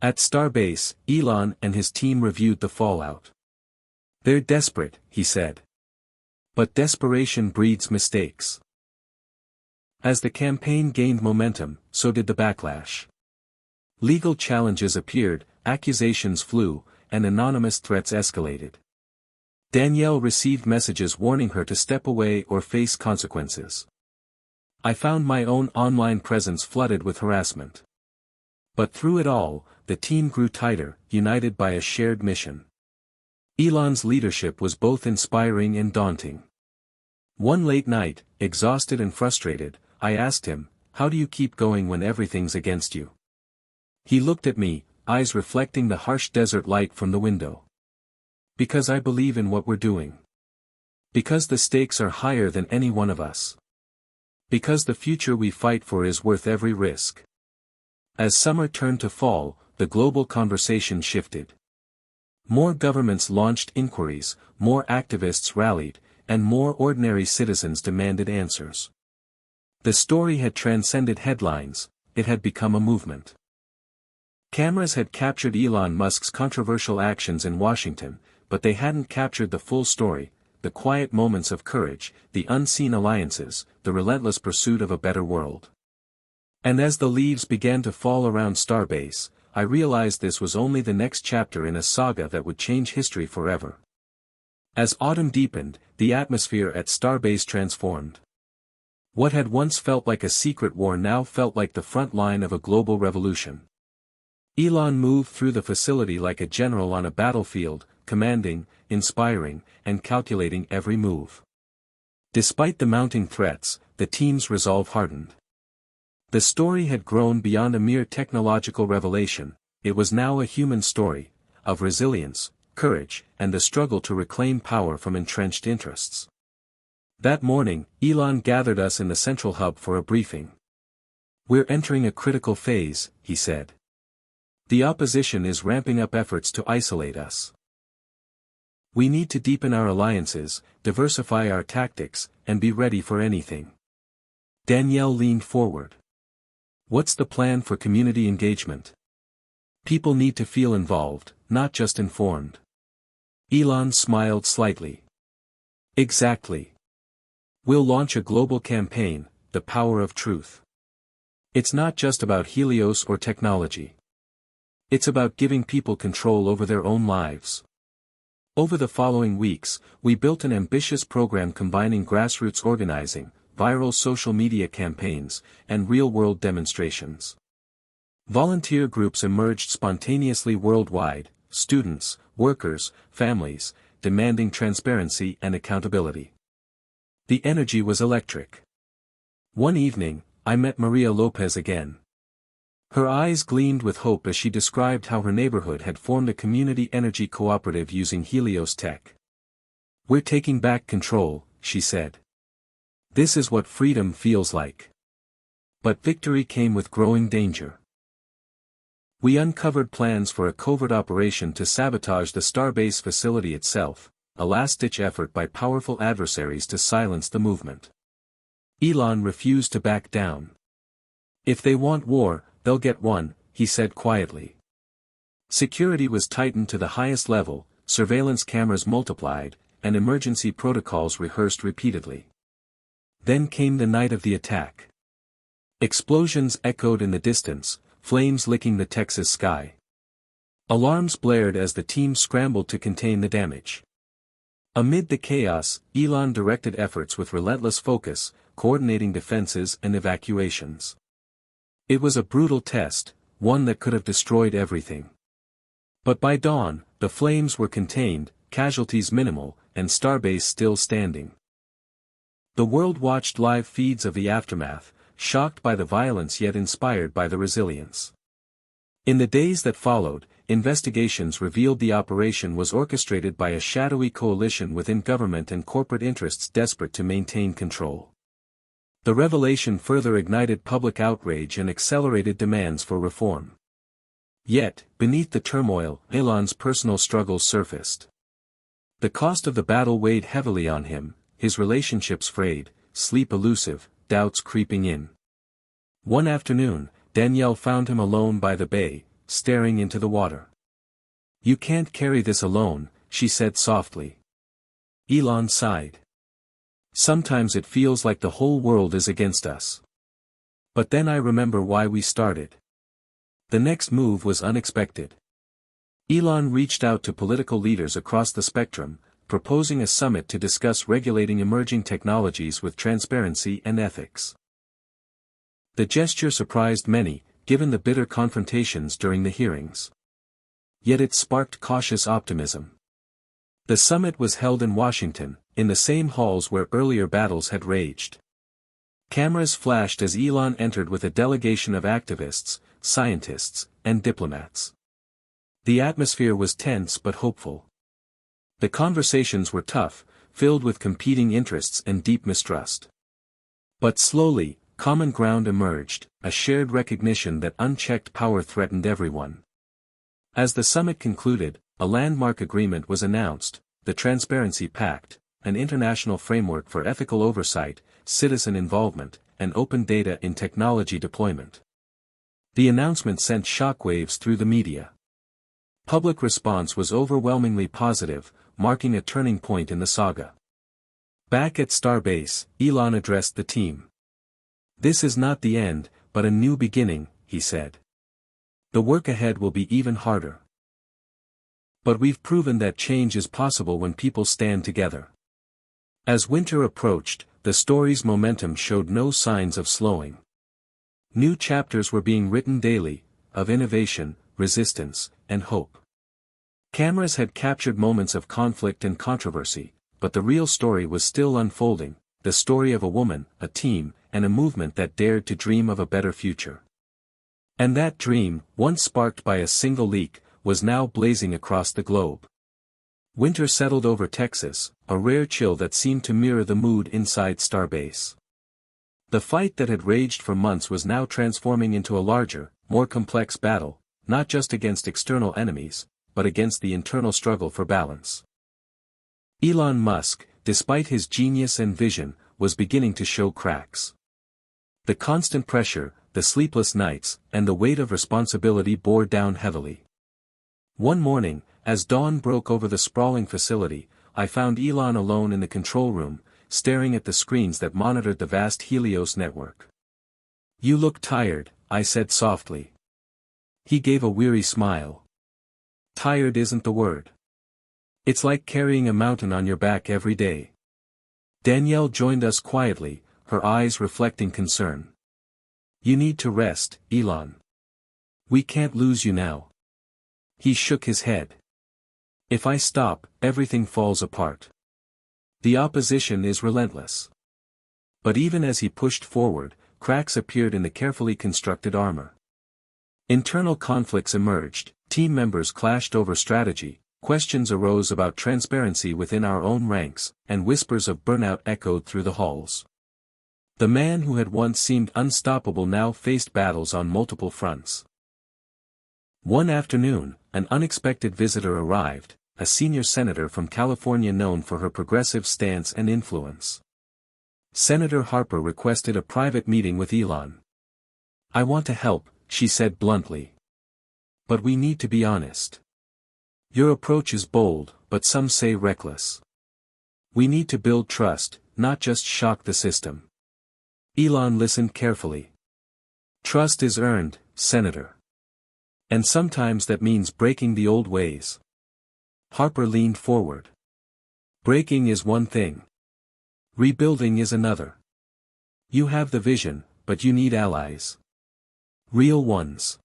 At Starbase, Elon and his team reviewed the fallout. "They're desperate," he said. "But desperation breeds mistakes." As the campaign gained momentum, so did the backlash. Legal challenges appeared, accusations flew, and anonymous threats escalated. Danielle received messages warning her to step away or face consequences. I found my own online presence flooded with harassment. But through it all, the team grew tighter, united by a shared mission. Elon's leadership was both inspiring and daunting. One late night, exhausted and frustrated, I asked him, "How do you keep going when everything's against you?" He looked at me, eyes reflecting the harsh desert light from the window. "Because I believe in what we're doing. Because the stakes are higher than any one of us. Because the future we fight for is worth every risk." As summer turned to fall, the global conversation shifted. More governments launched inquiries, more activists rallied, and more ordinary citizens demanded answers. The story had transcended headlines, it had become a movement. Cameras had captured Elon Musk's controversial actions in Washington, but they hadn't captured the full story, the quiet moments of courage, the unseen alliances, the relentless pursuit of a better world. And as the leaves began to fall around Starbase, I realized this was only the next chapter in a saga that would change history forever. As autumn deepened, the atmosphere at Starbase transformed. What had once felt like a secret war now felt like the front line of a global revolution. Elon moved through the facility like a general on a battlefield, commanding, inspiring, and calculating every move. Despite the mounting threats, the team's resolve hardened. The story had grown beyond a mere technological revelation, it was now a human story, of resilience, courage, and the struggle to reclaim power from entrenched interests. That morning, Elon gathered us in the central hub for a briefing. "We're entering a critical phase," he said. "The opposition is ramping up efforts to isolate us. We need to deepen our alliances, diversify our tactics, and be ready for anything." Danielle leaned forward. "What's the plan for community engagement? People need to feel involved, not just informed." Elon smiled slightly. "Exactly. We'll launch a global campaign, The Power of Truth. It's not just about Helios or technology. It's about giving people control over their own lives." Over the following weeks, we built an ambitious program combining grassroots organizing, viral social media campaigns, and real-world demonstrations. Volunteer groups emerged spontaneously worldwide, students, workers, families, demanding transparency and accountability. The energy was electric. One evening, I met Maria Lopez again. Her eyes gleamed with hope as she described how her neighborhood had formed a community energy cooperative using Helios tech. "We're taking back control," she said. "This is what freedom feels like." But victory came with growing danger. We uncovered plans for a covert operation to sabotage the Starbase facility itself, a last-ditch effort by powerful adversaries to silence the movement. Elon refused to back down. "If they want war, they'll get one," he said quietly. Security was tightened to the highest level, surveillance cameras multiplied, and emergency protocols rehearsed repeatedly. Then came the night of the attack. Explosions echoed in the distance, flames licking the Texas sky. Alarms blared as the team scrambled to contain the damage. Amid the chaos, Elon directed efforts with relentless focus, coordinating defenses and evacuations. It was a brutal test, one that could have destroyed everything. But by dawn, the flames were contained, casualties minimal, and Starbase still standing. The world watched live feeds of the aftermath, shocked by the violence yet inspired by the resilience. In the days that followed, investigations revealed the operation was orchestrated by a shadowy coalition within government and corporate interests desperate to maintain control. The revelation further ignited public outrage and accelerated demands for reform. Yet, beneath the turmoil, Elon's personal struggles surfaced. The cost of the battle weighed heavily on him, his relationships frayed, sleep elusive, doubts creeping in. One afternoon, Danielle found him alone by the bay, staring into the water. "You can't carry this alone," she said softly. Elon sighed. "Sometimes it feels like the whole world is against us. But then I remember why we started." The next move was unexpected. Elon reached out to political leaders across the spectrum, proposing a summit to discuss regulating emerging technologies with transparency and ethics. The gesture surprised many, given the bitter confrontations during the hearings. Yet it sparked cautious optimism. The summit was held in Washington, in the same halls where earlier battles had raged. Cameras flashed as Elon entered with a delegation of activists, scientists, and diplomats. The atmosphere was tense but hopeful. The conversations were tough, filled with competing interests and deep mistrust. But slowly, common ground emerged, a shared recognition that unchecked power threatened everyone. As the summit concluded, a landmark agreement was announced, the Transparency Pact, an international framework for ethical oversight, citizen involvement, and open data in technology deployment. The announcement sent shockwaves through the media. Public response was overwhelmingly positive, marking a turning point in the saga. Back at Starbase, Elon addressed the team. "This is not the end, but a new beginning," he said. "The work ahead will be even harder. But we've proven that change is possible when people stand together." As winter approached, the story's momentum showed no signs of slowing. New chapters were being written daily, of innovation, resistance, and hope. Cameras had captured moments of conflict and controversy, but the real story was still unfolding, the story of a woman, a team, and a movement that dared to dream of a better future. And that dream, once sparked by a single leak, was now blazing across the globe. Winter settled over Texas, a rare chill that seemed to mirror the mood inside Starbase. The fight that had raged for months was now transforming into a larger, more complex battle, not just against external enemies, but against the internal struggle for balance. Elon Musk, despite his genius and vision, was beginning to show cracks. The constant pressure, the sleepless nights, and the weight of responsibility bore down heavily. One morning, as dawn broke over the sprawling facility, I found Elon alone in the control room, staring at the screens that monitored the vast Helios network. "You look tired," I said softly. He gave a weary smile. "Tired isn't the word. It's like carrying a mountain on your back every day." Danielle joined us quietly, her eyes reflecting concern. "You need to rest, Elon. We can't lose you now." He shook his head. "If I stop, everything falls apart. The opposition is relentless." But even as he pushed forward, cracks appeared in the carefully constructed armor. Internal conflicts emerged, team members clashed over strategy, questions arose about transparency within our own ranks, and whispers of burnout echoed through the halls. The man who had once seemed unstoppable now faced battles on multiple fronts. One afternoon, an unexpected visitor arrived, a senior senator from California known for her progressive stance and influence. Senator Harper requested a private meeting with Elon. "I want to help," she said bluntly. "But we need to be honest. Your approach is bold, but some say reckless. We need to build trust, not just shock the system." Elon listened carefully. "Trust is earned, Senator. And sometimes that means breaking the old ways." Harper leaned forward. "Breaking is one thing. Rebuilding is another. You have the vision, but you need allies. Real ones."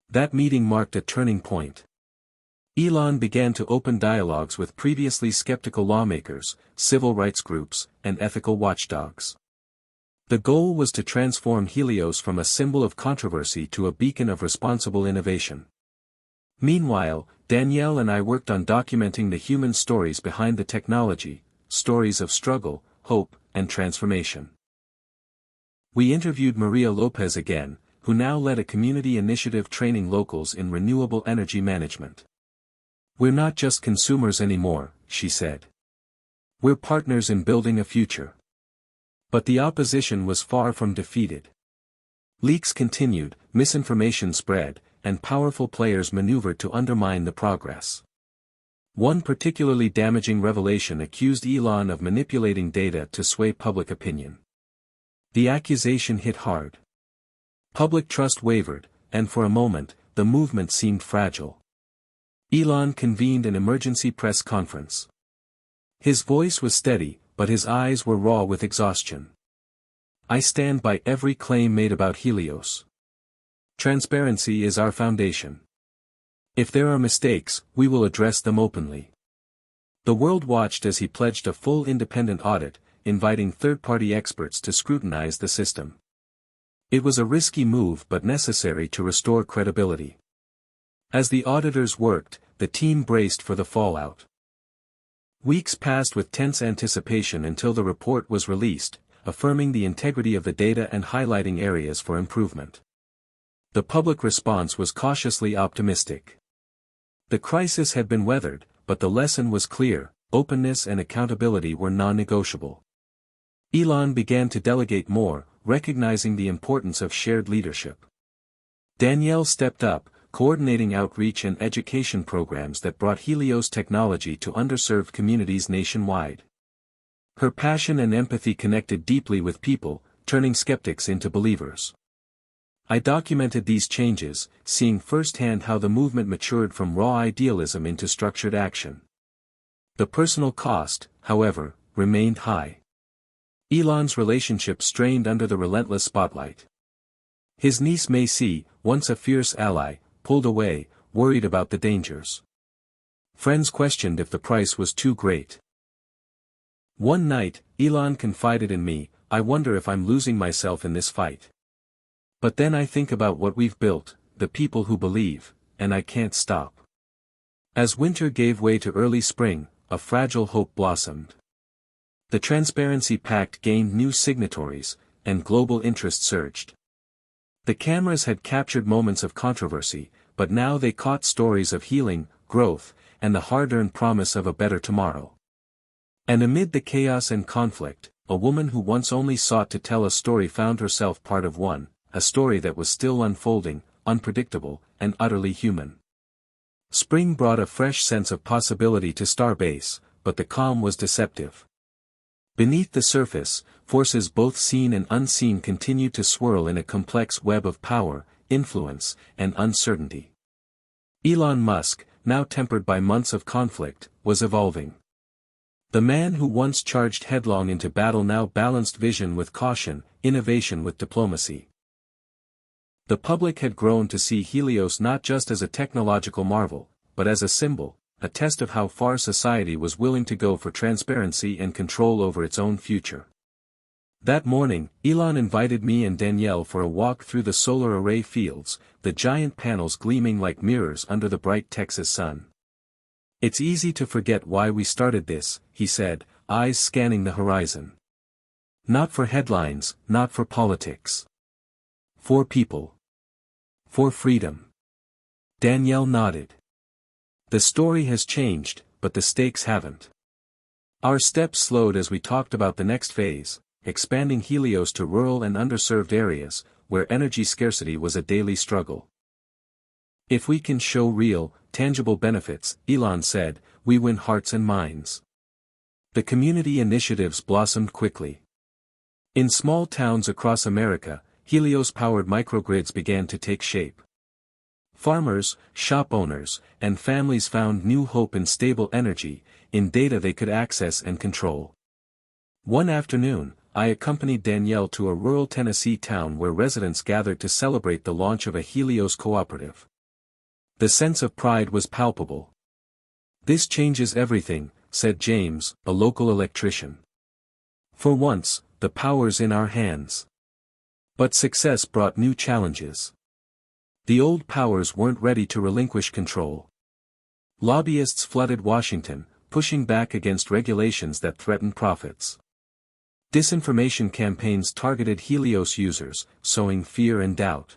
That meeting marked a turning point. Elon began to open dialogues with previously skeptical lawmakers, civil rights groups, and ethical watchdogs. The goal was to transform Helios from a symbol of controversy to a beacon of responsible innovation. Meanwhile, Danielle and I worked on documenting the human stories behind the technology, stories of struggle, hope, and transformation. We interviewed Maria Lopez again, who now led a community initiative training locals in renewable energy management. "We're not just consumers anymore," she said. "We're partners in building a future." But the opposition was far from defeated. Leaks continued, misinformation spread, and powerful players maneuvered to undermine the progress. One particularly damaging revelation accused Elon of manipulating data to sway public opinion. The accusation hit hard. Public trust wavered, and for a moment, the movement seemed fragile. Elon convened an emergency press conference. His voice was steady, but his eyes were raw with exhaustion. "I stand by every claim made about Helios. Transparency is our foundation. If there are mistakes, we will address them openly." The world watched as he pledged a full independent audit, inviting third-party experts to scrutinize the system. It was a risky move but necessary to restore credibility. As the auditors worked, the team braced for the fallout. Weeks passed with tense anticipation until the report was released, affirming the integrity of the data and highlighting areas for improvement. The public response was cautiously optimistic. The crisis had been weathered, but the lesson was clear: openness and accountability were non-negotiable. Elon began to delegate more, recognizing the importance of shared leadership. Danielle stepped up, coordinating outreach and education programs that brought Helios technology to underserved communities nationwide. Her passion and empathy connected deeply with people, turning skeptics into believers. I documented these changes, seeing firsthand how the movement matured from raw idealism into structured action. The personal cost, however, remained high. Elon's relationship strained under the relentless spotlight. His niece Macy, once a fierce ally, pulled away, worried about the dangers. Friends questioned if the price was too great. One night, Elon confided in me, "I wonder if I'm losing myself in this fight. But then I think about what we've built, the people who believe, and I can't stop." As winter gave way to early spring, a fragile hope blossomed. The Transparency Pact gained new signatories, and global interest surged. The cameras had captured moments of controversy, but now they caught stories of healing, growth, and the hard-earned promise of a better tomorrow. And amid the chaos and conflict, a woman who once only sought to tell a story found herself part of one, a story that was still unfolding, unpredictable, and utterly human. Spring brought a fresh sense of possibility to Starbase, but the calm was deceptive. Beneath the surface, forces both seen and unseen continued to swirl in a complex web of power, influence, and uncertainty. Elon Musk, now tempered by months of conflict, was evolving. The man who once charged headlong into battle now balanced vision with caution, innovation with diplomacy. The public had grown to see Helios not just as a technological marvel, but as a symbol, a test of how far society was willing to go for transparency and control over its own future. That morning, Elon invited me and Danielle for a walk through the solar array fields, the giant panels gleaming like mirrors under the bright Texas sun. "It's easy to forget why we started this," he said, eyes scanning the horizon. "Not for headlines, not for politics. For people. For freedom." Danielle nodded. "The story has changed, but the stakes haven't." Our steps slowed as we talked about the next phase, expanding Helios to rural and underserved areas, where energy scarcity was a daily struggle. "If we can show real, tangible benefits," Elon said, "we win hearts and minds." The community initiatives blossomed quickly. In small towns across America, Helios-powered microgrids began to take shape. Farmers, shop owners, and families found new hope in stable energy, in data they could access and control. One afternoon, I accompanied Danielle to a rural Tennessee town where residents gathered to celebrate the launch of a Helios cooperative. The sense of pride was palpable. "This changes everything," said James, a local electrician. "For once, the power's in our hands." But success brought new challenges. The old powers weren't ready to relinquish control. Lobbyists flooded Washington, pushing back against regulations that threatened profits. Disinformation campaigns targeted Helios users, sowing fear and doubt.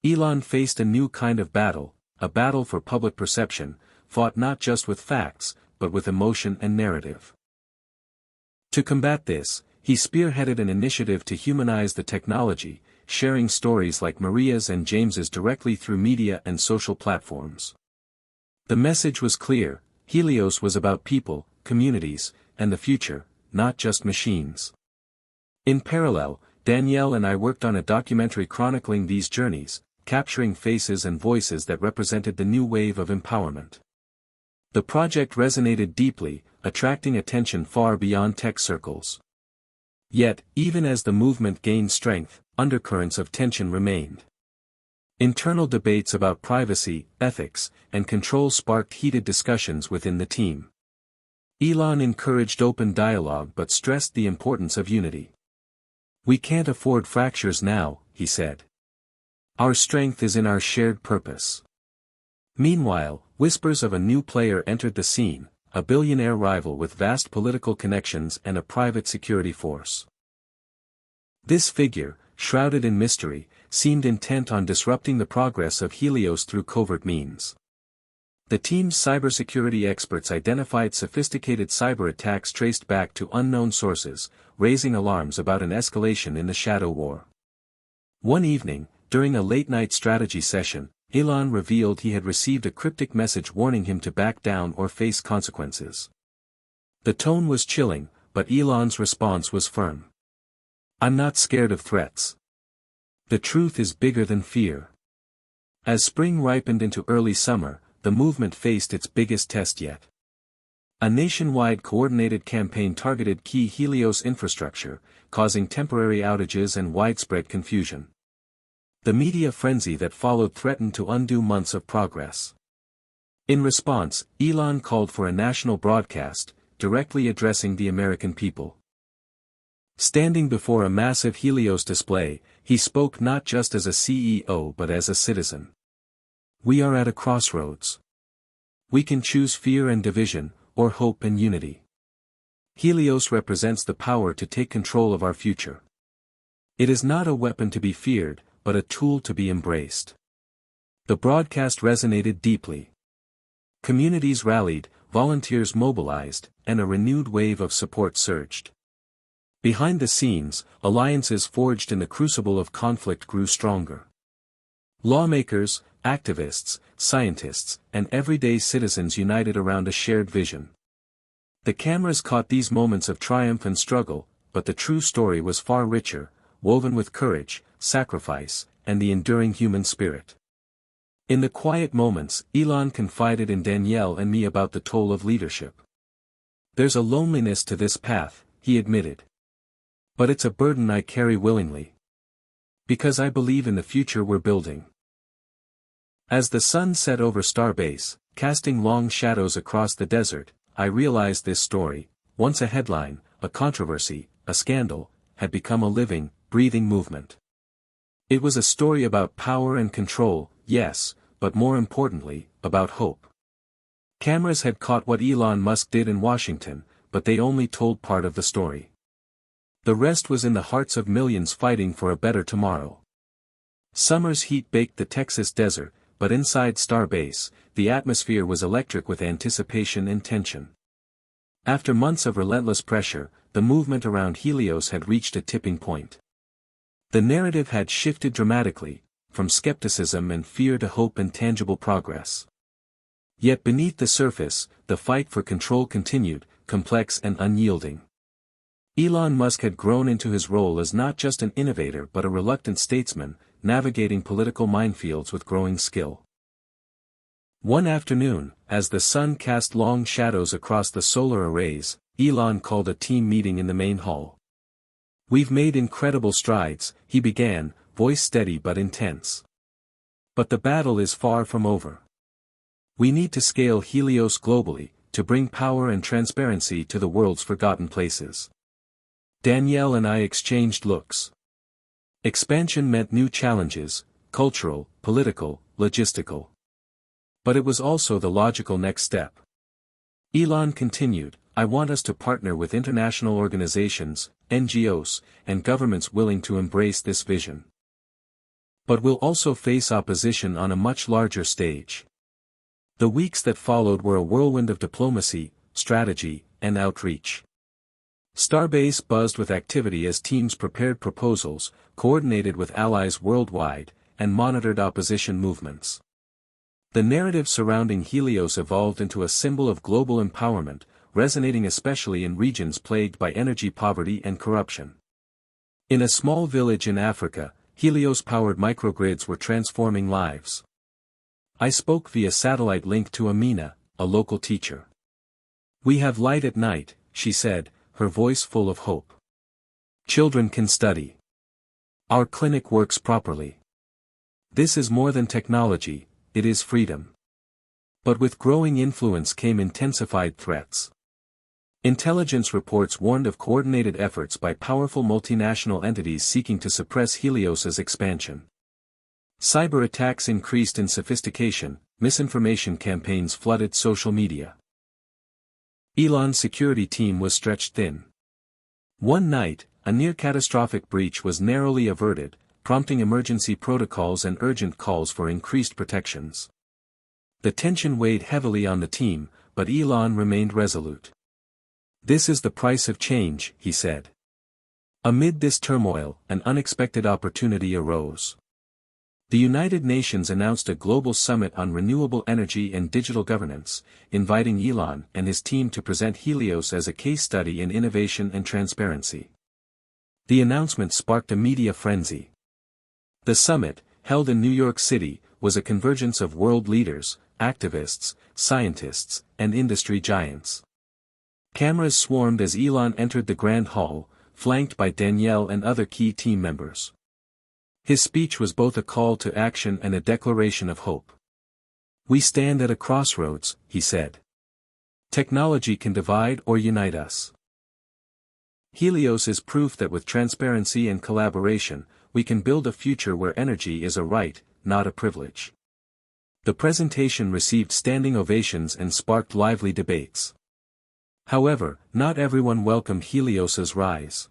Elon faced a new kind of battle, a battle for public perception, fought not just with facts, but with emotion and narrative. To combat this, he spearheaded an initiative to humanize the technology, sharing stories like Maria's and James's directly through media and social platforms. The message was clear: Helios was about people, communities, and the future, not just machines. In parallel, Danielle and I worked on a documentary chronicling these journeys, capturing faces and voices that represented the new wave of empowerment. The project resonated deeply, attracting attention far beyond tech circles. Yet, even as the movement gained strength, undercurrents of tension remained. Internal debates about privacy, ethics, and control sparked heated discussions within the team. Elon encouraged open dialogue but stressed the importance of unity. "We can't afford fractures now," he said. "Our strength is in our shared purpose." Meanwhile, whispers of a new player entered the scene, a billionaire rival with vast political connections and a private security force. This figure, shrouded in mystery, seemed intent on disrupting the progress of Helios through covert means. The team's cybersecurity experts identified sophisticated cyber attacks traced back to unknown sources, raising alarms about an escalation in the shadow war. One evening, during a late-night strategy session, Elon revealed he had received a cryptic message warning him to back down or face consequences. The tone was chilling, but Elon's response was firm. "I'm not scared of threats. The truth is bigger than fear." As spring ripened into early summer, the movement faced its biggest test yet. A nationwide coordinated campaign targeted key Helios infrastructure, causing temporary outages and widespread confusion. The media frenzy that followed threatened to undo months of progress. In response, Elon called for a national broadcast, directly addressing the American people. Standing before a massive Helios display, he spoke not just as a CEO but as a citizen. "We are at a crossroads. We can choose fear and division, or hope and unity. Helios represents the power to take control of our future. It is not a weapon to be feared, but a tool to be embraced." The broadcast resonated deeply. Communities rallied, volunteers mobilized, and a renewed wave of support surged. Behind the scenes, alliances forged in the crucible of conflict grew stronger. Lawmakers, activists, scientists, and everyday citizens united around a shared vision. The cameras caught these moments of triumph and struggle, but the true story was far richer, woven with courage, sacrifice, and the enduring human spirit. In the quiet moments, Elon confided in Danielle and me about the toll of leadership. "There's a loneliness to this path," he admitted. "But it's a burden I carry willingly. Because I believe in the future we're building." As the sun set over Starbase, casting long shadows across the desert, I realized this story, once a headline, a controversy, a scandal, had become a living, breathing movement. It was a story about power and control, yes, but more importantly, about hope. Cameras had caught what Elon Musk did in Washington, but they only told part of the story. The rest was in the hearts of millions fighting for a better tomorrow. Summer's heat baked the Texas desert, but inside Starbase, the atmosphere was electric with anticipation and tension. After months of relentless pressure, the movement around Helios had reached a tipping point. The narrative had shifted dramatically, from skepticism and fear to hope and tangible progress. Yet beneath the surface, the fight for control continued, complex and unyielding. Elon Musk had grown into his role as not just an innovator but a reluctant statesman, navigating political minefields with growing skill. One afternoon, as the sun cast long shadows across the solar arrays, Elon called a team meeting in the main hall. "We've made incredible strides," he began, voice steady but intense. "But the battle is far from over. We need to scale Helios globally, to bring power and transparency to the world's forgotten places." Danielle and I exchanged looks. Expansion meant new challenges, cultural, political, logistical. But it was also the logical next step. Elon continued, "I want us to partner with international organizations, NGOs, and governments willing to embrace this vision. But we'll also face opposition on a much larger stage." The weeks that followed were a whirlwind of diplomacy, strategy, and outreach. Starbase buzzed with activity as teams prepared proposals, coordinated with allies worldwide, and monitored opposition movements. The narrative surrounding Helios evolved into a symbol of global empowerment, resonating especially in regions plagued by energy poverty and corruption. In a small village in Africa, Helios-powered microgrids were transforming lives. I spoke via satellite link to Amina, a local teacher. "We have light at night," she said, her voice full of hope. "Children can study. Our clinic works properly. This is more than technology, it is freedom." But with growing influence came intensified threats. Intelligence reports warned of coordinated efforts by powerful multinational entities seeking to suppress Helios's expansion. Cyber attacks increased in sophistication, misinformation campaigns flooded social media. Elon's security team was stretched thin. One night, a near-catastrophic breach was narrowly averted, prompting emergency protocols and urgent calls for increased protections. The tension weighed heavily on the team, but Elon remained resolute. "This is the price of change," he said. Amid this turmoil, an unexpected opportunity arose. The United Nations announced a global summit on renewable energy and digital governance, inviting Elon and his team to present Helios as a case study in innovation and transparency. The announcement sparked a media frenzy. The summit, held in New York City, was a convergence of world leaders, activists, scientists, and industry giants. Cameras swarmed as Elon entered the Grand Hall, flanked by Danielle and other key team members. His speech was both a call to action and a declaration of hope. "We stand at a crossroads," he said. "Technology can divide or unite us. Helios is proof that with transparency and collaboration, we can build a future where energy is a right, not a privilege." The presentation received standing ovations and sparked lively debates. However, not everyone welcomed Helios's rise.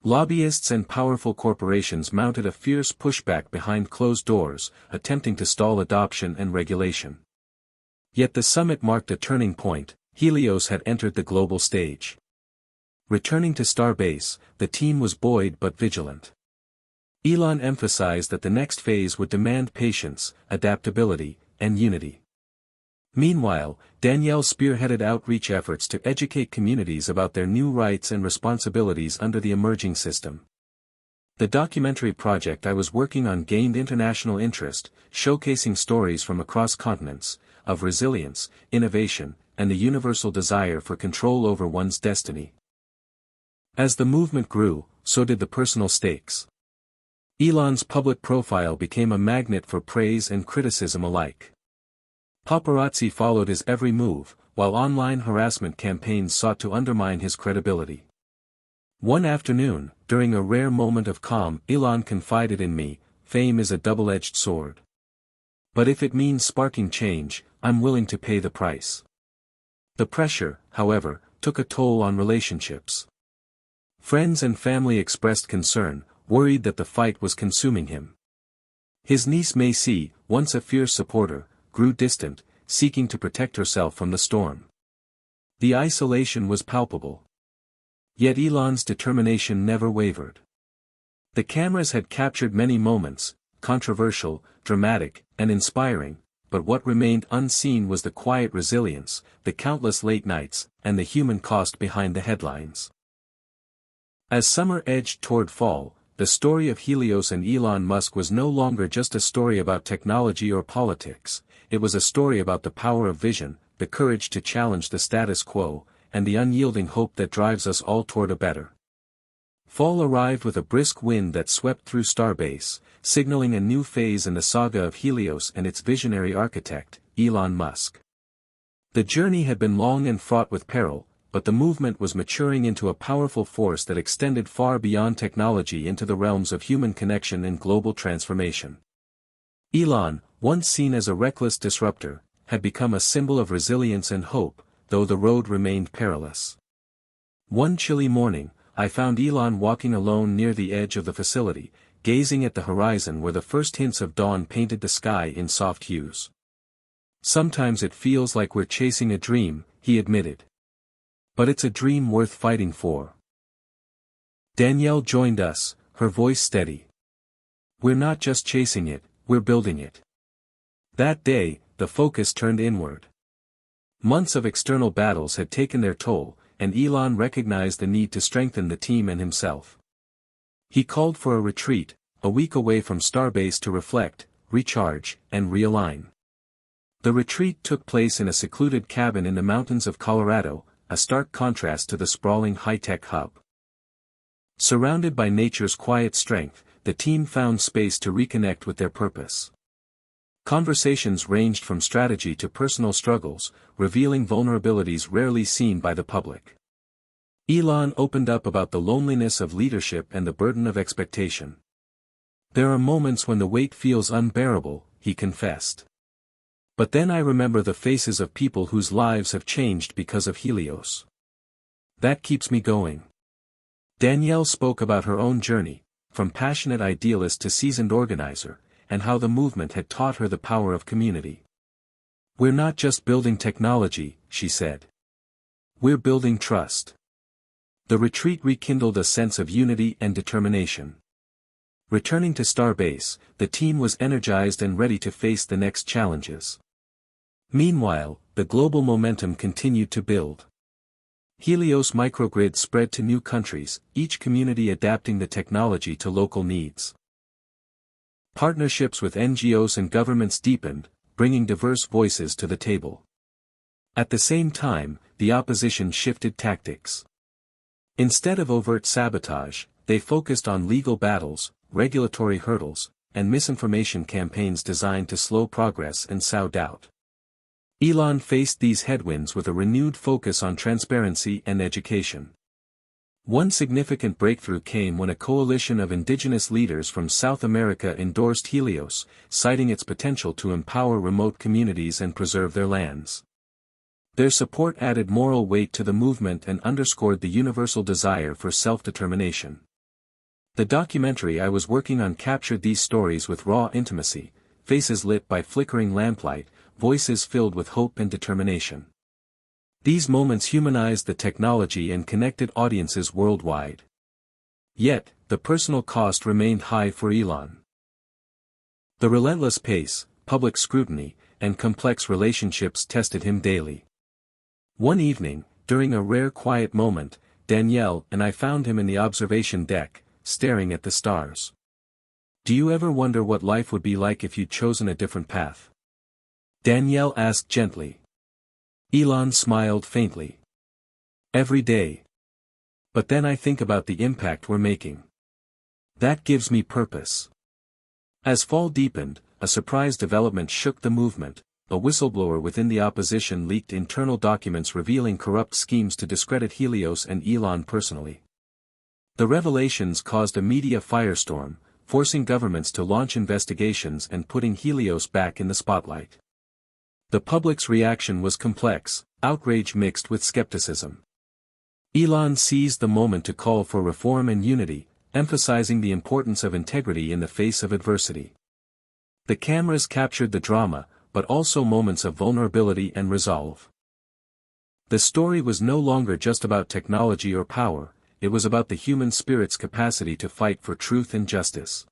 Lobbyists and powerful corporations mounted a fierce pushback behind closed doors, attempting to stall adoption and regulation. Yet the summit marked a turning point. Helios had entered the global stage. Returning to Starbase, the team was buoyed but vigilant. Elon emphasized that the next phase would demand patience, adaptability, and unity. Meanwhile, Danielle spearheaded outreach efforts to educate communities about their new rights and responsibilities under the emerging system. The documentary project I was working on gained international interest, showcasing stories from across continents, of resilience, innovation, and the universal desire for control over one's destiny. As the movement grew, so did the personal stakes. Elon's public profile became a magnet for praise and criticism alike. Paparazzi followed his every move, while online harassment campaigns sought to undermine his credibility. One afternoon, during a rare moment of calm, Elon confided in me, "Fame is a double-edged sword. But if it means sparking change, I'm willing to pay the price." The pressure, however, took a toll on relationships. Friends and family expressed concern, worried that the fight was consuming him. His niece Macy, once a fierce supporter, grew distant, seeking to protect herself from the storm. The isolation was palpable. Yet Elon's determination never wavered. The cameras had captured many moments, controversial, dramatic, and inspiring, but what remained unseen was the quiet resilience, the countless late nights, and the human cost behind the headlines. As summer edged toward fall, the story of Helios and Elon Musk was no longer just a story about technology or politics. It was a story about the power of vision, the courage to challenge the status quo, and the unyielding hope that drives us all toward a better. Fall arrived with a brisk wind that swept through Starbase, signaling a new phase in the saga of Helios and its visionary architect, Elon Musk. The journey had been long and fraught with peril, but the movement was maturing into a powerful force that extended far beyond technology into the realms of human connection and global transformation. Elon, once seen as a reckless disruptor, had become a symbol of resilience and hope, though the road remained perilous. One chilly morning, I found Elon walking alone near the edge of the facility, gazing at the horizon where the first hints of dawn painted the sky in soft hues. "Sometimes it feels like we're chasing a dream," he admitted. "But it's a dream worth fighting for." Danielle joined us, her voice steady. "We're not just chasing it, we're building it." That day, the focus turned inward. Months of external battles had taken their toll, and Elon recognized the need to strengthen the team and himself. He called for a retreat, a week away from Starbase to reflect, recharge, and realign. The retreat took place in a secluded cabin in the mountains of Colorado, a stark contrast to the sprawling high-tech hub. Surrounded by nature's quiet strength, the team found space to reconnect with their purpose. Conversations ranged from strategy to personal struggles, revealing vulnerabilities rarely seen by the public. Elon opened up about the loneliness of leadership and the burden of expectation. "There are moments when the weight feels unbearable," he confessed. "But then I remember the faces of people whose lives have changed because of Helios. That keeps me going." Danielle spoke about her own journey, from passionate idealist to seasoned organizer, and how the movement had taught her the power of community. "We're not just building technology," she said. "We're building trust." The retreat rekindled a sense of unity and determination. Returning to Starbase, the team was energized and ready to face the next challenges. Meanwhile, the global momentum continued to build. Helios microgrid spread to new countries, each community adapting the technology to local needs. Partnerships with NGOs and governments deepened, bringing diverse voices to the table. At the same time, the opposition shifted tactics. Instead of overt sabotage, they focused on legal battles, regulatory hurdles, and misinformation campaigns designed to slow progress and sow doubt. Elon faced these headwinds with a renewed focus on transparency and education. One significant breakthrough came when a coalition of indigenous leaders from South America endorsed Helios, citing its potential to empower remote communities and preserve their lands. Their support added moral weight to the movement and underscored the universal desire for self-determination. The documentary I was working on captured these stories with raw intimacy, faces lit by flickering lamplight, voices filled with hope and determination. These moments humanized the technology and connected audiences worldwide. Yet, the personal cost remained high for Elon. The relentless pace, public scrutiny, and complex relationships tested him daily. One evening, during a rare quiet moment, Danielle and I found him in the observation deck, staring at the stars. "Do you ever wonder what life would be like if you'd chosen a different path?" Danielle asked gently. Elon smiled faintly. "Every day. But then I think about the impact we're making. That gives me purpose." As fall deepened, a surprise development shook the movement. A whistleblower within the opposition leaked internal documents revealing corrupt schemes to discredit Helios and Elon personally. The revelations caused a media firestorm, forcing governments to launch investigations and putting Helios back in the spotlight. The public's reaction was complex, outrage mixed with skepticism. Elon seized the moment to call for reform and unity, emphasizing the importance of integrity in the face of adversity. The cameras captured the drama, but also moments of vulnerability and resolve. The story was no longer just about technology or power, it was about the human spirit's capacity to fight for truth and justice.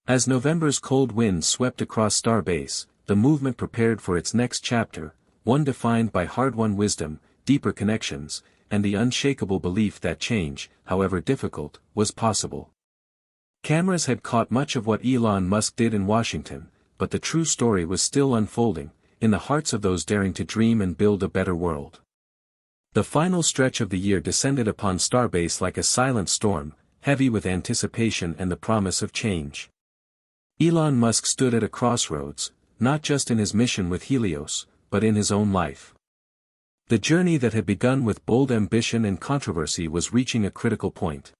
As November's cold winds swept across Starbase, the movement prepared for its next chapter, one defined by hard-won wisdom, deeper connections, and the unshakable belief that change, however difficult, was possible. Cameras had caught much of what Elon Musk did in Washington, but the true story was still unfolding, in the hearts of those daring to dream and build a better world. The final stretch of the year descended upon Starbase like a silent storm, heavy with anticipation and the promise of change. Elon Musk stood at a crossroads, not just in his mission with Helios, but in his own life. The journey that had begun with bold ambition and controversy was reaching a critical point.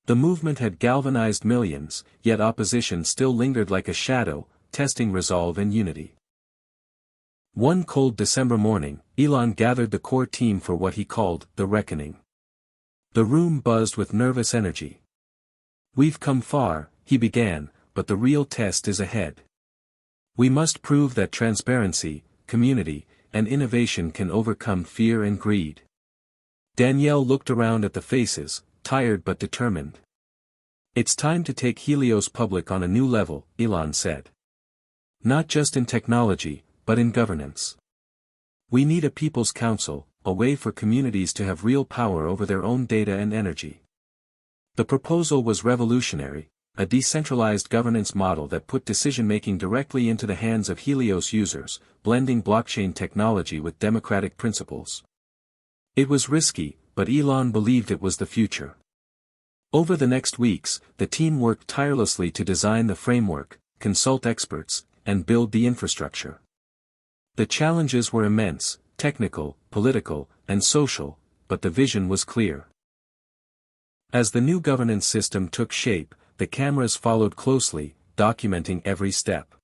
The movement had galvanized millions, yet opposition still lingered like a shadow, testing resolve and unity. One cold December morning, Elon gathered the core team for what he called the reckoning. The room buzzed with nervous energy. "We've come far," he began, "but the real test is ahead. We must prove that transparency, community, and innovation can overcome fear and greed." Danielle looked around at the faces, tired but determined. "It's time to take Helios public on a new level," Elon said. "Not just in technology, but in governance. We need a people's council, a way for communities to have real power over their own data and energy." The proposal was revolutionary, a decentralized governance model that put decision-making directly into the hands of Helios users, blending blockchain technology with democratic principles. It was risky, but Elon believed it was the future. Over the next weeks, the team worked tirelessly to design the framework, consult experts, and build the infrastructure. The challenges were immense, technical, political, and social, but the vision was clear. As the new governance system took shape, the cameras followed closely, documenting every step.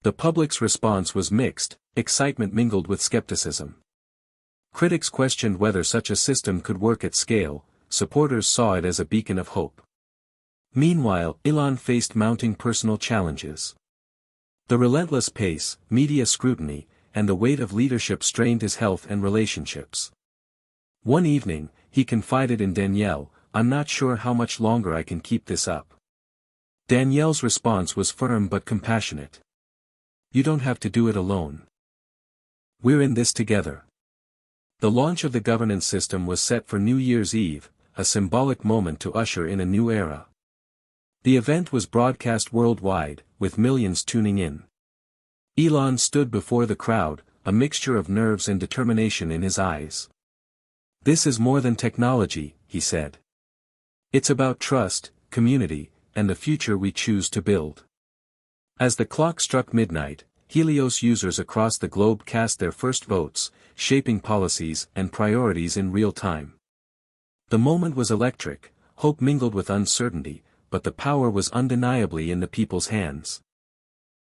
The public's response was mixed, excitement mingled with skepticism. Critics questioned whether such a system could work at scale, supporters saw it as a beacon of hope. Meanwhile, Elon faced mounting personal challenges. The relentless pace, media scrutiny, and the weight of leadership strained his health and relationships. One evening, he confided in Danielle, "I'm not sure how much longer I can keep this up. Danielle's response was firm but compassionate. You don't have to do it alone. We're in this together. The launch of the governance system was set for New Year's Eve, a symbolic moment to usher in a new era. The event was broadcast worldwide, with millions tuning in. Elon stood before the crowd, a mixture of nerves and determination in his eyes. This is more than technology, he said. It's about trust, community, and the future we choose to build. As the clock struck midnight, Helios users across the globe cast their first votes, shaping policies and priorities in real time. The moment was electric, hope mingled with uncertainty, but the power was undeniably in the people's hands.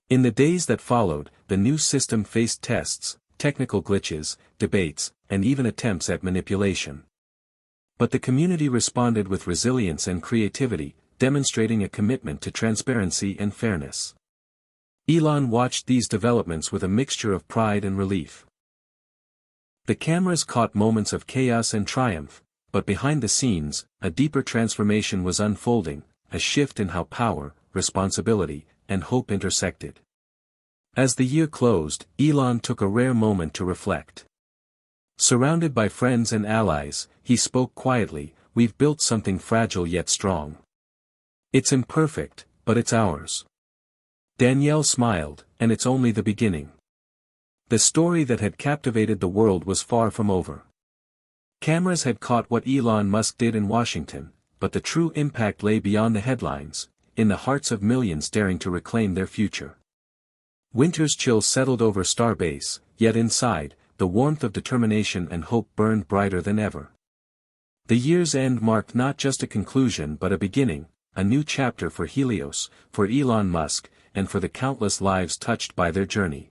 In the days that followed, the new system faced tests, technical glitches, debates, and even attempts at manipulation. But the community responded with resilience and creativity, demonstrating a commitment to transparency and fairness. Elon watched these developments with a mixture of pride and relief. The cameras caught moments of chaos and triumph, but behind the scenes, a deeper transformation was unfolding, a shift in how power, responsibility, and hope intersected. As the year closed, Elon took a rare moment to reflect. Surrounded by friends and allies, he spoke quietly, "We've built something fragile yet strong. It's imperfect, but it's ours." Danielle smiled, "And it's only the beginning." The story that had captivated the world was far from over. Cameras had caught what Elon Musk did in Washington, but the true impact lay beyond the headlines, in the hearts of millions daring to reclaim their future. Winter's chill settled over Starbase, yet inside, the warmth of determination and hope burned brighter than ever. The year's end marked not just a conclusion but a beginning, a new chapter for Helios, for Elon Musk, and for the countless lives touched by their journey.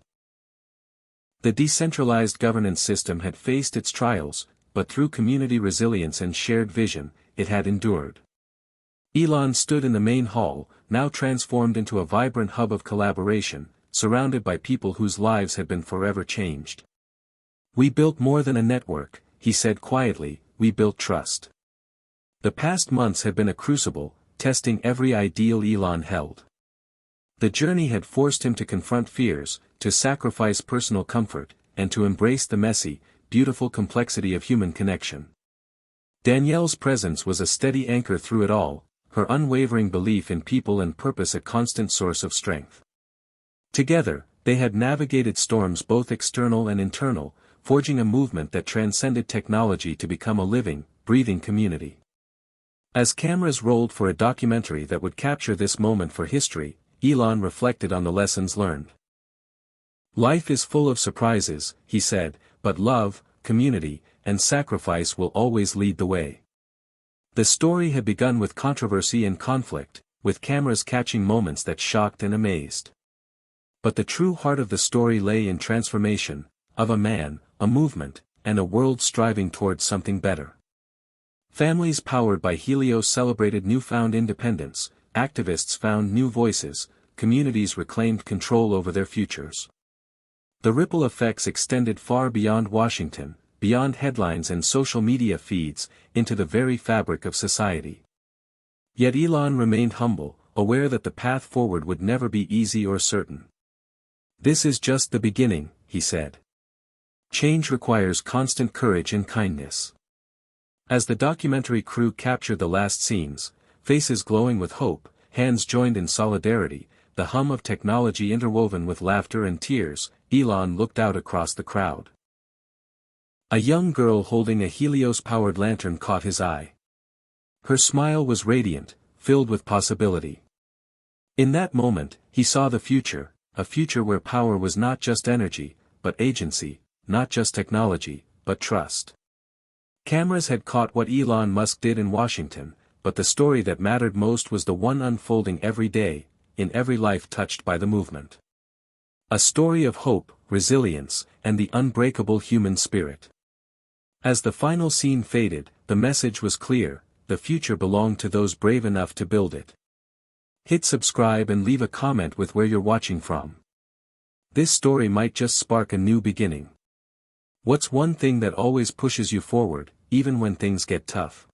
The decentralized governance system had faced its trials, but through community resilience and shared vision, it had endured. Elon stood in the main hall, now transformed into a vibrant hub of collaboration, surrounded by people whose lives had been forever changed. "We built more than a network," he said quietly, "we built trust." The past months had been a crucible, testing every ideal Elon held. The journey had forced him to confront fears, to sacrifice personal comfort, and to embrace the messy, beautiful complexity of human connection. Danielle's presence was a steady anchor through it all, her unwavering belief in people and purpose a constant source of strength. Together, they had navigated storms both external and internal, forging a movement that transcended technology to become a living, breathing community. As cameras rolled for a documentary that would capture this moment for history, Elon reflected on the lessons learned. "Life is full of surprises," he said, "but love, community, and sacrifice will always lead the way." The story had begun with controversy and conflict, with cameras catching moments that shocked and amazed. But the true heart of the story lay in transformation, of a man, a movement, and a world striving towards something better. Families powered by Helios celebrated newfound independence, activists found new voices, communities reclaimed control over their futures. The ripple effects extended far beyond Washington, beyond headlines and social media feeds, into the very fabric of society. Yet Elon remained humble, aware that the path forward would never be easy or certain. "This is just the beginning," he said. "Change requires constant courage and kindness." As the documentary crew captured the last scenes, faces glowing with hope, hands joined in solidarity, the hum of technology interwoven with laughter and tears, Elon looked out across the crowd. A young girl holding a Helios-powered lantern caught his eye. Her smile was radiant, filled with possibility. In that moment, he saw the future, a future where power was not just energy, but agency, not just technology, but trust. Cameras had caught what Elon Musk did in Washington, but the story that mattered most was the one unfolding every day, in every life touched by the movement. A story of hope, resilience, and the unbreakable human spirit. As the final scene faded, the message was clear: the future belonged to those brave enough to build it. Hit subscribe and leave a comment with where you're watching from. This story might just spark a new beginning. What's one thing that always pushes you forward, even when things get tough?